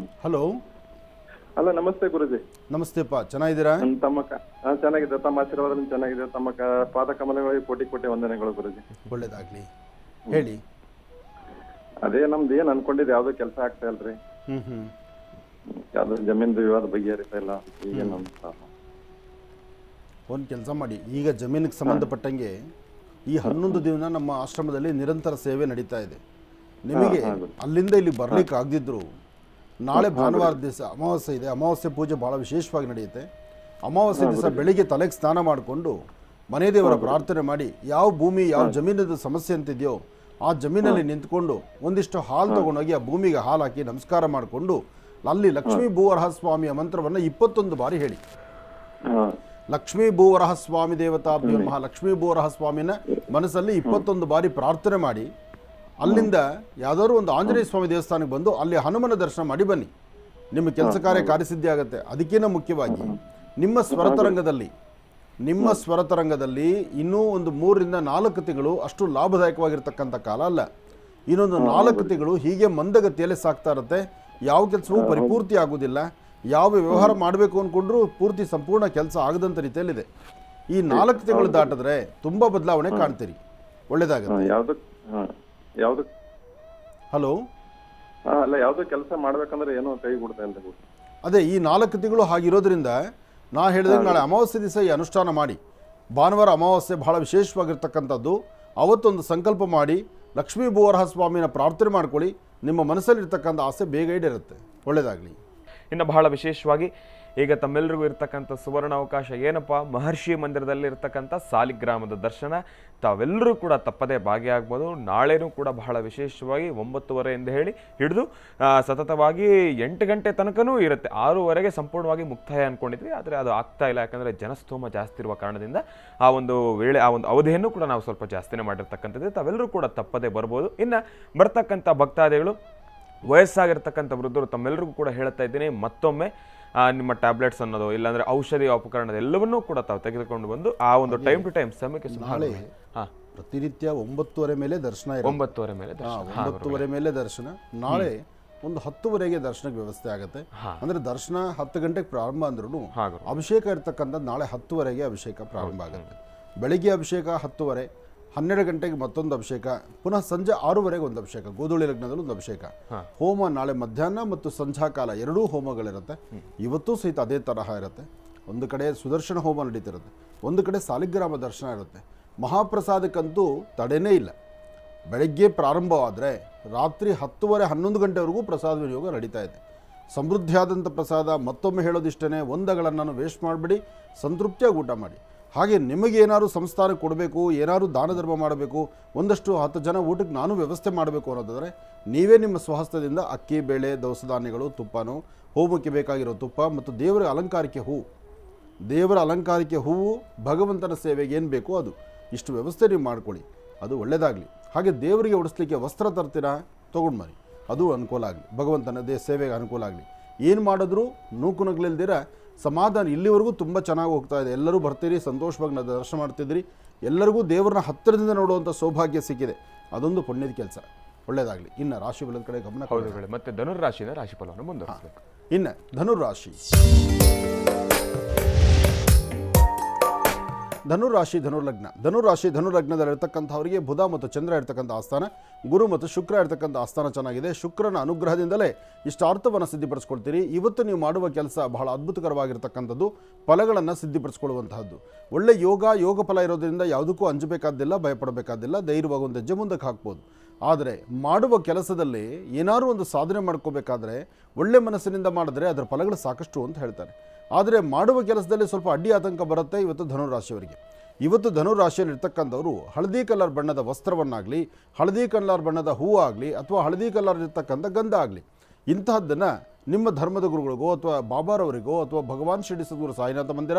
ಹಲೋ. ನಮಸ್ತೆ ಗುರುಜಿ. ನಮಸ್ತೆಪ್ಪ, ಚೆನ್ನಾಗಿದ್ದೀರಾ? ಚೆನ್ನಾಗಿದೆ. ತಮ್ಮ ಆಶೀರ್ವಾದದಲ್ಲಿ ಚೆನ್ನಾಗಿದೆ. ತಮ್ಮ ಪಾದ ಕಮಲಗಳಿಗೆ ಕೋಟಿ ವಂದನೆಗಳು ಗುರುಜಿ. ಒಳ್ಳೇದಾಗ್ಲಿ, ಹೇಳಿ. ಅದೇ ನಮ್ದು ಏನ್ ಅನ್ಕೊಂಡಿದ್ದು ಯಾವ್ದು ಕೆಲಸ ಆಗ್ತಾ ಇಲ್ರಿ. ಯಾವ್ದು ಜಮೀನ್ದು ವಿವಾದ ಬಗೆಹರಿತಾ ಇಲ್ಲ. ಈಗ ಒಂದು ಕೆಲಸ ಮಾಡಿ, ಈಗ ಜಮೀನಿಗೆ ಸಂಬಂಧಪಟ್ಟಂಗೆ ಈ 11 ದಿನ ನಮ್ಮ ಆಶ್ರಮದಲ್ಲಿ ನಿರಂತರ ಸೇವೆ ನಡೀತಾ ಇದೆ. ನಿಮಗೆ ಅಲ್ಲಿಂದ ಇಲ್ಲಿ ಬರ್ಲಿಕ್ಕೆ ಆಗದಿದ್ರು ನಾಳೆ ಭಾನುವಾರ ದಿವಸ ಅಮಾವಾಸ್ಯೆ ಇದೆ. ಅಮಾವಾಸ್ಯೆ ಪೂಜೆ ಭಾಳ ವಿಶೇಷವಾಗಿ ನಡೆಯುತ್ತೆ. ಅಮಾವಾಸ್ಯೆ ದಿವಸ ಬೆಳಿಗ್ಗೆ ತಲೆಗೆ ಸ್ನಾನ ಮಾಡಿಕೊಂಡು ಮನೆ ದೇವರ ಪ್ರಾರ್ಥನೆ ಮಾಡಿ ಯಾವ ಭೂಮಿ, ಯಾವ ಜಮೀನದ ಸಮಸ್ಯೆ ಅಂತಿದೆಯೋ ಆ ಜಮೀನಲ್ಲಿ ನಿಂತ್ಕೊಂಡು ಒಂದಿಷ್ಟು ಹಾಲು ತಗೊಂಡೋಗಿ ಆ ಭೂಮಿಗೆ ಹಾಲು ಹಾಕಿ ನಮಸ್ಕಾರ ಮಾಡಿಕೊಂಡು ಅಲ್ಲಿ ಲಕ್ಷ್ಮೀ ಭೂವರಹ ಸ್ವಾಮಿಯ ಮಂತ್ರವನ್ನು 21 ಬಾರಿ ಹೇಳಿ. ಲಕ್ಷ್ಮೀ ಭೂವರಹ ಸ್ವಾಮಿ ದೇವತಾಭ್ಯೋ ನಮಃ. ಲಕ್ಷ್ಮೀ ಭೂವರಹ ಸ್ವಾಮಿನ ಮನಸ್ಸಲ್ಲಿ 21 ಬಾರಿ ಪ್ರಾರ್ಥನೆ ಮಾಡಿ ಅಲ್ಲಿಂದ ಯಾವುದಾದ್ರು ಒಂದು ಆಂಜನೇಯ ಸ್ವಾಮಿ ದೇವಸ್ಥಾನಕ್ಕೆ ಬಂದು ಅಲ್ಲಿ ಹನುಮನ ದರ್ಶನ ಮಾಡಿ ಬನ್ನಿ. ನಿಮ್ಮ ಕೆಲಸ ಕಾರ್ಯಸಿದ್ಧಿ ಆಗುತ್ತೆ. ಅದಕ್ಕಿಂತ ಮುಖ್ಯವಾಗಿ ನಿಮ್ಮ ಸ್ವರತರಂಗದಲ್ಲಿ ಇನ್ನೂ ಒಂದು 3 ರಿಂದ 4 ತಿಂಗಳು ಅಷ್ಟು ಲಾಭದಾಯಕವಾಗಿರ್ತಕ್ಕಂಥ ಕಾಲ ಅಲ್ಲ. ಇನ್ನೊಂದು 4 ತಿಂಗಳು ಹೀಗೆ ಮಂದಗತಿಯಲ್ಲಿ ಸಾಕ್ತಾ ಇರುತ್ತೆ. ಯಾವ ಕೆಲಸವೂ ಪರಿಪೂರ್ತಿ ಆಗೋದಿಲ್ಲ. ಯಾವ ವ್ಯವಹಾರ ಮಾಡಬೇಕು ಅಂದ್ಕೊಂಡ್ರೂ ಪೂರ್ತಿ ಸಂಪೂರ್ಣ ಕೆಲಸ ಆಗದಂಥ ರೀತಿಯಲ್ಲಿದೆ. ಈ 4 ತಿಂಗಳು ದಾಟಿದ್ರೆ ತುಂಬ ಬದಲಾವಣೆ ಕಾಣ್ತೀರಿ. ಒಳ್ಳೇದಾಗುತ್ತೆ. ಯಾವ್ದು ಹಲೋ, ಅಲ್ಲ, ಯಾವ್ದು ಕೆಲಸ ಮಾಡ್ಬೇಕಂದ್ರೆ ಏನೋ ಕೈ ಕೊಡ್ತಾ ಇಲ್ಲ. ಅದೇ ಈ 4 ತಿಂಗಳು ಹಾಗಿರೋದ್ರಿಂದ ನಾ ಹೇಳಿದಾಗ ನಾಳೆ ಅಮಾವಾಸ್ಯೆ ದಿವಸ ಈ ಅನುಷ್ಠಾನ ಮಾಡಿ. ಭಾನುವಾರ ಅಮಾವಾಸ್ಯೆ ಬಹಳ ವಿಶೇಷವಾಗಿರ್ತಕ್ಕಂಥದ್ದು. ಅವತ್ತೊಂದು ಸಂಕಲ್ಪ ಮಾಡಿ ಲಕ್ಷ್ಮೀ ಭೂವರಹ ಸ್ವಾಮಿನ ಪ್ರಾರ್ಥನೆ ಮಾಡ್ಕೊಳ್ಳಿ. ನಿಮ್ಮ ಮನಸ್ಸಲ್ಲಿರ್ತಕ್ಕಂಥ ಆಸೆ ಬೇಗ ಈಡೇರುತ್ತೆ. ಒಳ್ಳೆಯದಾಗಲಿ. ಇನ್ನು ಬಹಳ ವಿಶೇಷವಾಗಿ ಈಗ ತಮ್ಮೆಲ್ಲರಿಗೂ ಇರ್ತಕ್ಕಂಥ ಸುವರ್ಣ ಅವಕಾಶ ಏನಪ್ಪ, ಮಹರ್ಷಿ ಮಂದಿರದಲ್ಲಿ ಇರ್ತಕ್ಕಂಥ ಸಾಲಿಗ್ರಾಮದ ದರ್ಶನ ತಾವೆಲ್ಲರೂ ಕೂಡ ತಪ್ಪದೇ ಭಾಗಿಯಾಗ್ಬೋದು. ನಾಳೆನೂ ಕೂಡ ಬಹಳ ವಿಶೇಷವಾಗಿ 9:30 ಹೇಳಿ ಹಿಡಿದು ಸತತವಾಗಿ 8 ಗಂಟೆ ತನಕನೂ ಇರುತ್ತೆ. 6:30ಗೆ ಸಂಪೂರ್ಣವಾಗಿ ಮುಕ್ತಾಯ ಅಂದ್ಕೊಂಡಿದ್ವಿ, ಆದರೆ ಅದು ಆಗ್ತಾ ಇಲ್ಲ. ಯಾಕಂದರೆ ಜನಸ್ತೋಮ ಜಾಸ್ತಿ ಇರುವ ಕಾರಣದಿಂದ ಆ ಒಂದು ವೇಳೆ, ಆ ಒಂದು ಅವಧಿಯನ್ನು ಕೂಡ ನಾವು ಸ್ವಲ್ಪ ಜಾಸ್ತಿನೇ ಮಾಡಿರ್ತಕ್ಕಂಥದ್ದು. ತಾವೆಲ್ಲರೂ ಕೂಡ ತಪ್ಪದೇ ಬರ್ಬೋದು. ಇನ್ನು ಬರ್ತಕ್ಕಂಥ ಭಕ್ತಾದಿಗಳು, ವಯಸ್ಸಾಗಿರ್ತಕ್ಕಂಥ ವೃದ್ಧರು, ತಮ್ಮೆಲ್ಲರಿಗೂ ಕೂಡ ಹೇಳ್ತಾ ಇದ್ದೀನಿ, ಮತ್ತೊಮ್ಮೆ ನಿಮ್ಮ ಟ್ಯಾಬ್ಲೆಟ್ಸ್ ಅನ್ನೋದು ಇಲ್ಲಾಂದ್ರೆ ಔಷಧಿ ಉಪಕರಣದ ಎಲ್ಲವನ್ನೂ ಕೂಡ ತಾವು ತೆಗೆದುಕೊಂಡು ಬಂದು ಆ ಒಂದು ಟೈಮ್ ಟು ಟೈಮ್ ಸಮಯಕ್ಕೆ ನಾಳೆ ಪ್ರತಿನಿತ್ಯ 9:30 ಮೇಲೆ ದರ್ಶನ ಇರುತ್ತೆ. 9:30 ಮೇಲೆ 9:30 ಮೇಲೆ ದರ್ಶನ. ನಾಳೆ ಒಂದು 10:00ವರೆಗೆ ದರ್ಶನಕ್ಕೆ ವ್ಯವಸ್ಥೆ ಆಗುತ್ತೆ. ಅಂದ್ರೆ ದರ್ಶನ 10 ಗಂಟೆಗೆ ಪ್ರಾರಂಭ ಅಂದ್ರೂ ಅಭಿಷೇಕ ಇರ್ತಕ್ಕಂಥದ್ದು ನಾಳೆ 10:00ವರೆಗೆ ಅಭಿಷೇಕ ಪ್ರಾರಂಭ ಆಗುತ್ತೆ. ಬೆಳಿಗ್ಗೆ ಅಭಿಷೇಕ 10:30, 12 ಗಂಟೆಗೆ ಮತ್ತೊಂದು ಅಭಿಷೇಕ, ಪುನಃ ಸಂಜೆ 6:00ವರೆಗೆ ಒಂದು ಅಭಿಷೇಕ, ಗೋಧೂಳಿ ಲಗ್ನದಲ್ಲಿ ಒಂದು ಅಭಿಷೇಕ. ಹೋಮ ನಾಳೆ ಮಧ್ಯಾಹ್ನ ಮತ್ತು ಸಂಧ್ಯಾಕಾಲ 2 ಹೋಮಗಳಿರುತ್ತೆ. ಇವತ್ತೂ ಸಹಿತ ಅದೇ ತರಹ ಇರುತ್ತೆ. ಒಂದು ಕಡೆ ಸುದರ್ಶನ ಹೋಮ ನಡೀತಿರುತ್ತೆ, ಒಂದು ಕಡೆ ಸಾಲಿಗ್ರಾಮ ದರ್ಶನ ಇರುತ್ತೆ. ಮಹಾಪ್ರಸಾದಕ್ಕಂತೂ ತಡೆನೇ ಇಲ್ಲ. ಬೆಳಗ್ಗೆ ಪ್ರಾರಂಭವಾದರೆ ರಾತ್ರಿ 10:30, 11 ಗಂಟೆವರೆಗೂ ಪ್ರಸಾದ ವಿನಿಯೋಗ ನಡೀತಾ ಇದೆ. ಸಮೃದ್ಧಿಯಾದಂಥ ಪ್ರಸಾದ. ಮತ್ತೊಮ್ಮೆ ಹೇಳೋದಿಷ್ಟೇ, ಒಂದಗಳನ್ನು ವೇಸ್ಟ್ ಮಾಡಿಬಿಡಿ, ಸಂತೃಪ್ತಿಯಾಗಿ ಊಟ ಮಾಡಿ. ಹಾಗೆ ನಿಮಗೇನಾದ್ರು ಸಂಸ್ಥಾನಕ್ಕೆ ಕೊಡಬೇಕು, ಏನಾದ್ರು ದಾನ ಧರ್ಮ ಮಾಡಬೇಕು, ಒಂದಷ್ಟು 10 ಜನ ಊಟಕ್ಕೆ ನಾನು ವ್ಯವಸ್ಥೆ ಮಾಡಬೇಕು ಅನ್ನೋದಾದರೆ ನೀವೇ ನಿಮ್ಮ ಸ್ವಹಸ್ತದಿಂದ ಅಕ್ಕಿ, ಬೇಳೆ, ದವಸ ಧಾನ್ಯಗಳು, ತುಪ್ಪನೋ, ಹೋಮಕ್ಕೆ ಬೇಕಾಗಿರೋ ತುಪ್ಪ ಮತ್ತು ದೇವರ ಅಲಂಕಾರಕ್ಕೆ ಹೂವು, ದೇವರ ಅಲಂಕಾರಕ್ಕೆ ಹೂವು, ಭಗವಂತನ ಸೇವೆಗೆ ಏನು ಬೇಕೋ ಅದು, ಇಷ್ಟು ವ್ಯವಸ್ಥೆ ನೀವು ಮಾಡ್ಕೊಳ್ಳಿ. ಅದು ಒಳ್ಳೆಯದಾಗಲಿ. ಹಾಗೆ ದೇವರಿಗೆ ಉಡಿಸ್ಲಿಕ್ಕೆ ವಸ್ತ್ರ ತರ್ತೀರಾ, ತೊಗೊಂಡು ಬನ್ನಿ, ಅದು ಅನುಕೂಲ ಆಗಲಿ. ಭಗವಂತನ ಸೇವೆಗೆ ಅನುಕೂಲ ಆಗಲಿ. ಏನು ಮಾಡಿದ್ರೂ ನೂಕು ನಗಲಿಲ್ದಿರ ಸಮಾಧಾನ. ಇಲ್ಲಿವರೆಗೂ ತುಂಬ ಚೆನ್ನಾಗಿ ಹೋಗ್ತಾ ಇದೆ. ಎಲ್ಲರೂ ಬರ್ತೀರಿ, ಸಂತೋಷವಾಗಿ ದರ್ಶನ ಮಾಡ್ತಿದ್ರಿ. ಎಲ್ಲರಿಗೂ ದೇವರನ್ನ ಹತ್ತಿರದಿಂದ ನೋಡುವಂಥ ಸೌಭಾಗ್ಯ ಸಿಕ್ಕಿದೆ. ಅದೊಂದು ಪುಣ್ಯದ ಕೆಲಸ. ಒಳ್ಳೆಯದಾಗಲಿ. ಇನ್ನು ರಾಶಿ ಫಲದ ಕಡೆ ಗಮನ ಕೊಡಿ. ಮತ್ತೆ ಧನುರಾಶಿನ ರಾಶಿ ಫಲವನ್ನು ಮುಂದುವರಿಸಬೇಕು. ಇನ್ನು ಧನುರಾಶಿ, ಧನುಲಗ್ನದಲ್ಲಿರ್ತಕ್ಕಂಥವರಿಗೆ ಬುಧ ಮತ್ತು ಚಂದ್ರ ಇರ್ತಕ್ಕಂಥ ಆಸ್ಥಾನ, ಗುರು ಮತ್ತು ಶುಕ್ರ ಇರ್ತಕ್ಕಂಥ ಆಸ್ಥಾನ ಚೆನ್ನಾಗಿದೆ. ಶುಕ್ರನ ಅನುಗ್ರಹದಿಂದಲೇ ಇಷ್ಟಾರ್ಥವನ್ನು ಸಿದ್ಧಿಪಡಿಸ್ಕೊಳ್ತೀರಿ. ಇವತ್ತು ನೀವು ಮಾಡುವ ಕೆಲಸ ಬಹಳ ಅದ್ಭುತಕರವಾಗಿರ್ತಕ್ಕಂಥದ್ದು, ಫಲಗಳನ್ನು ಸಿದ್ಧಿಪಡಿಸ್ಕೊಳ್ಳುವಂತಹದ್ದು. ಒಳ್ಳೆ ಯೋಗ ಫಲ ಇರೋದ್ರಿಂದ ಯಾವುದಕ್ಕೂ ಅಂಜಬೇಕಾದ್ದಿಲ್ಲ, ಭಯಪಡಬೇಕಾದ್ದಿಲ್ಲ. ಧೈರ್ಯವಾಗಿ ಒಂದು ಹೆಜ್ಜೆ ಮುಂದಕ್ಕೆ ಹಾಕ್ಬೋದು. ಆದರೆ ಮಾಡುವ ಕೆಲಸದಲ್ಲಿ ಏನಾದರೂ ಒಂದು ಸಾಧನೆ ಮಾಡ್ಕೋಬೇಕಾದ್ರೆ ಒಳ್ಳೆ ಮನಸ್ಸಿನಿಂದ ಮಾಡಿದ್ರೆ ಅದರ ಫಲಗಳು ಸಾಕಷ್ಟು ಅಂತ ಹೇಳ್ತಾರೆ. ಆದರೆ ಮಾಡುವ ಕೆಲಸದಲ್ಲಿ ಸ್ವಲ್ಪ ಅಡ್ಡಿ ಆತಂಕ ಬರುತ್ತೆ ಇವತ್ತು ಧನುರಾಶಿಯವರಿಗೆ. ಇವತ್ತು ಧನುರಾಶಿಯಲ್ಲಿ ಇರ್ತಕ್ಕಂಥವರು ಹಳದಿ ಕಲರ್ ಬಣ್ಣದ ವಸ್ತ್ರವನ್ನಾಗಲಿ, ಹಳದಿ ಕಲರ್ ಬಣ್ಣದ ಹೂವು ಆಗಲಿ, ಅಥವಾ ಹಳದಿ ಕಲರ್ ಇರ್ತಕ್ಕಂಥ ಗಂಧ ಆಗಲಿ, ಇಂತಹದ್ದನ್ನು ನಿಮ್ಮ ಧರ್ಮದ ಗುರುಗಳಿಗೋ ಅಥವಾ ಬಾಬಾರವರಿಗೋ ಅಥವಾ ಭಗವಾನ್ ಶ್ರೀ ಸದ್ಗುರು ಸಾಯಿನಾಥ ಮಂದಿರ,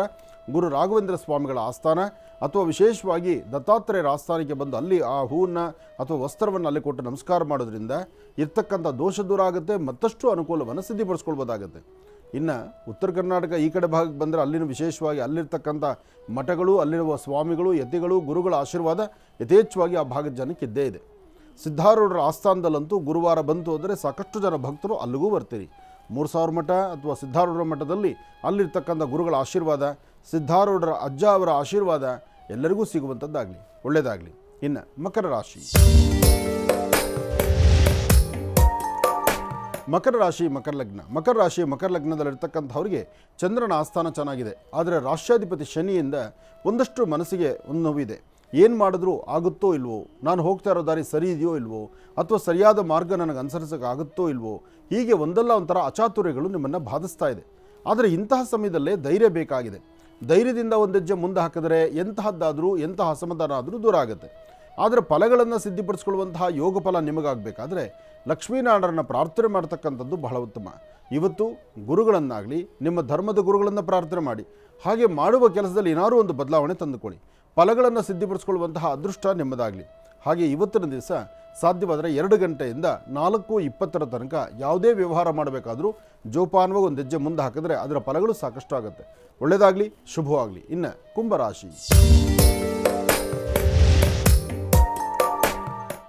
ಗುರು ರಾಘವೇಂದ್ರ ಸ್ವಾಮಿಗಳ ಆಸ್ಥಾನ, ಅಥವಾ ವಿಶೇಷವಾಗಿ ದತ್ತಾತ್ರೇಯರ ಆಸ್ಥಾನಕ್ಕೆ ಬಂದು ಅಲ್ಲಿ ಆ ಹೂವನ್ನು ಅಥವಾ ವಸ್ತ್ರವನ್ನು ಅಲ್ಲಿ ಕೊಟ್ಟು ನಮಸ್ಕಾರ ಮಾಡೋದ್ರಿಂದ ಇರ್ತಕ್ಕಂಥ ದೋಷ ದೂರ ಆಗುತ್ತೆ, ಮತ್ತಷ್ಟು ಅನುಕೂಲವನ್ನು ಸಿದ್ಧಿಪಡಿಸ್ಕೊಳ್ಬೋದಾಗುತ್ತೆ. ಇನ್ನು ಉತ್ತರ ಕರ್ನಾಟಕ ಈ ಕಡೆ ಭಾಗಕ್ಕೆ ಬಂದರೆ ಅಲ್ಲಿನ ವಿಶೇಷವಾಗಿ ಅಲ್ಲಿರ್ತಕ್ಕಂಥ ಮಠಗಳು, ಅಲ್ಲಿರುವ ಸ್ವಾಮಿಗಳು, ಯತಿಗಳು, ಗುರುಗಳ ಆಶೀರ್ವಾದ ಯಥೇಚ್ಛವಾಗಿ ಆ ಭಾಗದ ಜನಕ್ಕೆ ಇದ್ದೇ ಇದೆ. ಸಿದ್ಧಾರೂಢರ ಆಸ್ಥಾನದಲ್ಲಂತೂ ಗುರುವಾರ ಬಂತು ಅಂದರೆ ಸಾಕಷ್ಟು ಜನ ಭಕ್ತರು ಅಲ್ಲಿಗೂ ಬರ್ತೀರಿ. 3000 ಮಠ ಅಥವಾ ಸಿದ್ಧಾರೂಢರ ಮಠದಲ್ಲಿ ಅಲ್ಲಿರ್ತಕ್ಕಂಥ ಗುರುಗಳ ಆಶೀರ್ವಾದ, ಸಿದ್ಧಾರೂಢರ ಅಜ್ಜ ಅವರ ಆಶೀರ್ವಾದ ಎಲ್ಲರಿಗೂ ಸಿಗುವಂಥದ್ದಾಗಲಿ. ಒಳ್ಳೆಯದಾಗಲಿ. ಇನ್ನು ಮಕರ ರಾಶಿ, ಮಕರ ಲಗ್ನದಲ್ಲಿರ್ತಕ್ಕಂಥವ್ರಿಗೆ ಚಂದ್ರನ ಆಸ್ಥಾನ ಚೆನ್ನಾಗಿದೆ. ಆದರೆ ರಾಷ್ಟ್ರಾಧಿಪತಿ ಶನಿಯಿಂದ ಒಂದಷ್ಟು ಮನಸ್ಸಿಗೆ ಒಂದು ನೋವಿದೆ. ಏನು ಮಾಡಿದ್ರೂ ಆಗುತ್ತೋ ಇಲ್ವೋ, ನಾನು ಹೋಗ್ತಾ ಇರೋ ದಾರಿ ಸರಿ ಇದೆಯೋ ಇಲ್ವೋ, ಅಥವಾ ಸರಿಯಾದ ಮಾರ್ಗ ನನಗೆ ಅನುಸರಿಸೋಕ್ಕಾಗುತ್ತೋ ಇಲ್ವೋ, ಹೀಗೆ ಒಂದಲ್ಲ ಒಂಥರ ಅಚಾತುರ್ಯಗಳು ನಿಮ್ಮನ್ನು ಬಾಧಿಸ್ತಾ ಇದೆ. ಆದರೆ ಇಂತಹ ಸಮಯದಲ್ಲೇ ಧೈರ್ಯ ಬೇಕಾಗಿದೆ. ಧೈರ್ಯದಿಂದ ಒಂದು ಹೆಜ್ಜೆ ಮುಂದೆ ಹಾಕಿದರೆ ಎಂತಹ ಅಸಮಾಧಾನ ಆದರೂ ದೂರ ಆಗುತ್ತೆ. ಆದರೆ ಫಲಗಳನ್ನು ಸಿದ್ಧಿಪಡಿಸ್ಕೊಳ್ಳುವಂತಹ ಯೋಗ ಫಲ ನಿಮಗಾಗಬೇಕಾದ್ರೆ ಲಕ್ಷ್ಮೀನಾರಾಯಣನ ಪ್ರಾರ್ಥನೆ ಮಾಡ್ತಕ್ಕಂಥದ್ದು ಬಹಳ ಉತ್ತಮ. ಇವತ್ತು ಗುರುಗಳನ್ನಾಗಲಿ, ನಿಮ್ಮ ಧರ್ಮದ ಗುರುಗಳನ್ನು ಪ್ರಾರ್ಥನೆ ಮಾಡಿ. ಹಾಗೆ ಮಾಡುವ ಕೆಲಸದಲ್ಲಿ ಏನಾದರೂ ಒಂದು ಬದಲಾವಣೆ ತಂದುಕೊಳ್ಳಿ. ಫಲಗಳನ್ನು ಸಿದ್ಧಿಪಡಿಸ್ಕೊಳ್ಳುವಂತಹ ಅದೃಷ್ಟ ನಿಮ್ಮದಾಗಲಿ. ಹಾಗೆ ಇವತ್ತಿನ ದಿವಸ ಸಾಧ್ಯವಾದರೆ 2 ಗಂಟೆಯಿಂದ 4:20 ತನಕ ಯಾವುದೇ ವ್ಯವಹಾರ ಮಾಡಬೇಕಾದ್ರೂ ಜೋಪಾನವಾಗಿ ಒಂದು ಹೆಜ್ಜೆ ಮುಂದೆ ಹಾಕಿದ್ರೆ ಅದರ ಫಲಗಳು ಸಾಕಷ್ಟು ಆಗುತ್ತೆ. ಒಳ್ಳೆಯದಾಗಲಿ, ಶುಭವಾಗಲಿ. ಇನ್ನು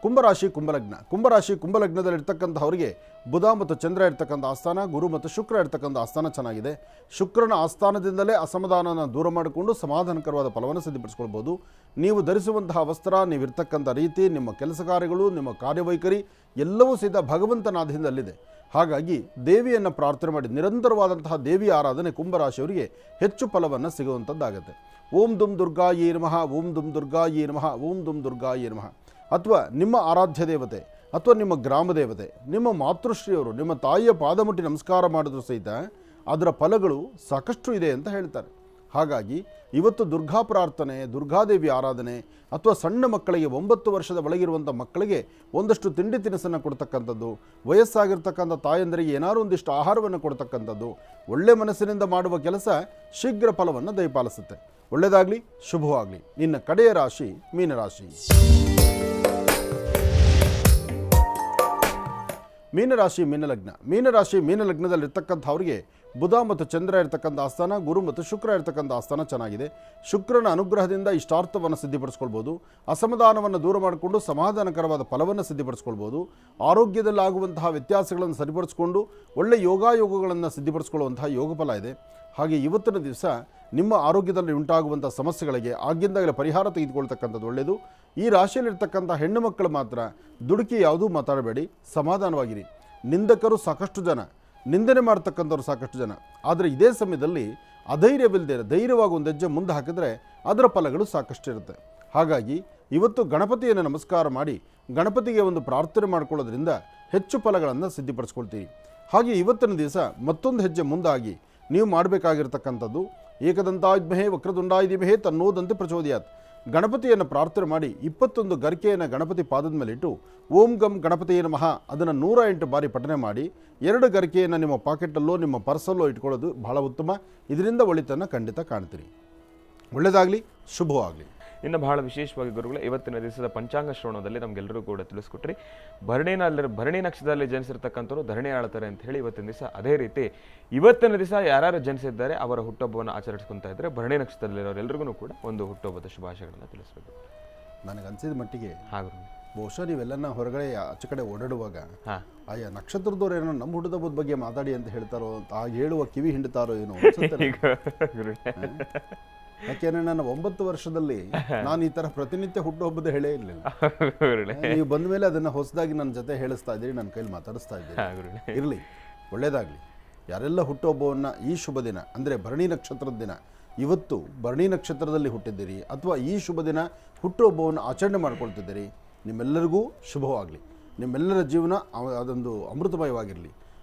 ಕುಂಭರಾಶಿ ಕುಂಭಲಗ್ನ. ಕುಂಭರಾಶಿ ಕುಂಭಲಗ್ನದಲ್ಲಿರ್ತಕ್ಕಂಥವರಿಗೆ ಬುಧ ಮತ್ತು ಚಂದ್ರ ಇರ್ತಕ್ಕಂಥ ಆಸ್ಥಾನ, ಗುರು ಮತ್ತು ಶುಕ್ರ ಇರ್ತಕ್ಕಂಥ ಆಸ್ಥಾನ ಚೆನ್ನಾಗಿದೆ. ಶುಕ್ರನ ಆಸ್ಥಾನದಿಂದಲೇ ಅಸಮಾಧಾನನ ದೂರ ಮಾಡಿಕೊಂಡು ಸಮಾಧಾನಕರವಾದ ಫಲವನ್ನು ಸಿದ್ಧಪಡಿಸ್ಕೊಳ್ಬೋದು. ನೀವು ಧರಿಸುವಂತಹ ವಸ್ತ್ರ, ನೀವಿರ್ತಕ್ಕಂಥ ರೀತಿ, ನಿಮ್ಮ ಕೆಲಸ ಕಾರ್ಯಗಳು, ನಿಮ್ಮ ಕಾರ್ಯವೈಖರಿ ಎಲ್ಲವೂ ಸಹಿತ ಭಗವಂತನ ಆಧೀನದಲ್ಲಿದೆ. ಹಾಗಾಗಿ ದೇವಿಯನ್ನು ಪ್ರಾರ್ಥನೆ ಮಾಡಿ ನಿರಂತರವಾದಂತಹ ದೇವಿಯ ಆರಾಧನೆ ಕುಂಭರಾಶಿಯವರಿಗೆ ಹೆಚ್ಚು ಫಲವನ್ನು ಸಿಗುವಂಥದ್ದಾಗುತ್ತೆ. ಓಂ ದುಂ ದುರ್ಗಾಯೇ ನಮಃ, ಓಂ ದುಂ ದುರ್ಗಾಯೇ ನಮಃ, ಓಂ ದುಂ ದುರ್ಗಾಯೇ ನಮಃ. ಅಥವಾ ನಿಮ್ಮ ಆರಾಧ್ಯ ದೇವತೆ ಅಥವಾ ನಿಮ್ಮ ಗ್ರಾಮ ದೇವತೆ, ನಿಮ್ಮ ಮಾತೃಶ್ರೀಯವರು, ನಿಮ್ಮ ತಾಯಿಯ ಪಾದ ಮುಟ್ಟಿ ನಮಸ್ಕಾರ ಮಾಡಿದ್ರು ಸಹಿತ ಅದರ ಫಲಗಳು ಸಾಕಷ್ಟು ಇದೆ ಅಂತ ಹೇಳ್ತಾರೆ. ಹಾಗಾಗಿ ಇವತ್ತು ದುರ್ಗಾ ಪ್ರಾರ್ಥನೆ, ದುರ್ಗಾದೇವಿ ಆರಾಧನೆ ಅಥವಾ ಸಣ್ಣ ಮಕ್ಕಳಿಗೆ 9 ವರ್ಷದ ಒಳಗಿರುವಂಥ ಮಕ್ಕಳಿಗೆ ಒಂದಷ್ಟು ತಿಂಡಿ ತಿನಿಸನ್ನು ಕೊಡ್ತಕ್ಕಂಥದ್ದು, ವಯಸ್ಸಾಗಿರ್ತಕ್ಕಂಥ ತಾಯಂದರಿಗೆ ಏನಾದರೂ ಒಂದಿಷ್ಟು ಆಹಾರವನ್ನು ಕೊಡ್ತಕ್ಕಂಥದ್ದು, ಒಳ್ಳೆ ಮನಸ್ಸಿನಿಂದ ಮಾಡುವ ಕೆಲಸ ಶೀಘ್ರ ಫಲವನ್ನು ದಯಪಾಲಿಸುತ್ತೆ. ಒಳ್ಳೆಯದಾಗಲಿ, ಶುಭವಾಗಲಿ. ಇನ್ನು ಕಡೆಯ ರಾಶಿ ಮೀನರಾಶಿ. ಮೀನರಾಶಿ ಮೀನಲಗ್ನ. ಮೀನರಾಶಿ ಮೀನಲಗ್ನದಲ್ಲಿರ್ತಕ್ಕಂಥವ್ರಿಗೆ ಬುಧ ಮತ್ತು ಚಂದ್ರ ಇರ್ತಕ್ಕಂಥ ಆಸ್ಥಾನ, ಗುರು ಮತ್ತು ಶುಕ್ರ ಇರ್ತಕ್ಕಂಥ ಆಸ್ಥಾನ ಚೆನ್ನಾಗಿದೆ. ಶುಕ್ರನ ಅನುಗ್ರಹದಿಂದ ಇಷ್ಟಾರ್ಥವನ್ನು ಸಿದ್ಧಿಪಡಿಸ್ಕೊಳ್ಬೋದು. ಅಸಮಾಧಾನವನ್ನು ದೂರ ಮಾಡಿಕೊಂಡು ಸಮಾಧಾನಕರವಾದ ಫಲವನ್ನು ಸಿದ್ಧಿಪಡಿಸ್ಕೊಳ್ಬೋದು. ಆರೋಗ್ಯದಲ್ಲಾಗುವಂತಹ ವ್ಯತ್ಯಾಸಗಳನ್ನು ಸರಿಪಡಿಸ್ಕೊಂಡು ಒಳ್ಳೆಯ ಯೋಗಗಳನ್ನು ಸಿದ್ಧಿಪಡಿಸ್ಕೊಳ್ಳುವಂತಹ ಯೋಗ ಫಲ ಇದೆ. ಹಾಗೆ ಇವತ್ತಿನ ದಿವಸ ನಿಮ್ಮ ಆರೋಗ್ಯದಲ್ಲಿ ಉಂಟಾಗುವಂಥ ಸಮಸ್ಯೆಗಳಿಗೆ ಆಗಿಂದಾಗಲೇ ಪರಿಹಾರ ತೆಗೆದುಕೊಳ್ತಕ್ಕಂಥದ್ದು ಒಳ್ಳೆಯದು. ಈ ರಾಶಿಯಲ್ಲಿರ್ತಕ್ಕಂಥ ಹೆಣ್ಣು ಮಕ್ಕಳು ಮಾತ್ರ ದುಡುಕಿ ಯಾವುದೂ ಮಾತಾಡಬೇಡಿ, ಸಮಾಧಾನವಾಗಿರಿ. ನಿಂದಕರು ಸಾಕಷ್ಟು ಜನ, ನಿಂದನೆ ಮಾಡ್ತಕ್ಕಂಥವ್ರು ಸಾಕಷ್ಟು ಜನ. ಆದರೆ ಇದೇ ಸಮಯದಲ್ಲಿ ಅಧೈರ್ಯವಿಲ್ಲದೆ ಧೈರ್ಯವಾಗಿ ಒಂದು ಹೆಜ್ಜೆ ಮುಂದೆ ಹಾಕಿದರೆ ಅದರ ಫಲಗಳು ಸಾಕಷ್ಟು ಇರುತ್ತೆ. ಹಾಗಾಗಿ ಇವತ್ತು ಗಣಪತಿಯನ್ನು ನಮಸ್ಕಾರ ಮಾಡಿ ಗಣಪತಿಗೆ ಒಂದು ಪ್ರಾರ್ಥನೆ ಮಾಡ್ಕೊಳ್ಳೋದ್ರಿಂದ ಹೆಚ್ಚು ಫಲಗಳನ್ನು ಸಿದ್ಧಿಪಡಿಸ್ಕೊಳ್ತೀವಿ. ಹಾಗೆ ಇವತ್ತಿನ ದಿವಸ ಮತ್ತೊಂದು ಹೆಜ್ಜೆ ಮುಂದಾಗಿ ನೀವು ಮಾಡಬೇಕಾಗಿರ್ತಕ್ಕಂಥದ್ದು ಏಕದಂತಾದ್ಮಹೇ ವಕ್ರದುಂಡಾಯ ಧೀಮಹಿ ತನ್ನೋದಂತೆ ಪ್ರಚೋದಯಾತ್. ಗಣಪತಿಯನ್ನು ಪ್ರಾರ್ಥನೆ ಮಾಡಿ 21 ಗರಿಕೆಯನ್ನು ಗಣಪತಿ ಪಾದದ ಮೇಲೆ ಇಟ್ಟು ಓಂ ಗಂ ಗಣಪತಿಯೇ ನಮಃ ಅದನ್ನು 108 ಬಾರಿ ಪಠನೆ ಮಾಡಿ 2 ಗರಿಕೆಯನ್ನು ನಿಮ್ಮ ಪಾಕೆಟಲ್ಲೋ ನಿಮ್ಮ ಪರ್ಸಲ್ಲೋ ಇಟ್ಕೊಳ್ಳೋದು ಬಹಳ ಉತ್ತಮ. ಇದರಿಂದ ಒಳಿತನ್ನು ಖಂಡಿತ ಕಾಣ್ತೀರಿ. ಒಳ್ಳೆಯದಾಗಲಿ, ಶುಭವಾಗಲಿ. ಇನ್ನು ಬಹಳ ವಿಶೇಷವಾಗಿ ಗುರುಗಳೇ, ಇವತ್ತಿನ ದಿವಸದ ಪಂಚಾಂಗ ಶ್ರವಣದಲ್ಲಿ ನಮಗೆಲ್ಲರೂ ಕೂಡ ತಿಳಿಸ್ಕೊಟ್ರಿ. ಭರಣಿ ನಕ್ಷತ್ರದಲ್ಲಿ ಜನಿಸಿರ್ತಕ್ಕಂಥವ್ರು ಧರಣಿ ಆಳ್ತಾರೆ ಅಂತ ಹೇಳಿ ಇವತ್ತಿನ ದಿವಸ. ಅದೇ ರೀತಿ ಇವತ್ತಿನ ದಿವಸ ಯಾರ್ಯಾರು ಜನಿಸಿದ್ದಾರೆ ಅವರ ಹುಟ್ಟುಹಬ್ಬವನ್ನು ಆಚರಿಸ್ಕೊತಾ ಇದ್ದಾರೆ. ಭರಣಿ ನಕ್ಷತ್ರದಲ್ಲಿರೋರೆಲ್ಲರಿಗೂ ಕೂಡ ಒಂದು ಹುಟ್ಟುಹಬ್ಬದ ಶುಭಾಶಯಗಳನ್ನು ತಿಳಿಸ್ಬೇಕು. ನನಗನ್ಸಿದ ಮಟ್ಟಿಗೆ ಹಾಗೂ ಬಹುಶಃ ನೀವೆಲ್ಲನ ಹೊರಗಡೆ ಆಚೆ ಕಡೆ ಓಡಾಡುವಾಗ ಆಯಾ ನಕ್ಷತ್ರದವ್ರು ಏನೋ ನಮ್ಮ ಹುಟ್ಟುಹಬ್ಬದ ಬಗ್ಗೆ ಮಾತಾಡಿ ಅಂತ ಹೇಳ್ತಾರೋ ಅಂತ ಹೇಳುವ ಕಿವಿ ಹಿಂಡ್ತಾರೋ ಏನೋ ಯಾಕೆಂದ್ರೆ ನನ್ನ 9 ವರ್ಷದಲ್ಲಿ ನಾನು ಈ ತರ ಪ್ರತಿನಿತ್ಯ ಹುಟ್ಟುಹಬ್ಬದ ಹೇಳೇ ಇರಲಿಲ್ಲ. ನೀವು ಬಂದ ಮೇಲೆ ಅದನ್ನ ಹೊಸದಾಗಿ ನನ್ನ ಜೊತೆ ಹೇಳಿಸ್ತಾ ಇದ್ದೀರಿ, ನನ್ನ ಕೈಲಿ ಮಾತಾಡಿಸ್ತಾ ಇದ್ದೀರಿ. ಇರಲಿ, ಒಳ್ಳೇದಾಗಲಿ. ಯಾರೆಲ್ಲ ಹುಟ್ಟುಹಬ್ಬವನ್ನು ಈ ಶುಭ ದಿನ ಅಂದರೆ ಭರಣಿ ನಕ್ಷತ್ರದ ದಿನ, ಇವತ್ತು ಭರಣಿ ನಕ್ಷತ್ರದಲ್ಲಿ ಹುಟ್ಟಿದ್ದೀರಿ ಅಥವಾ ಈ ಶುಭ ದಿನ ಹುಟ್ಟುಹಬ್ಬವನ್ನು ಆಚರಣೆ ಮಾಡ್ಕೊಳ್ತಿದ್ದೀರಿ, ನಿಮ್ಮೆಲ್ಲರಿಗೂ ಶುಭವಾಗಲಿ. ನಿಮ್ಮೆಲ್ಲರ ಜೀವನ ಅದೊಂದು ಅಮೃತಮಯವಾಗಿರಲಿ.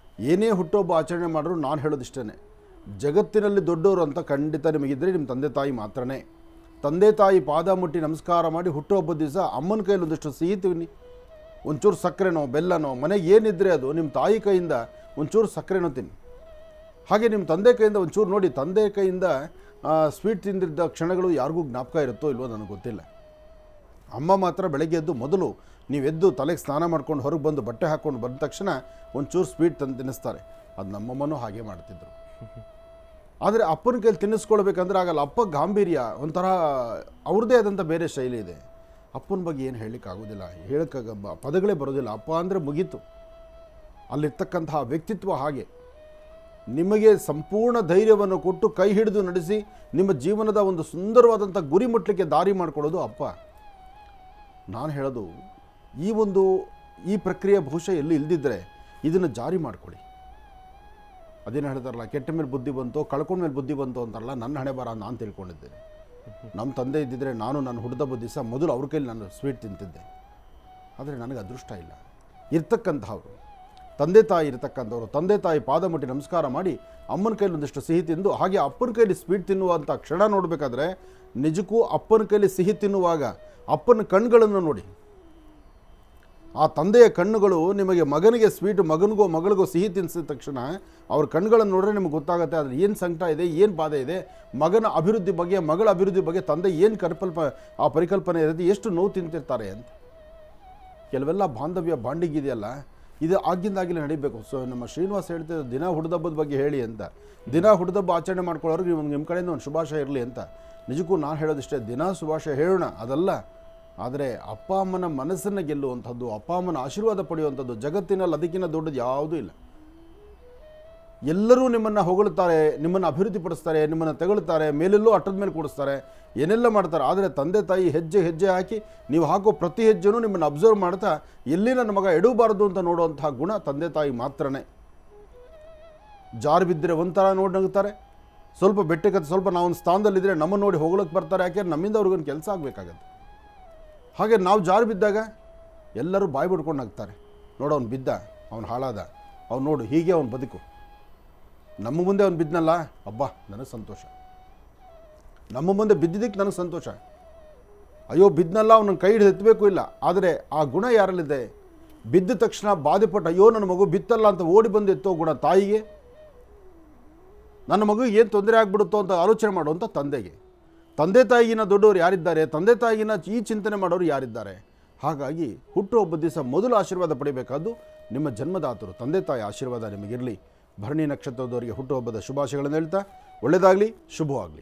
ಏನೇ ಹುಟ್ಟುಹಬ್ಬ ಆಚರಣೆ ಮಾಡಿದ್ರು ನಾನು ಹೇಳೋದಿಷ್ಟೇ, ಜಗತ್ತಿನಲ್ಲಿ ದೊಡ್ಡವರು ಅಂತ ಖಂಡಿತ ನಿಮಗಿದ್ದರೆ ನಿಮ್ಮ ತಂದೆ ತಾಯಿ ಮಾತ್ರನೇ. ತಂದೆ ತಾಯಿ ಪಾದ ಮುಟ್ಟಿ ನಮಸ್ಕಾರ ಮಾಡಿ ಹುಟ್ಟುಹಬ್ಬದ ದಿವಸ ಅಮ್ಮನ ಕೈಯಲ್ಲಿ ಒಂದಿಷ್ಟು ಸಿಹಿ ತಿನ್ನಿ, ಒಂಚೂರು ಸಕ್ಕರೆನೋ ಬೆಲ್ಲನೋ, ಮನೆಗೆ ಏನಿದ್ರೆ ಅದು ನಿಮ್ಮ ತಾಯಿ ಕೈಯಿಂದ ಒಂಚೂರು ಸಕ್ಕರೆನೋ ತಿನ್ನಿ. ಹಾಗೆ ನಿಮ್ಮ ತಂದೆ ಕೈಯಿಂದ ಒಂಚೂರು ನೋಡಿ, ತಂದೆ ಕೈಯಿಂದ ಸ್ವೀಟ್ ತಿಂದಿದ್ದ ಕ್ಷಣಗಳು ಯಾರಿಗೂ ಜ್ಞಾಪಕ ಇರುತ್ತೋ ಇಲ್ವೋ ನನಗೆ ಗೊತ್ತಿಲ್ಲ. ಅಮ್ಮ ಮಾತ್ರ ಬೆಳಗ್ಗೆ ಎದ್ದು ಮೊದಲು ನೀವೆದ್ದು ತಲೆಗೆ ಸ್ನಾನ ಮಾಡ್ಕೊಂಡು ಹೊರಗೆ ಬಂದು ಬಟ್ಟೆ ಹಾಕ್ಕೊಂಡು ಬಂದ ತಕ್ಷಣ ಒಂಚೂರು ಸ್ವೀಟ್ ತಂದು ತಿನ್ನಿಸ್ತಾರೆ. ಅದು ನಮ್ಮಮ್ಮನೂ ಹಾಗೆ ಮಾಡ್ತಿದ್ರು. ಆದರೆ ಅಪ್ಪನ ಕೈಲಿ ತಿನ್ನಿಸ್ಕೊಳ್ಬೇಕಂದ್ರೆ ಆಗಲ್ಲ. ಅಪ್ಪ ಗಾಂಭೀರ್ಯ ಒಂಥರ ಅವ್ರದ್ದೇ ಆದಂಥ ಬೇರೆ ಶೈಲಿ ಇದೆ. ಅಪ್ಪನ ಬಗ್ಗೆ ಏನು ಹೇಳಲಿಕ್ಕಾಗೋದಿಲ್ಲ, ಹೇಳೋಕ್ಕಾಗ ಪದಗಳೇ ಬರೋದಿಲ್ಲ. ಅಪ್ಪ ಅಂದರೆ ಮುಗೀತು. ಅಲ್ಲಿರ್ತಕ್ಕಂತಹ ವ್ಯಕ್ತಿತ್ವ ಹಾಗೆ ನಿಮಗೆ ಸಂಪೂರ್ಣ ಧೈರ್ಯವನ್ನು ಕೊಟ್ಟು ಕೈ ಹಿಡಿದು ನಡೆಸಿ ನಿಮ್ಮ ಜೀವನದ ಒಂದು ಸುಂದರವಾದಂಥ ಗುರಿ ಮುಟ್ಟಲಿಕ್ಕೆ ದಾರಿ ಮಾಡಿಕೊಡೋದು ಅಪ್ಪ. ನಾನು ಹೇಳೋದು ಈ ಪ್ರಕ್ರಿಯೆ ಬಹುಶಃ ಎಲ್ಲಿ ಇಲ್ದಿದ್ದರೆ ಇದನ್ನು ಜಾರಿ ಮಾಡಿಕೊಡಿ. ಅದೇನು ಹೇಳ್ತಾರಲ್ಲ, ಕೆಟ್ಟ ಮೇಲೆ ಬುದ್ಧಿ ಬಂತು ಕಳ್ಕೊಂಡ ಮೇಲೆ ಬುದ್ಧಿ ಬಂತು ಅಂತಾರಲ್ಲ, ನನ್ನ ಹಣೆ ಬರ ನಾನು ತಿಳ್ಕೊಂಡಿದ್ದೇನೆ. ನಮ್ಮ ತಂದೆ ಇದ್ದಿದ್ದರೆ ನಾನು ನನ್ನ ಹುಟ್ಟಿದ ದಿವಸ ಮೊದಲು ಅವ್ರ ಕೈಲಿ ನಾನು ಸ್ವೀಟ್ ತಿಂತಿದ್ದೆ. ಆದರೆ ನನಗೆ ಅದೃಷ್ಟ ಇಲ್ಲ. ಇರ್ತಕ್ಕಂಥವ್ರು ತಂದೆ ತಾಯಿ ಇರ್ತಕ್ಕಂಥವ್ರು ತಂದೆ ತಾಯಿ ಪಾದ ಮುಟ್ಟಿ ನಮಸ್ಕಾರ ಮಾಡಿ ಅಮ್ಮನ ಕೈಲಿ ಒಂದಿಷ್ಟು ಸಿಹಿ ತಿಂದು ಹಾಗೆ ಅಪ್ಪನ ಕೈಲಿ ಸ್ವೀಟ್ ತಿನ್ನುವಂಥ ಕ್ಷಣ ನೋಡಬೇಕಾದ್ರೆ ನಿಜಕ್ಕೂ ಅಪ್ಪನ ಕೈಲಿ ಸಿಹಿ ತಿನ್ನುವಾಗ ಅಪ್ಪನ ಕಣ್ಣುಗಳನ್ನು ನೋಡಿ. ಆ ತಂದೆಯ ಕಣ್ಣುಗಳು ನಿಮಗೆ ಮಗನಿಗೆ ಸ್ವೀಟು, ಮಗನಿಗೋ ಮಗಳಿಗೋ ಸಿಹಿ ತಿನ್ನಿಸಿದ ತಕ್ಷಣ ಅವ್ರ ಕಣ್ಣುಗಳನ್ನು ನೋಡಿದ್ರೆ ನಿಮಗೆ ಗೊತ್ತಾಗುತ್ತೆ ಅದ್ರ ಏನು ಸಂಕಟ ಇದೆ, ಏನು ಬಾಧೆ ಇದೆ, ಮಗನ ಅಭಿವೃದ್ಧಿ ಬಗ್ಗೆ ಮಗಳ ಅಭಿವೃದ್ಧಿ ಬಗ್ಗೆ ತಂದೆ ಏನು ಆ ಪರಿಕಲ್ಪನೆ ಇರುತ್ತೆ, ಎಷ್ಟು ನೋವು ತಿಂತಿರ್ತಾರೆ ಅಂತ. ಕೆಲವೆಲ್ಲ ಬಾಂಡಿಗಿದೆಯಲ್ಲ, ಇದು ಆಗಿಂದಾಗಿಲೇ ನಡಿಬೇಕು. ಸೊ ನಮ್ಮ ಶ್ರೀನಿವಾಸ್ ಹೇಳ್ತಿದ್ದ ದಿನ ಹುಡ್ದಬ್ಬದ ಬಗ್ಗೆ ಹೇಳಿ ಅಂತ. ದಿನ ಹುಡ್ದಬ್ಬ ಆಚರಣೆ ಮಾಡ್ಕೊಳ್ಳೋರು ನಿಮ್ಮ ಕಡೆಯಿಂದ ಒಂದು ಶುಭಾಶಯ ಇರಲಿ ಅಂತ. ನಿಜಕ್ಕೂ ನಾನು ಹೇಳೋದಿಷ್ಟೇ, ದಿನ ಶುಭಾಶಯ ಹೇಳೋಣ, ಅದಲ್ಲ ಆದರೆ ಅಪ್ಪ ಅಮ್ಮನ ಮನಸ್ಸನ್ನು ಗೆಲ್ಲುವಂಥದ್ದು, ಅಪ್ಪ ಅಮ್ಮನ ಆಶೀರ್ವಾದ ಪಡೆಯುವಂಥದ್ದು ಜಗತ್ತಿನಲ್ಲಿ ಅದಕ್ಕಿಂತ ದೊಡ್ಡದು ಯಾವುದೂ ಇಲ್ಲ. ಎಲ್ಲರೂ ನಿಮ್ಮನ್ನು ಹೊಗಳುತ್ತಾರೆ, ನಿಮ್ಮನ್ನು ಅಭಿವೃದ್ಧಿಪಡಿಸ್ತಾರೆ, ನಿಮ್ಮನ್ನು ತೆಗಳುತ್ತಾರೆ, ಮೇಲೆಲ್ಲೋ ಅಟ್ಟದ ಮೇಲೆ ಕೂಡಿಸ್ತಾರೆ, ಏನೆಲ್ಲ ಮಾಡ್ತಾರೆ. ಆದರೆ ತಂದೆ ತಾಯಿ ಹೆಜ್ಜೆ ಹೆಜ್ಜೆ ಹಾಕಿ ನೀವು ಹಾಕೋ ಪ್ರತಿ ಹೆಜ್ಜೆನೂ ನಿಮ್ಮನ್ನು ಅಬ್ಸರ್ವ್ ಮಾಡ್ತಾ ಎಲ್ಲಿ ನನ್ನ ಮಗ ಎಡವಬಾರದು ಅಂತ ನೋಡುವಂತಹ ಗುಣ ತಂದೆ ತಾಯಿ ಮಾತ್ರನೇ. ಜಾರು ಬಿದ್ದರೆ ಒಂಥರ ನೋಡಿ ನಗುತ್ತಾರೆ, ಸ್ವಲ್ಪ ಬೆಟ್ಟಕ್ಕೆ ಸ್ವಲ್ಪ ನಾವೊಂದು ಸ್ಥಾನದಲ್ಲಿದ್ದರೆ ನಮ್ಮನ್ನು ನೋಡಿ ಹೋಗ್ಲಿಕ್ಕೆ ಬರ್ತಾರೆ. ಯಾಕೆ ನಮ್ಮಿಂದ ಅವ್ರಿಗೊಂದು ಕೆಲಸ ಆಗಬೇಕಾಗತ್ತೆ. ಹಾಗೆ ನಾವು ಜಾರು ಬಿದ್ದಾಗ ಎಲ್ಲರೂ ಬಾಯಿ ಬಿಡ್ಕೊಂಡು ನಗ್ತಾರೆ. ನೋಡು ಅವ್ನು ಬಿದ್ದ, ಅವ್ನು ಹಾಳಾದ, ಅವ್ನು ನೋಡು ಹೀಗೆ ಅವ್ನು ಬದುಕು. ನಮ್ಮ ಮುಂದೆ ಅವ್ನು ಬಿದ್ದನಲ್ಲ, ಅಬ್ಬಾ ನನಗೆ ಸಂತೋಷ, ನಮ್ಮ ಮುಂದೆ ಬಿದ್ದಿದ್ದಕ್ಕೆ ನನಗೆ ಸಂತೋಷ. ಅಯ್ಯೋ ಬಿದ್ದನಲ್ಲ, ಅವನ ಕೈ ಹಿಡಿದು ಎತ್ತಬೇಕು ಇಲ್ಲ. ಆದರೆ ಆ ಗುಣ ಯಾರಲ್ಲಿದೆ? ಬಿದ್ದ ತಕ್ಷಣ ಬಾಧೆಪಟ್ಟು ಅಯ್ಯೋ ನನ್ನ ಮಗು ಬಿತ್ತಲ್ಲ ಅಂತ ಓಡಿ ಬಂದು ಎತ್ತೋ ಗುಣ ತಾಯಿಗೆ, ನನ್ನ ಮಗು ಏನು ತೊಂದರೆ ಆಗ್ಬಿಡುತ್ತೋ ಅಂತ ಆಲೋಚನೆ ಮಾಡುವಂಥ ತಂದೆಗೆ. ತಂದೆ ತಾಯಿಗಿನ ದೊಡ್ಡವರು ಯಾರಿದ್ದಾರೆ? ತಂದೆ ತಾಯಿಗಿನ ಈ ಚಿಂತನೆ ಮಾಡೋರು ಯಾರಿದ್ದಾರೆ? ಹಾಗಾಗಿ ಹುಟ್ಟುಹಬ್ಬದ ದಿವಸ ಮೊದಲು ಆಶೀರ್ವಾದ ಪಡಿಬೇಕಾದ್ದು ನಿಮ್ಮ ಜನ್ಮದಾತರು, ತಂದೆ ತಾಯಿ ಆಶೀರ್ವಾದ ನಿಮಗಿರಲಿ. ಭರಣಿ ನಕ್ಷತ್ರದವರಿಗೆ ಹುಟ್ಟುಹಬ್ಬದ ಶುಭಾಶಯಗಳನ್ನು ಹೇಳ್ತಾ ಒಳ್ಳೆಯದಾಗಲಿ, ಶುಭವಾಗಲಿ.